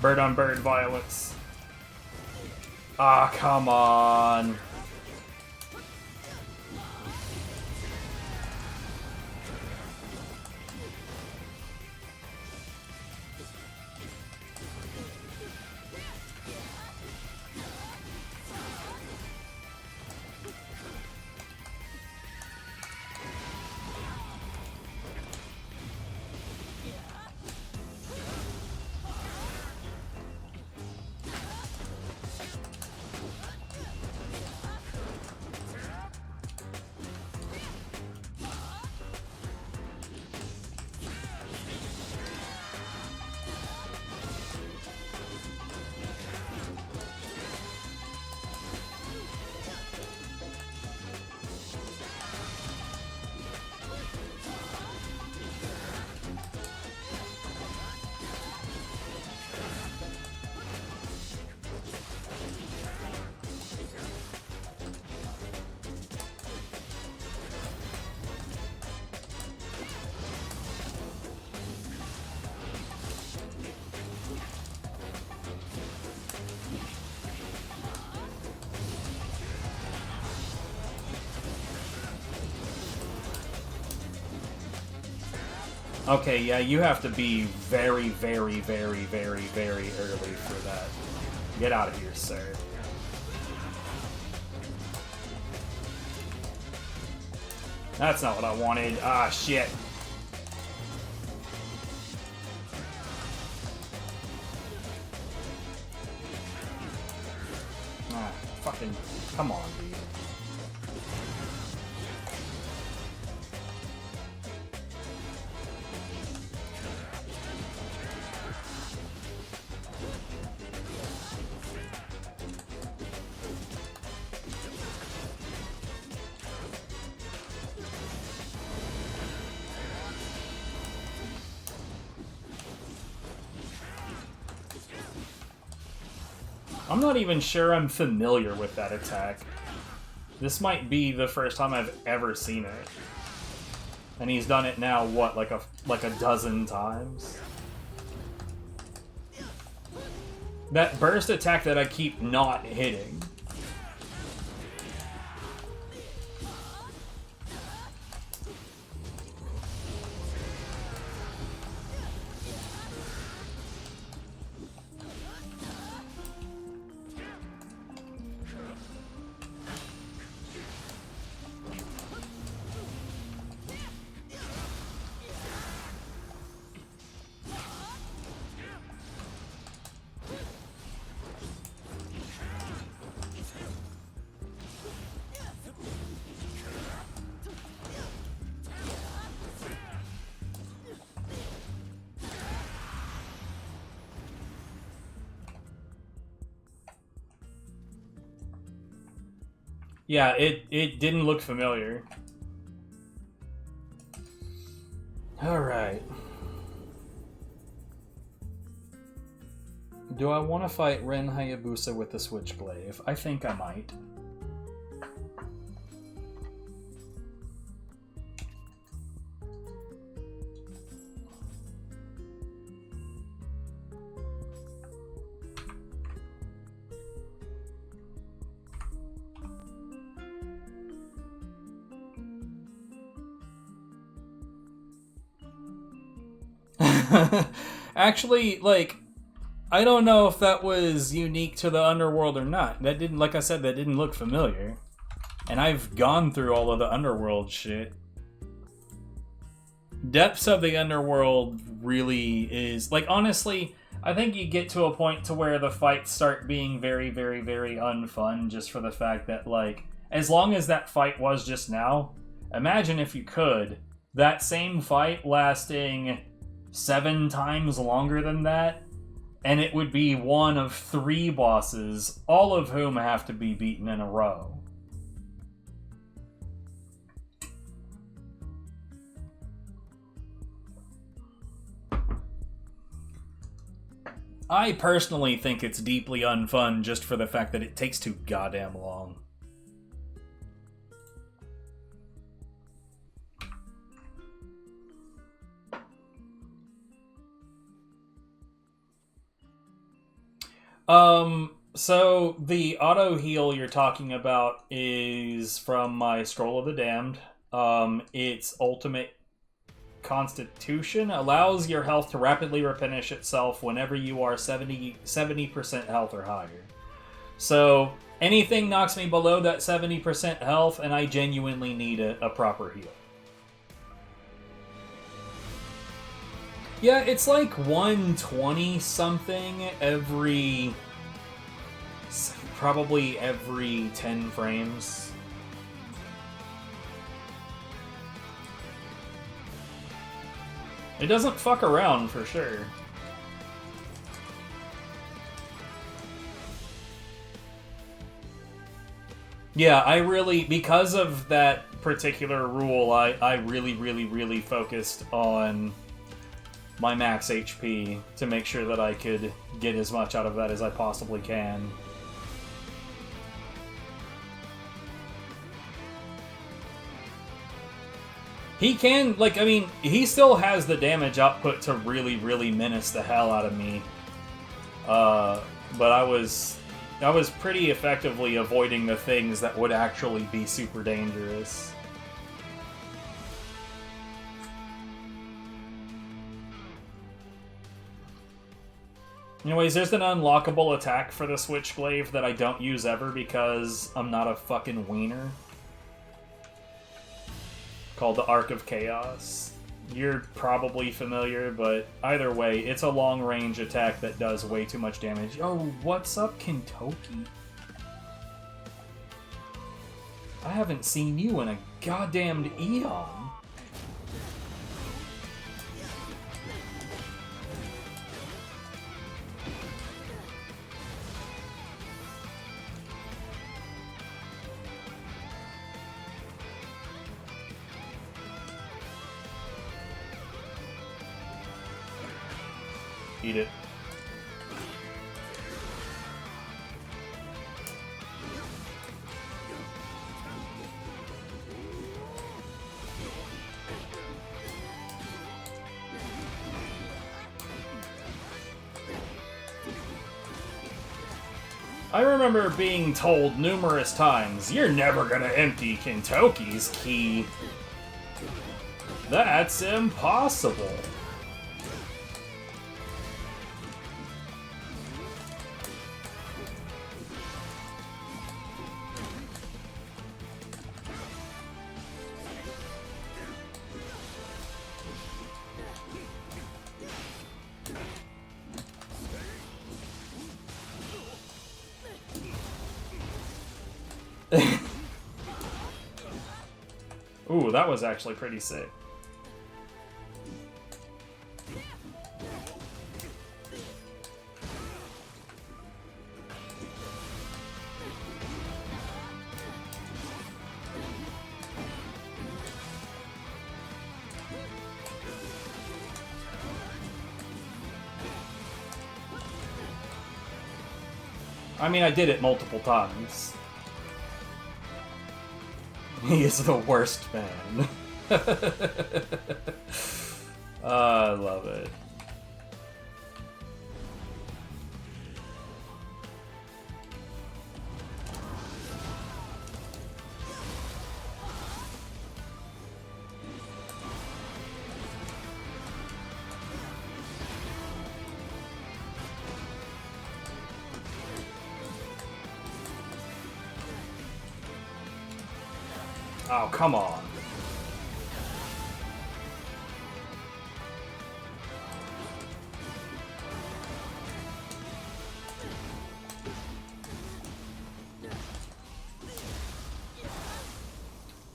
Bird on bird violence. Ah, come on. Okay, yeah, you have to be very, very, very, very, very early for that. Get out of here, sir. That's not what I wanted. Ah, shit. Ah, fucking... Come on, dude. I'm not even sure I'm familiar with that attack. This might be the first time I've ever seen it. And he's done it now, what, like a dozen times? That burst attack that I keep not hitting. Yeah, it didn't look familiar. Alright. Do I want to fight Ren Hayabusa with the Switchblade? I think I might. Actually, like, I don't know if that was unique to the Underworld or not. That didn't, like I said, that didn't look familiar. And I've gone through all of the Underworld shit. Depths of the Underworld really is, like, honestly, I think you get to a point to where the fights start being very, very, very unfun just for the fact that, like, as long as that fight was just now, imagine if you could, that same fight lasting 7 times longer than that, and it would be one of 3 bosses, all of whom have to be beaten in a row. I personally think it's deeply unfun just for the fact that it takes too goddamn long. So the auto heal you're talking about is from my Scroll of the Damned. Its ultimate constitution allows your health to rapidly replenish itself whenever you are 70% health or higher. So anything knocks me below that 70% health, and I genuinely need a proper heal. Yeah, it's like 120 something every... probably every 10 frames. It doesn't fuck around, for sure. Yeah, I really... because of that particular rule, I really focused on my max HP to make sure that I could get as much out of that as I possibly can. He can, like, I mean, he still has the damage output to really menace the hell out of me. But I was pretty effectively avoiding the things that would actually be super dangerous. Anyways, there's an unlockable attack for the Switchglaive that I don't use ever because I'm not a fucking wiener. Called the Arc of Chaos. You're probably familiar, but either way, it's a long-range attack that does way too much damage. Oh, what's up, Kentucky? I haven't seen you in a goddamned eon. Eat it. I remember being told numerous times, you're never gonna empty Kentucky's key. That's impossible. Ooh, that was actually pretty sick. I mean, I did it multiple times. He is the worst man. I love it. Oh, come on.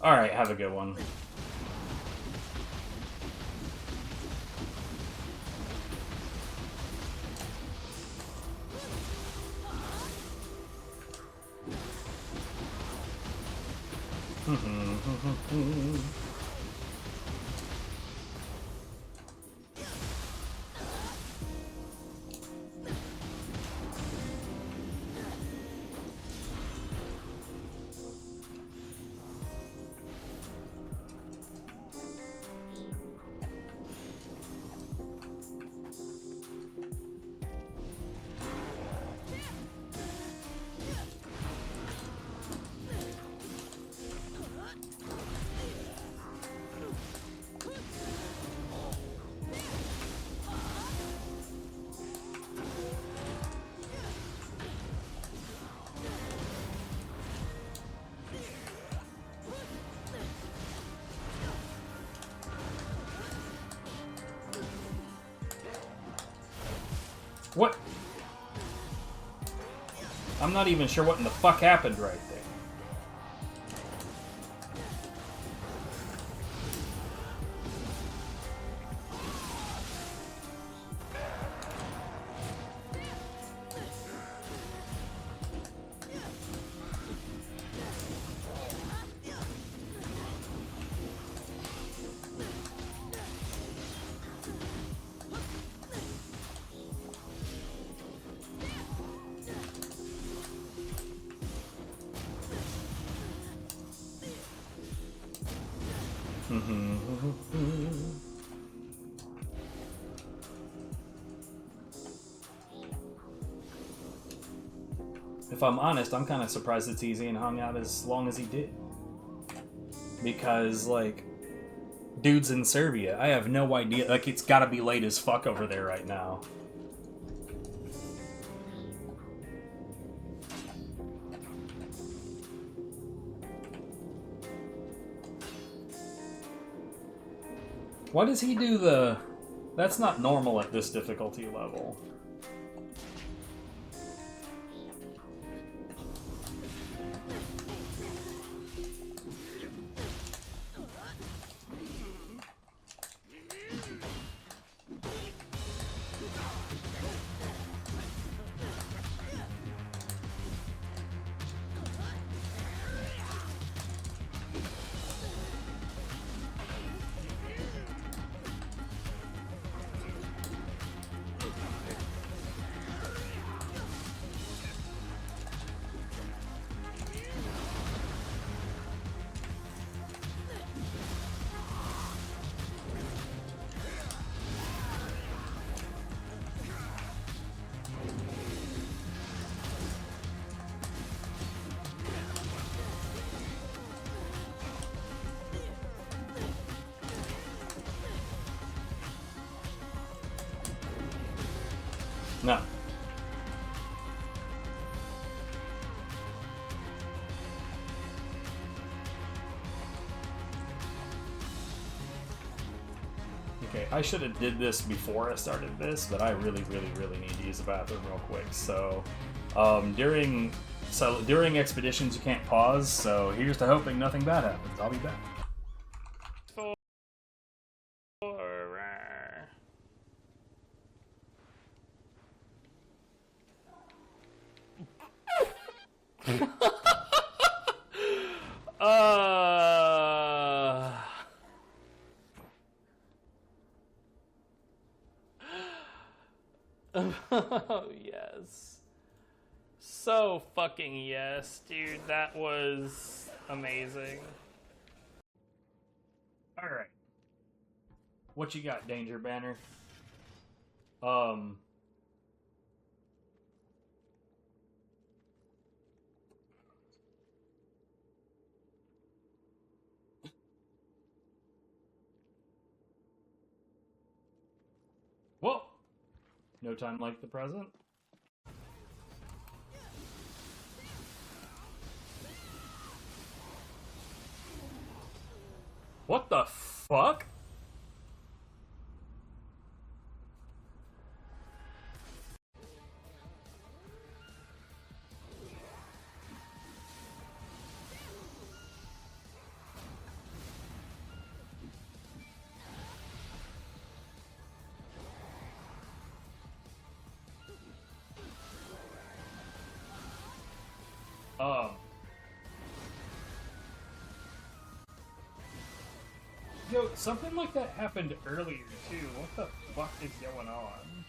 Alright, have a good one. What? I'm not even sure what in the fuck happened right there. If I'm honest, I'm kind of surprised it's easy and hung out as long as he did. Because, like, dude's in Serbia. I have no idea. Like, it's gotta be late as fuck over there right now. Why does he do the... That's not normal at this difficulty level. No. Okay, I should have did this before I started this, but I really need to use the bathroom real quick. So, during expeditions you can't pause. So here's to hoping nothing bad happens. I'll be back. Oh, yes. So fucking yes, dude. That was amazing. Alright. What you got, Danger Banner? Whoa! No time like the present. What the fuck? Yo, something like that happened earlier too. What the fuck is going on?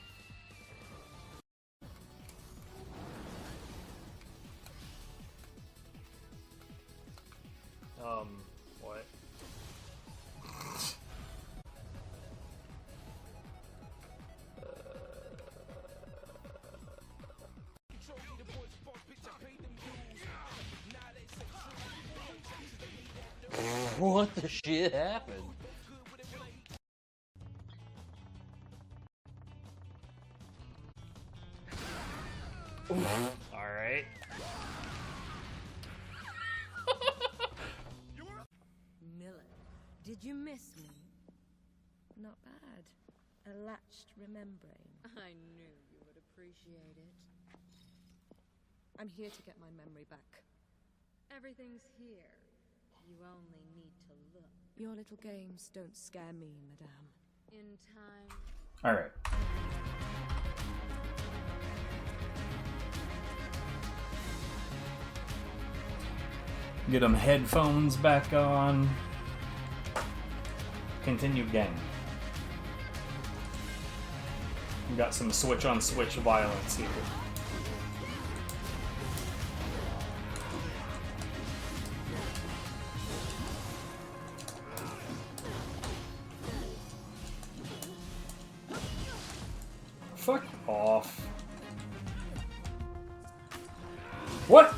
What? What the shit happened? Alright. Miller, did you miss me? Not bad. A latched remembering. I knew you would appreciate it. I'm here to get my memory back. Everything's here. You only need to look. Your little games don't scare me, madame. In time. Alright. Get them headphones back on. Continue game. We got some switch-on-switch violence here. Fuck off. What?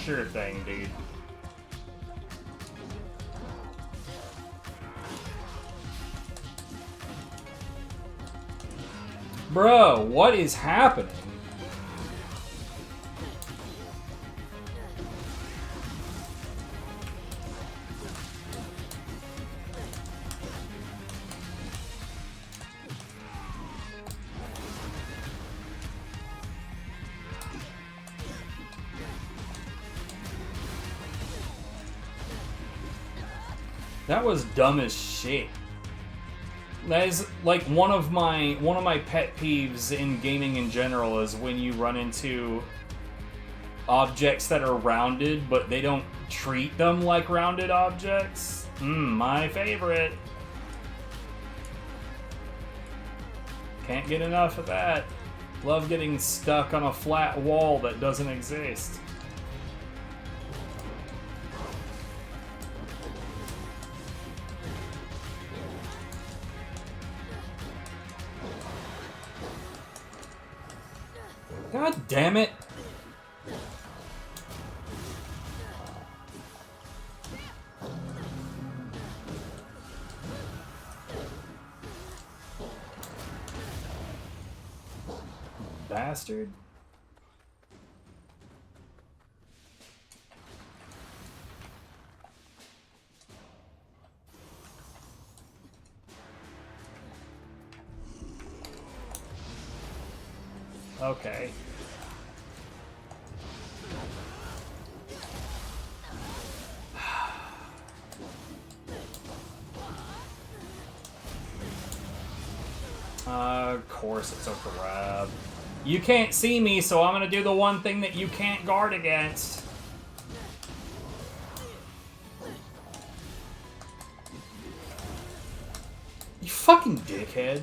Sure thing, dude. Bro, what is happening? That was dumb as shit. That is like one of my pet peeves in gaming in general is when you run into objects that are rounded, but they don't treat them like rounded objects. My favorite. Can't get enough of that. Love getting stuck on a flat wall that doesn't exist. God damn it! Bastard. Okay. Of course it's a grab. You can't see me, so I'm gonna do the one thing that you can't guard against. You fucking dickhead.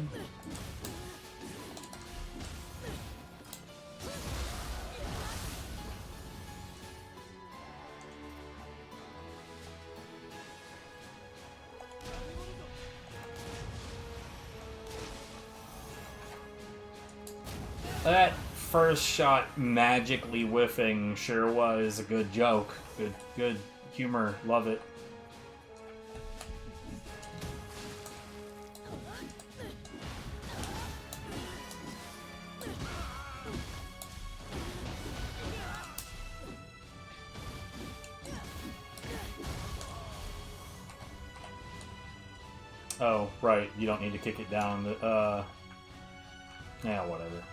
That first shot magically whiffing sure was a good joke. Good humor. Love it. Oh, right. You don't need to kick it down. Yeah, whatever.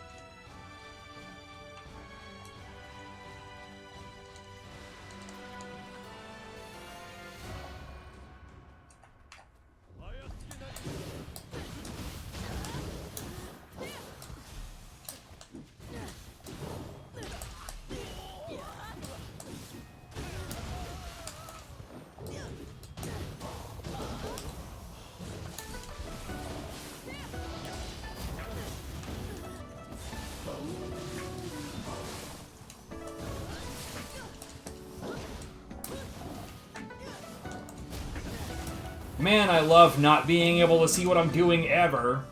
Man, I love not being able to see what I'm doing ever.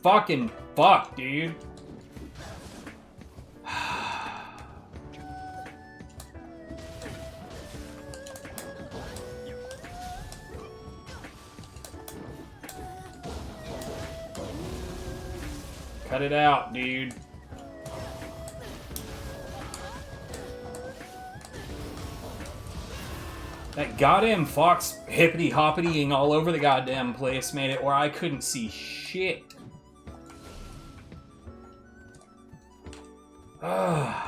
Fucking fuck, dude. Cut it out, dude. That goddamn fox hippity-hoppitying all over the goddamn place made it where I couldn't see shit. Ugh.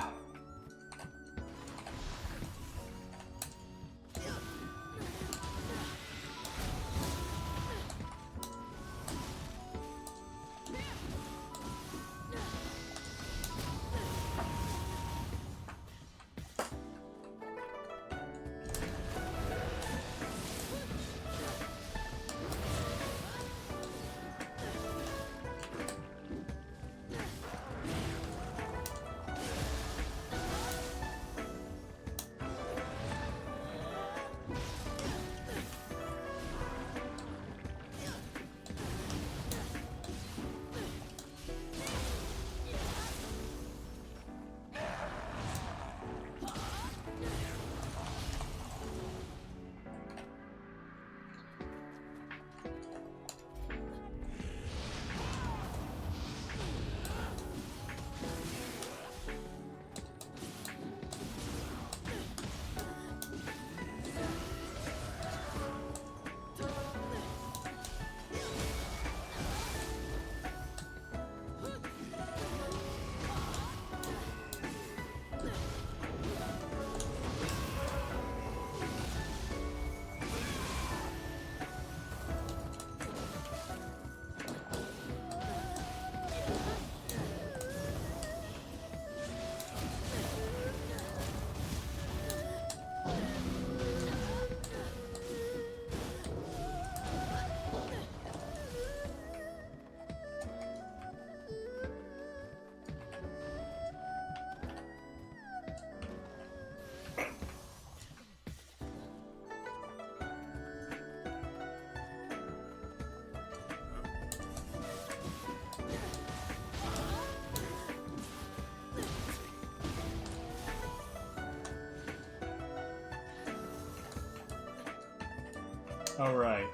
Alright.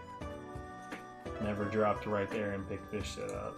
Never dropped right there and picked this shit up.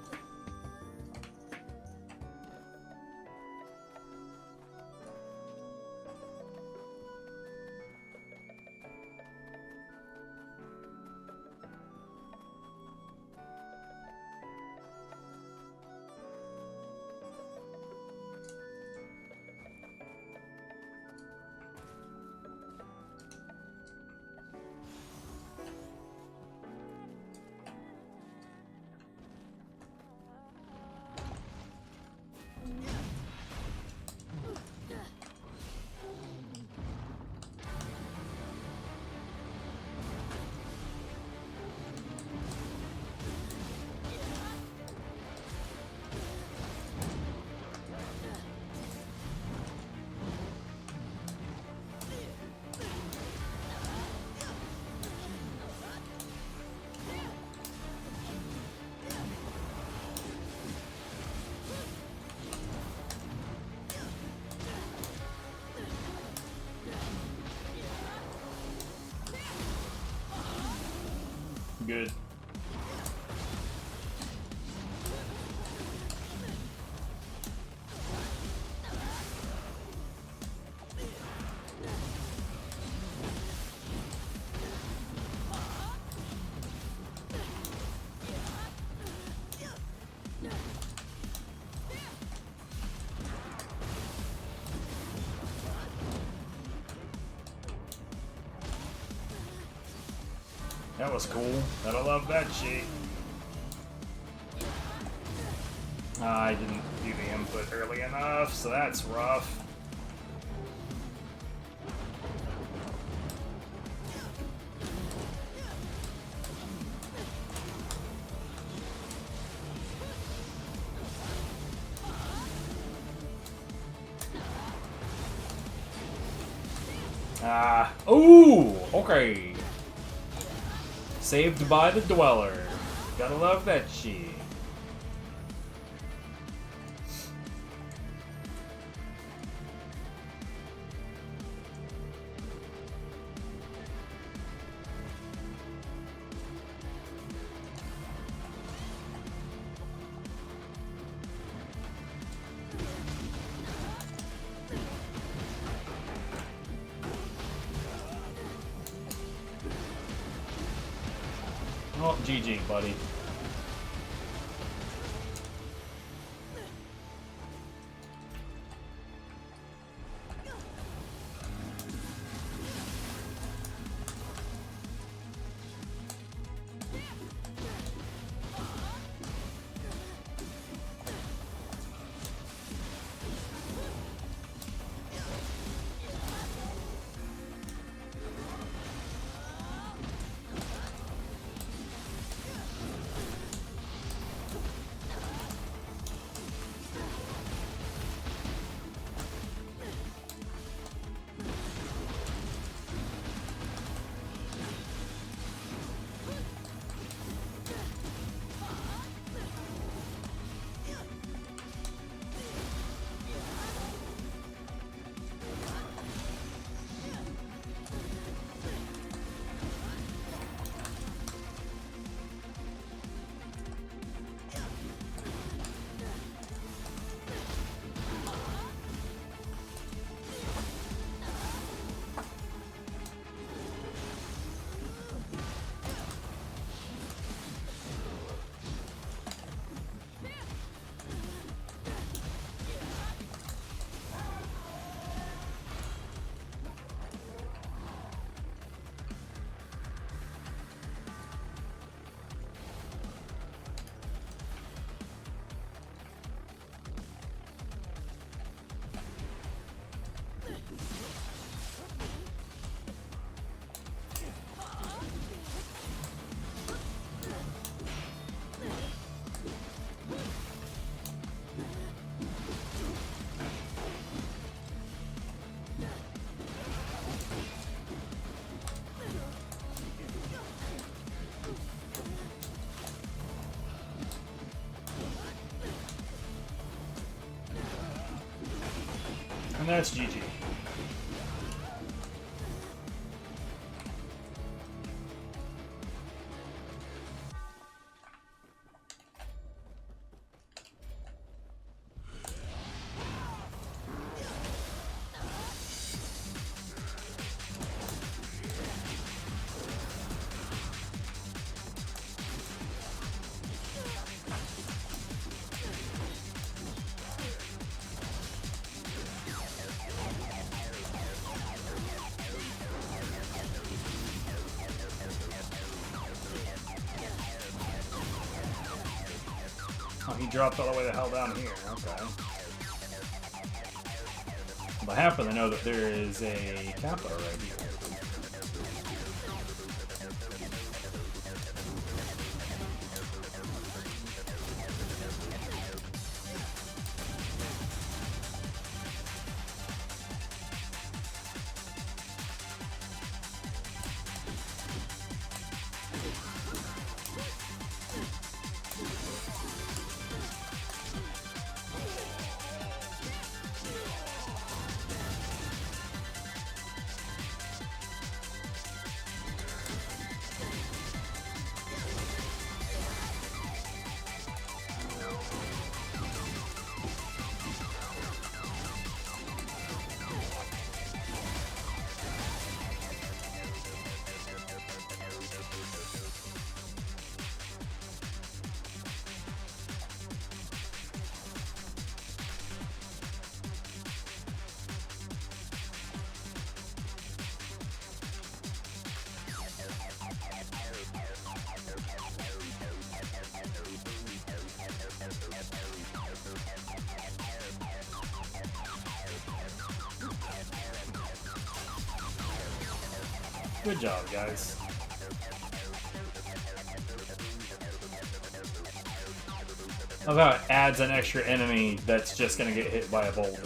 Good. That was cool. Gotta love that shit. I didn't do the input early enough, so that's rough. Ooh! Okay. Saved by the Dweller. Gotta love that shit. Oh, GG, buddy. And that's GG. dropped all the way the hell down here. Okay. But I happen to know that there is a Kappa right here. Good job, guys. How about it adds an extra enemy that's just gonna get hit by a boulder?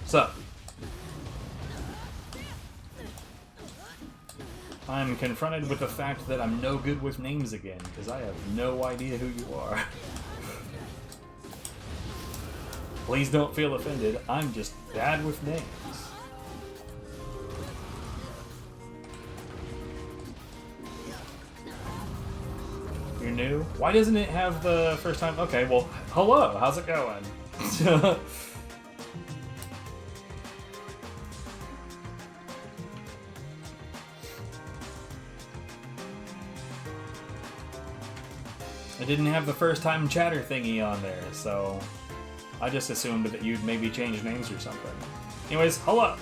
So, I'm confronted with the fact that I'm no good with names again, because I have no idea who you are. Please don't feel offended, I'm just bad with names. You're new? Why doesn't it have the first time? Okay, well, hello, how's it going? I didn't have the first time chatter thingy on there, so I just assumed that you'd maybe change names or something. Anyways, hello!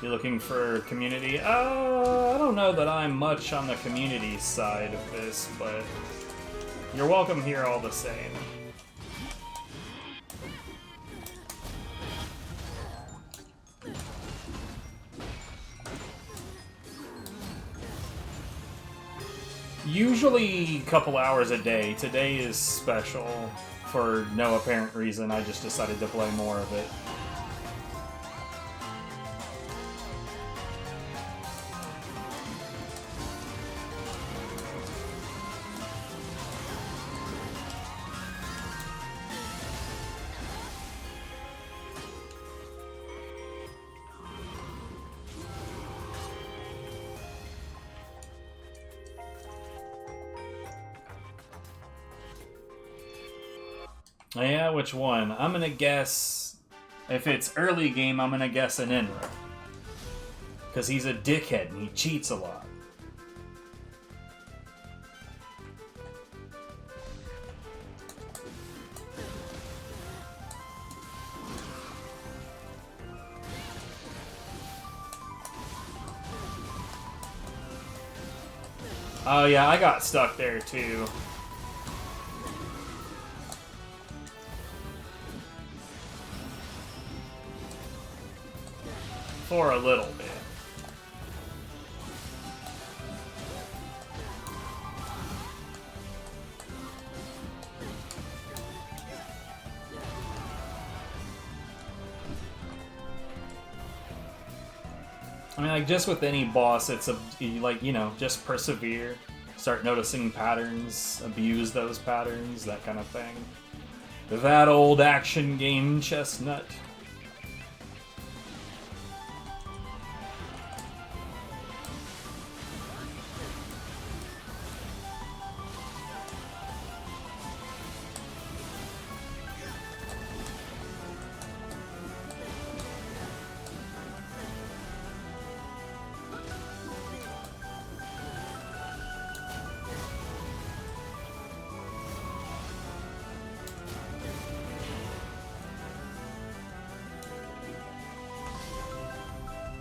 You looking for community? I don't know that I'm much on the community side of this, but you're welcome here all the same. Usually a couple hours a day. Today is special for no apparent reason. I just decided to play more of it. Yeah, which one? I'm gonna guess... If it's early game, I'm gonna guess an Enra. Because he's a dickhead and he cheats a lot. Oh yeah, I got stuck there too. For a little bit. I mean, like, just with any boss, it's like, you know, just persevere, start noticing patterns, abuse those patterns, that kind of thing. That old action game chestnut.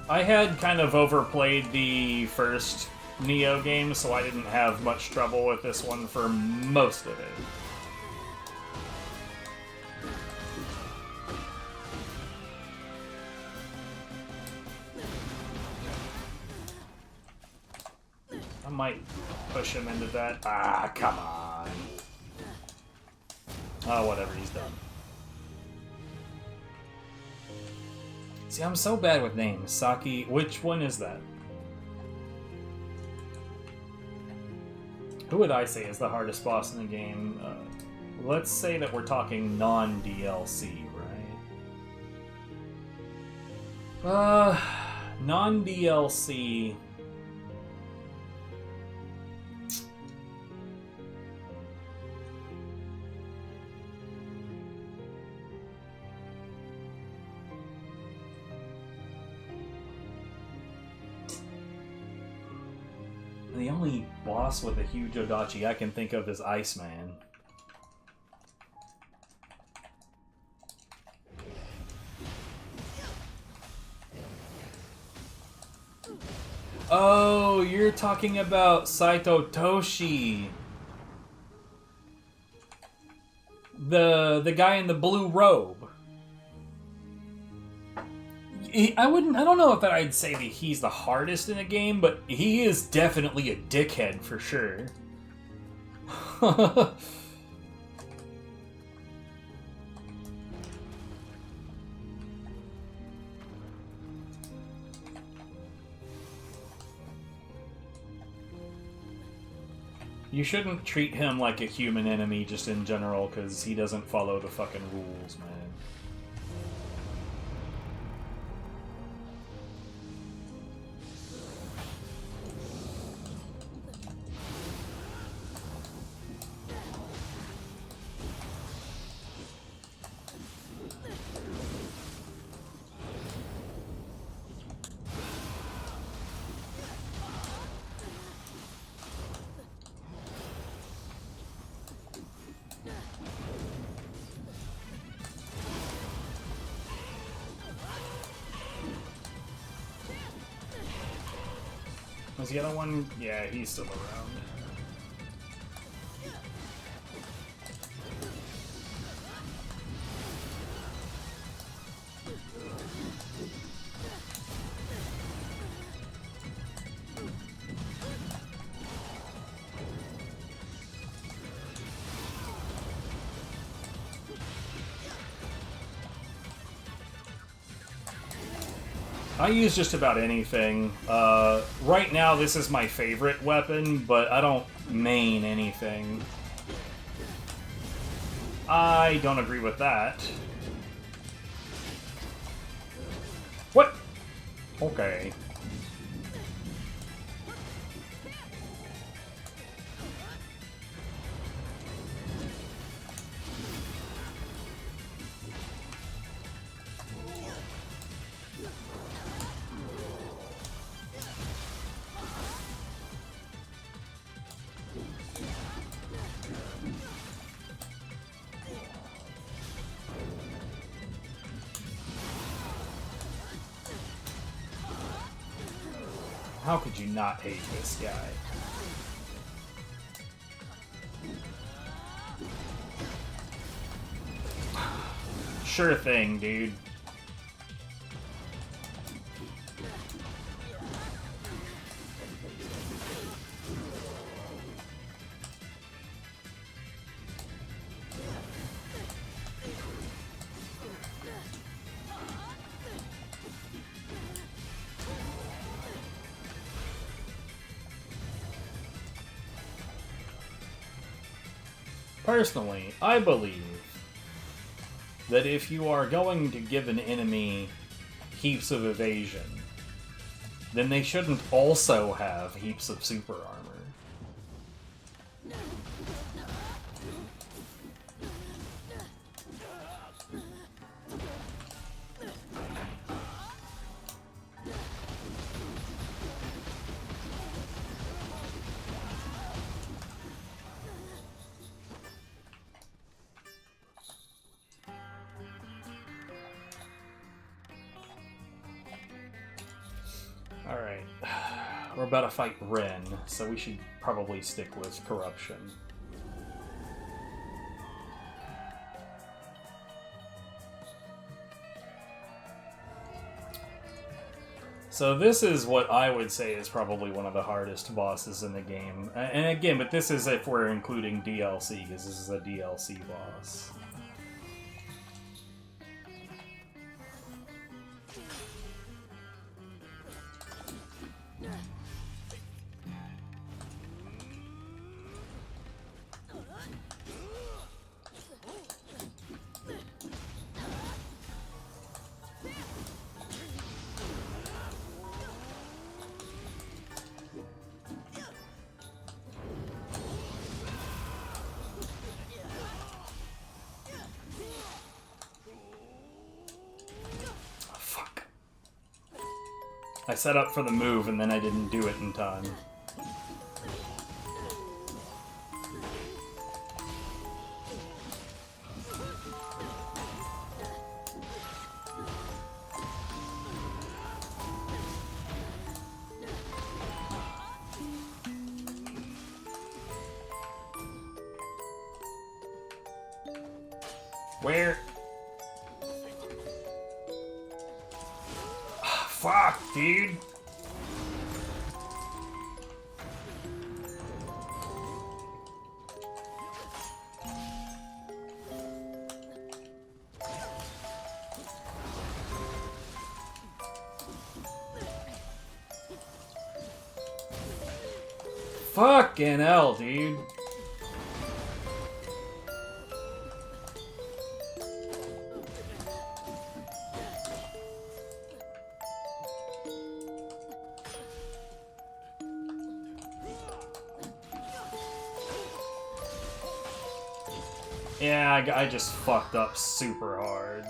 I had kind of overplayed the first Nioh game, so I didn't have much trouble with this one for most of it. I might push him into that. Ah, come on. Oh, whatever, he's done. See, I'm so bad with names. Saki, which one is that? Who would I say is the hardest boss in the game? Let's say that we're talking non-DLC, right? Non-DLC... The only boss with a huge Odachi I can think of is Iceman. Oh, you're talking about Saito Toshi. The guy in the blue robe. I don't know if I'd say that he's the hardest in the game, but he is definitely a dickhead for sure. You shouldn't treat him like a human enemy just in general, because he doesn't follow the fucking rules, man. Was the other one? Yeah, he's still around. I use just about anything. Right now, this is my favorite weapon, but I don't main anything. I don't agree with that. What? Okay. How could you not hate this guy? Sure thing, dude. Personally, I believe that if you are going to give an enemy heaps of evasion, then they shouldn't also have heaps of super armor. Alright. We're about to fight Ren, so we should probably stick with Corruption. So this is what I would say is probably one of the hardest bosses in the game. And again, but this is if we're including DLC, because this is a DLC boss. I set up for the move and then I didn't do it in time. Where? Fuck, dude. Fucking hell, dude. Yeah, I just fucked up super hard.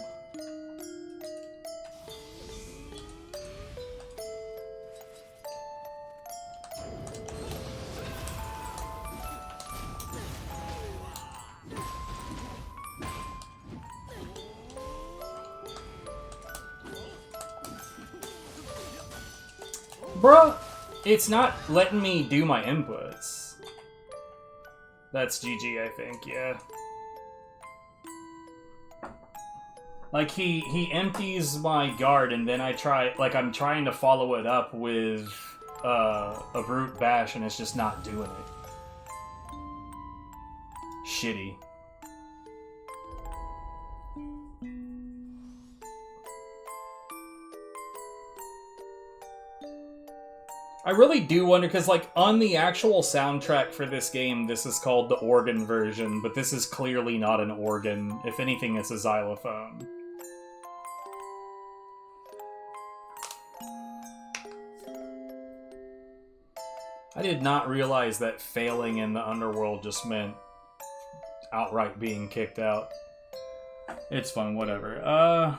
Bruh, it's not letting me do my inputs. That's GG, I think, yeah. Like, he empties my guard, and then I try, like, I'm trying to follow it up with a brute bash, and it's just not doing it. Shitty. I really do wonder, because, like, on the actual soundtrack for this game, this is called the organ version, but this is clearly not an organ. If anything, it's a xylophone. I did not realize that failing in the underworld just meant outright being kicked out. It's fun, whatever.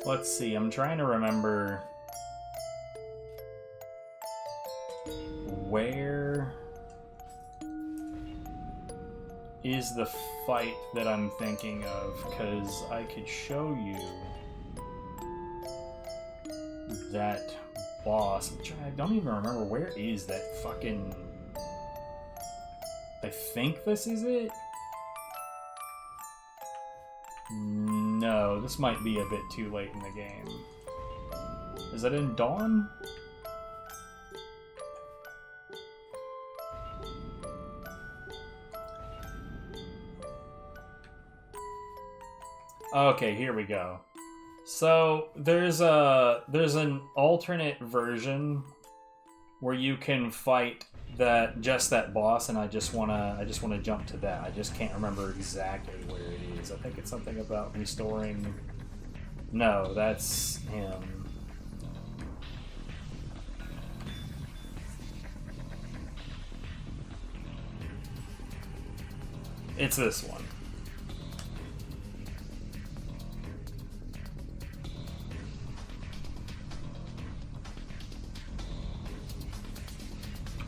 Let's see, I'm trying to remember where is the fight that I'm thinking of, because I could show you that boss. I don't even remember where is that fucking... I think this is it? No, this might be a bit too late in the game. Is that in Dawn? Okay, here we go. So there's an alternate version where you can fight that boss, and I just wanna jump to that. I just can't remember exactly where it is. I think it's something about restoring. No, that's him. It's this one.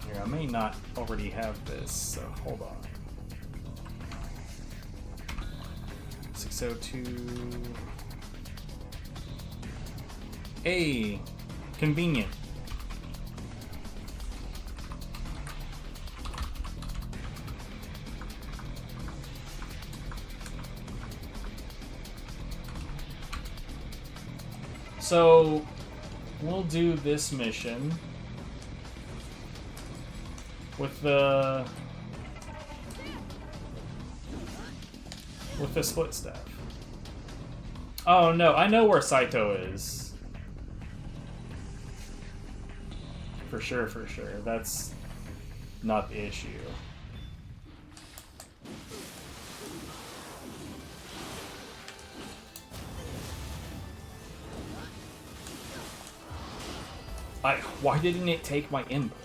Here, I may not already have this, so hold on. 602. Hey, convenient. So, we'll do this mission with the split staff. Oh no, I know where Saito is. For sure, for sure. That's not the issue. Why didn't it take my input?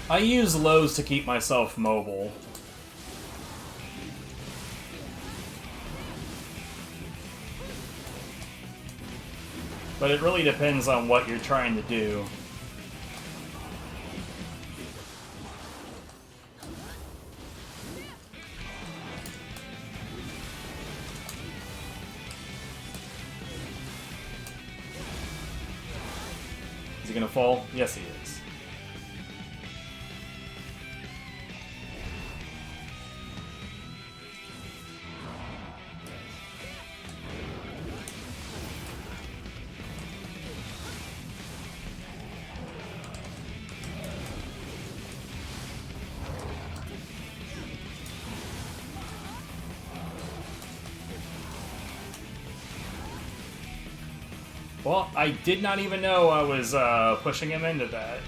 I use lows to keep myself mobile. But it really depends on what you're trying to do. Is he gonna fall? Yes, he is. Well, I did not even know I was pushing him into that.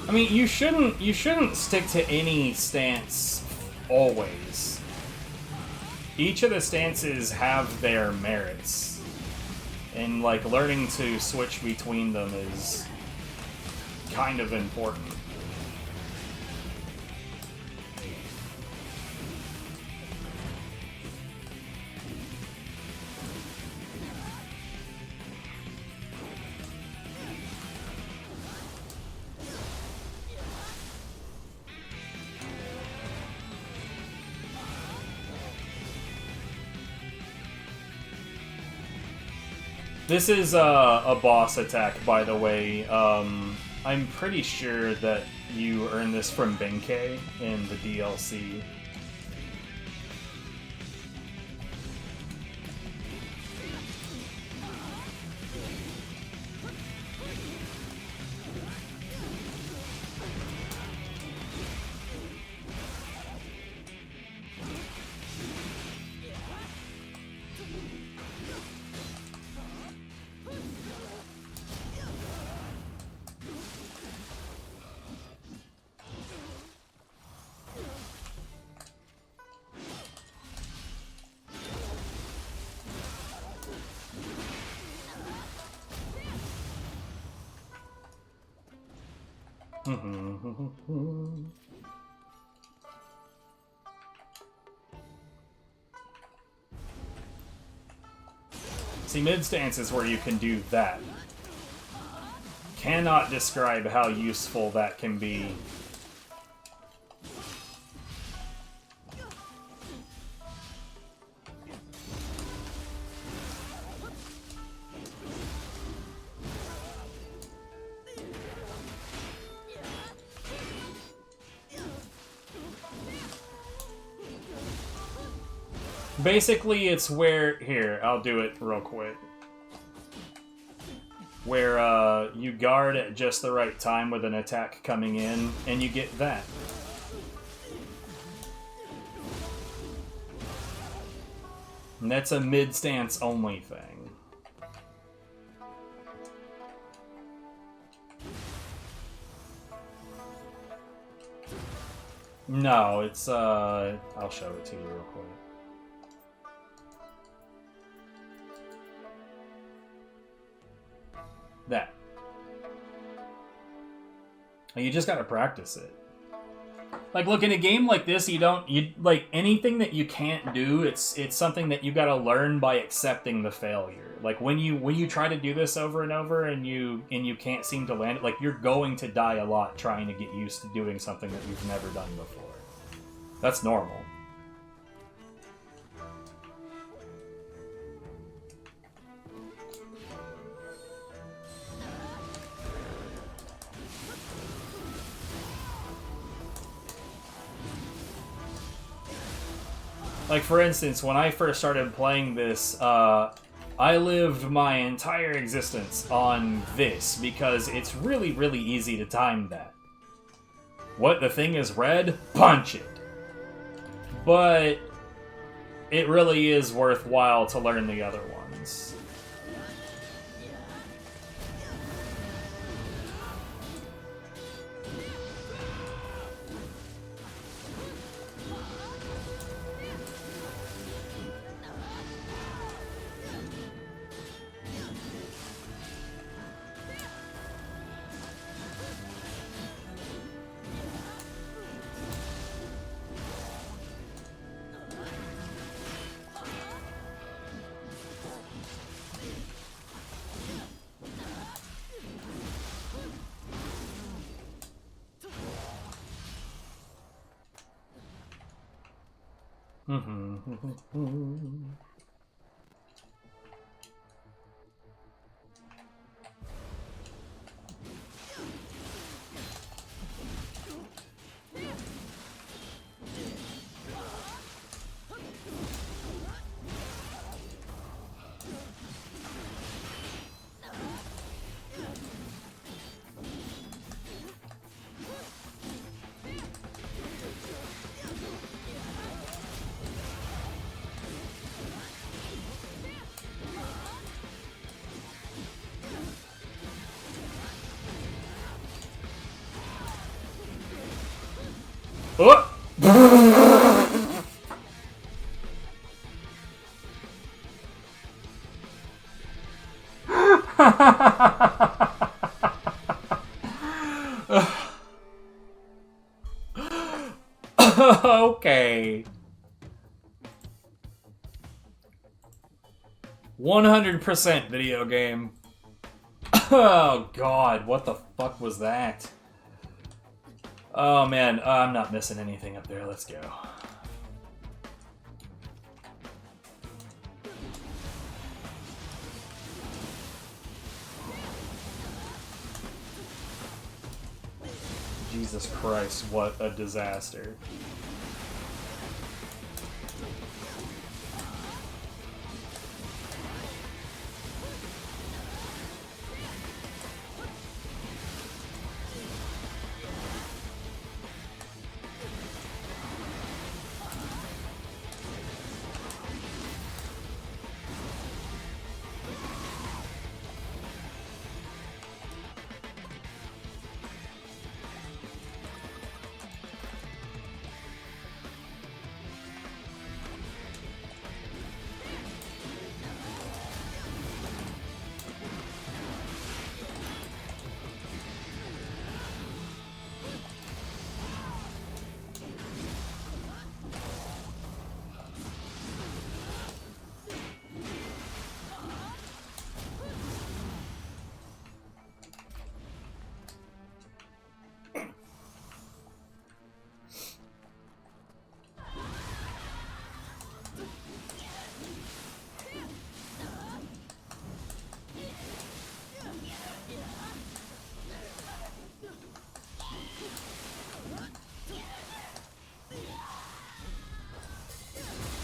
I mean, you shouldn't stick to any stance always. Each of the stances have their merits, and like learning to switch between them is kind of important. This is a boss attack, by the way. I'm pretty sure that you earn this from Benkei in the DLC. See, mid-stance is where you can do that. Cannot describe how useful that can be. Basically, it's where... Here, I'll do it real quick. Where you guard at just the right time with an attack coming in, and you get that. And that's a mid-stance only thing. No, it's, I'll show it to you real quick. That. You just gotta practice it. Like, look, in a game like this, like, anything that you can't do, it's something that you gotta learn by accepting the failure. Like, when you try to do this over and over and you can't seem to land it, like, you're going to die a lot trying to get used to doing something that you've never done before. That's normal. Like, for instance, when I first started playing this, I lived my entire existence on this, because it's really, really easy to time that. What, the thing is red? Punch it! But it really is worthwhile to learn the other ones. Oh! Okay. 100% video game. Oh god, what the fuck was that? Oh man, I'm not missing anything up there. Let's go. Jesus Christ, what a disaster.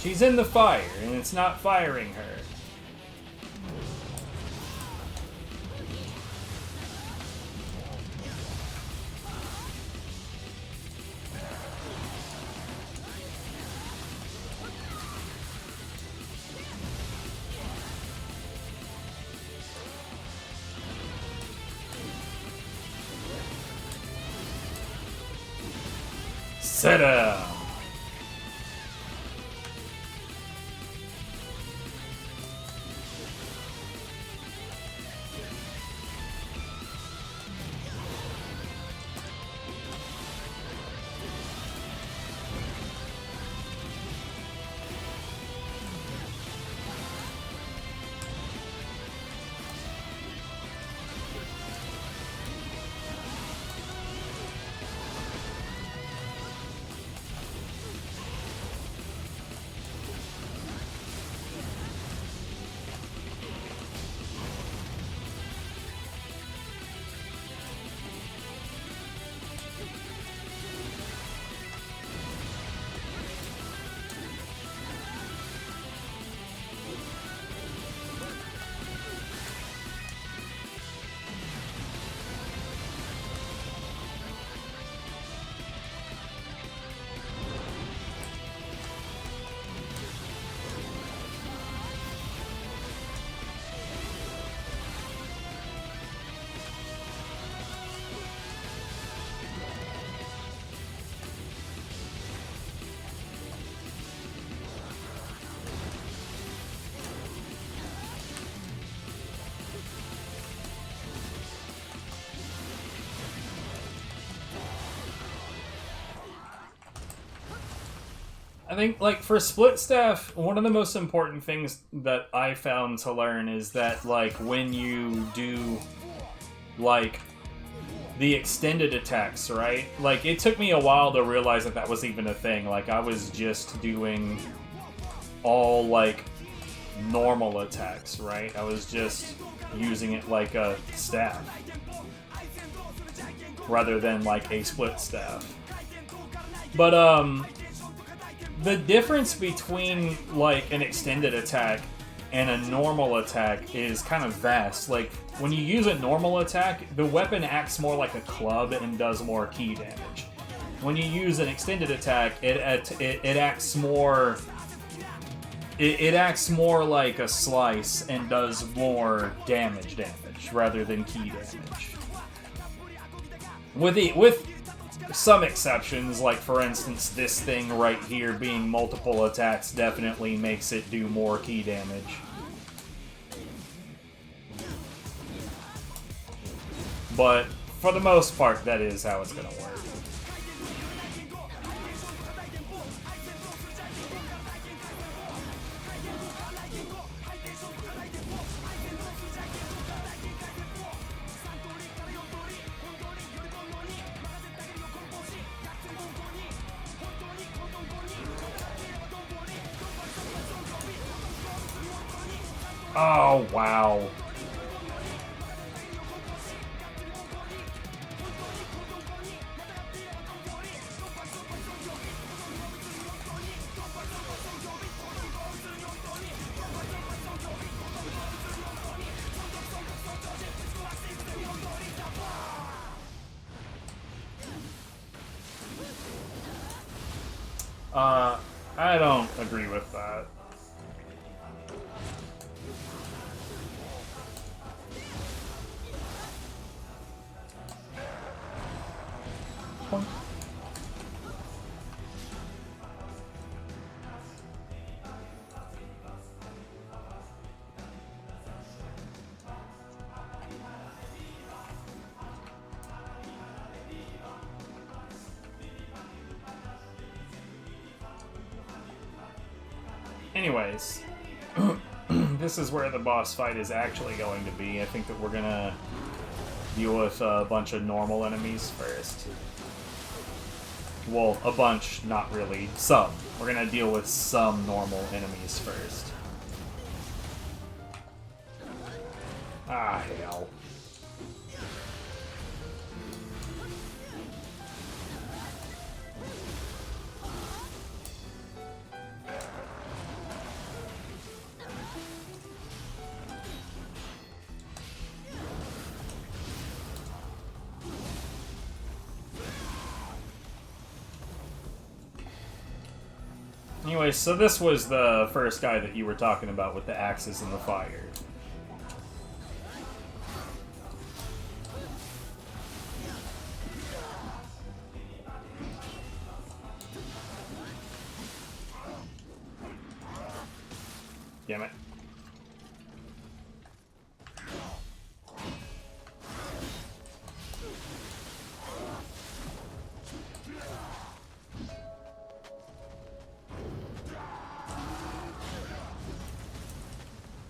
She's in the fire, and it's not firing her. Sit down. I think, like, for split staff, one of the most important things that I found to learn is that, like, when you do, like, the extended attacks, right? Like, it took me a while to realize that that was even a thing. Like, I was just doing all, like, normal attacks, right? I was just using it like a staff rather than, like, a split staff. But, the difference between, like, an extended attack and a normal attack is kind of vast. Like, when you use a normal attack, the weapon acts more like a club and does more key damage. When you use an extended attack, it acts more... It acts more like a slice and does more damage rather than key damage. With some exceptions, like, for instance, this thing right here being multiple attacks definitely makes it do more key damage. But, for the most part, that is how it's gonna work. Oh, wow. I don't agree with that. Anyways, this is where the boss fight is actually going to be. I think that we're gonna deal with a bunch of normal enemies first. Well, a bunch, not really. Some. We're gonna deal with some normal enemies first. Ah, hell. Anyway, so this was the first guy that you were talking about with the axes and the fire. Damn it.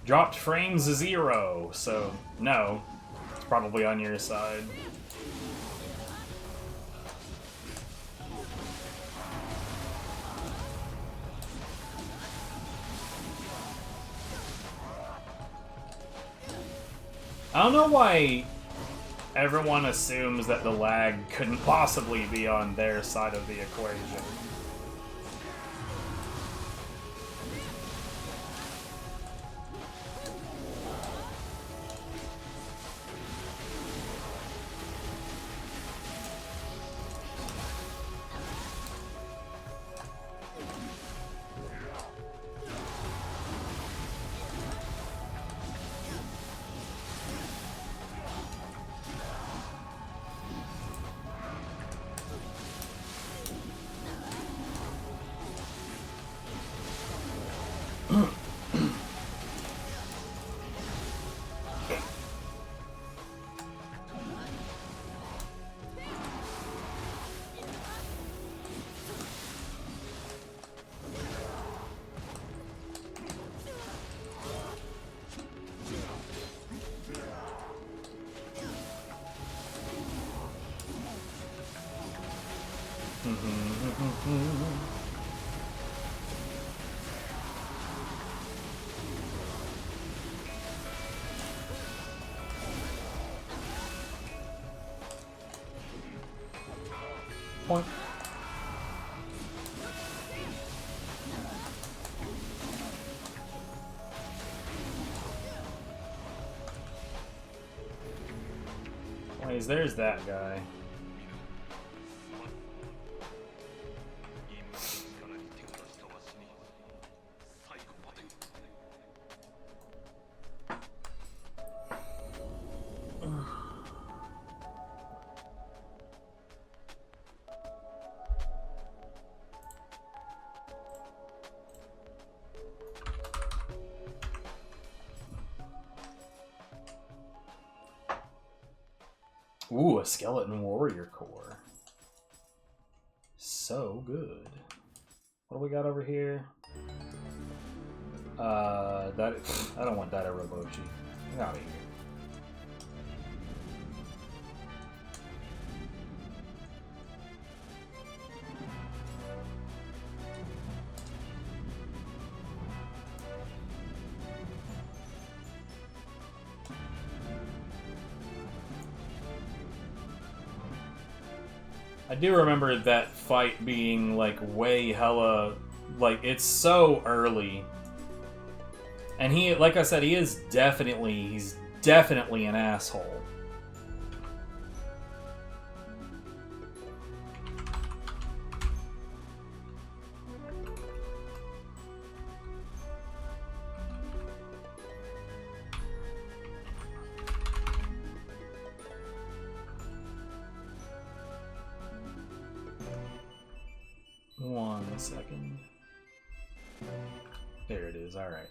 Dropped frames 0, so no. It's probably on your side. I don't know why everyone assumes that the lag couldn't possibly be on their side of the equation. Point. Anyways, there's that guy. Ooh, a skeleton warrior core. So good. What do we got over here? That I don't want that at Robochi. Get out of here. I do remember that fight being like way hella, like it's so early, and he, like I said, he's definitely an asshole. One second. There it is, alright.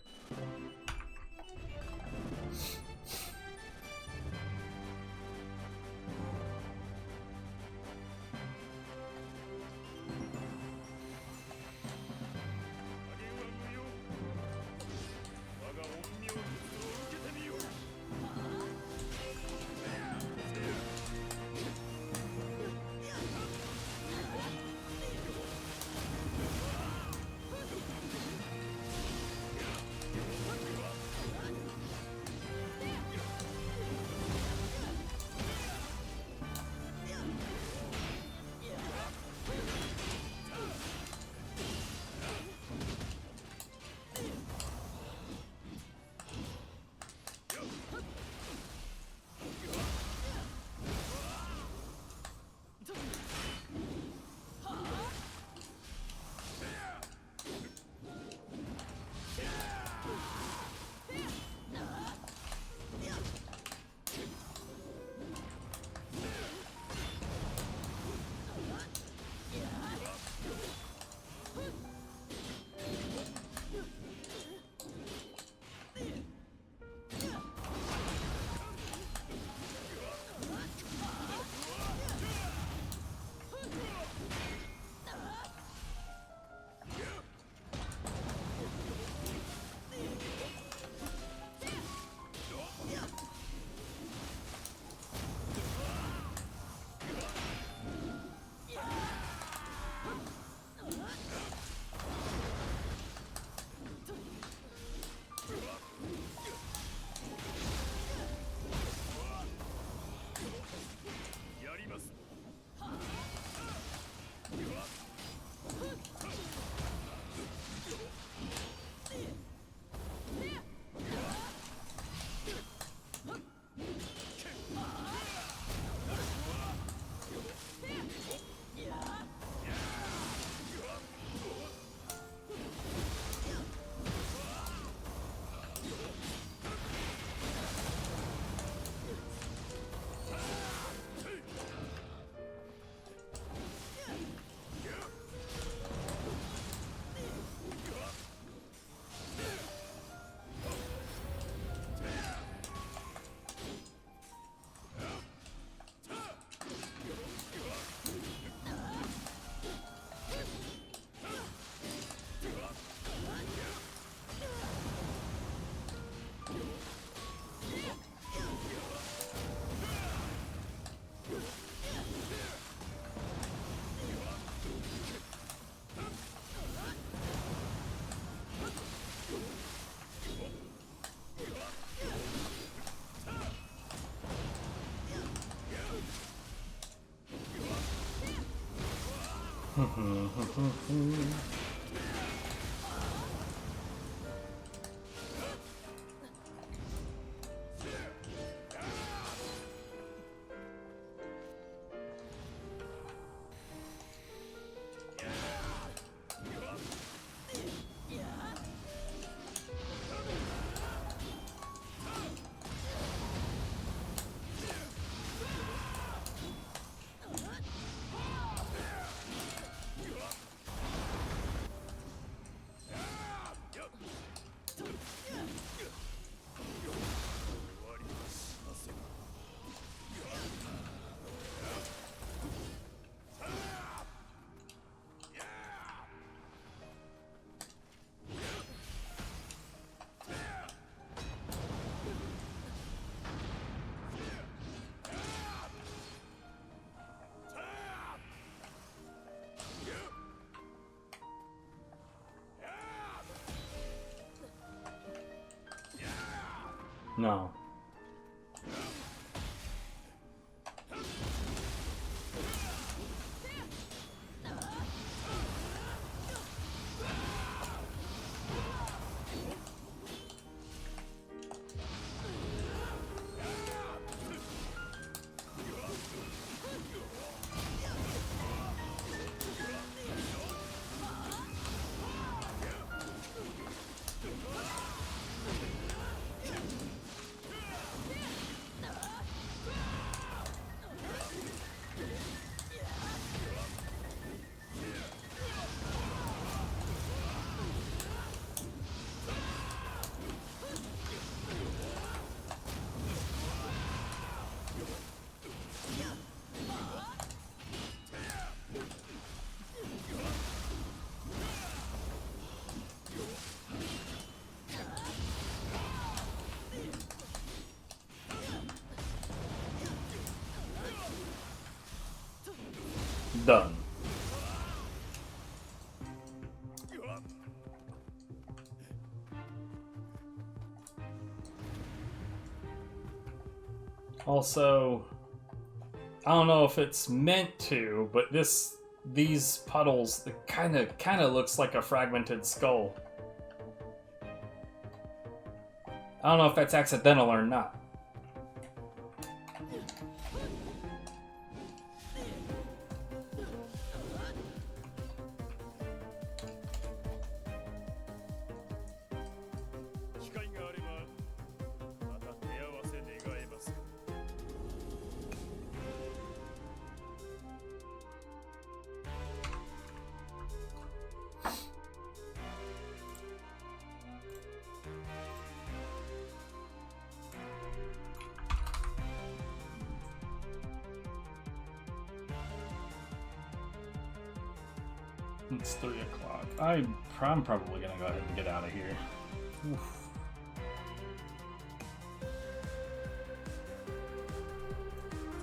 No. Done. Also, I don't know if it's meant to, but these puddles, it kind of looks like a fragmented skull. I don't know if that's accidental or not. It's 3 o'clock. I'm probably gonna go ahead and get out of here. Oof.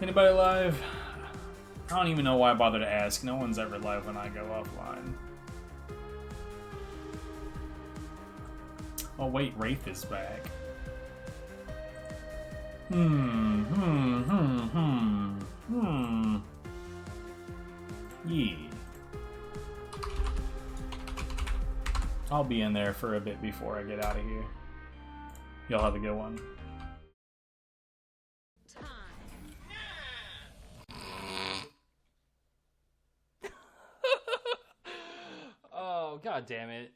Anybody live? I don't even know why I bother to ask. No one's ever live when I go offline. Oh wait, Wraith is back. Yeah. I'll be in there for a bit before I get out of here. Y'all have a good one. Oh, god damn it.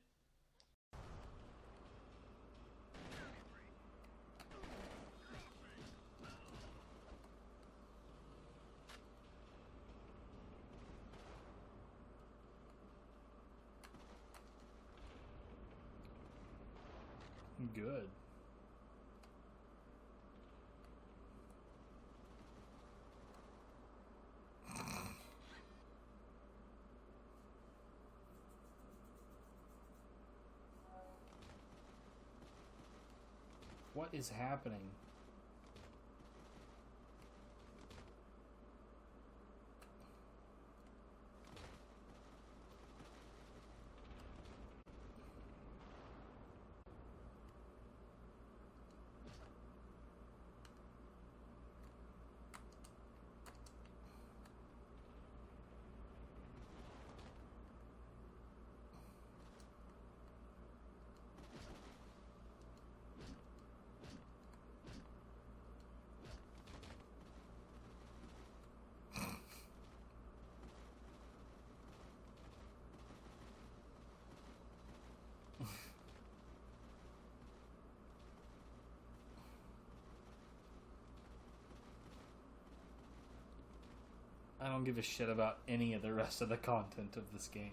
Good. What is happening? don't give a shit about any of the rest of the content of this game.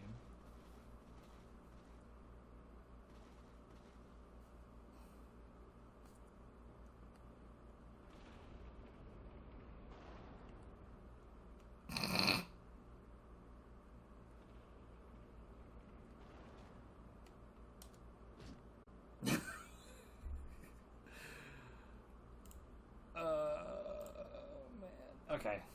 Man. Okay.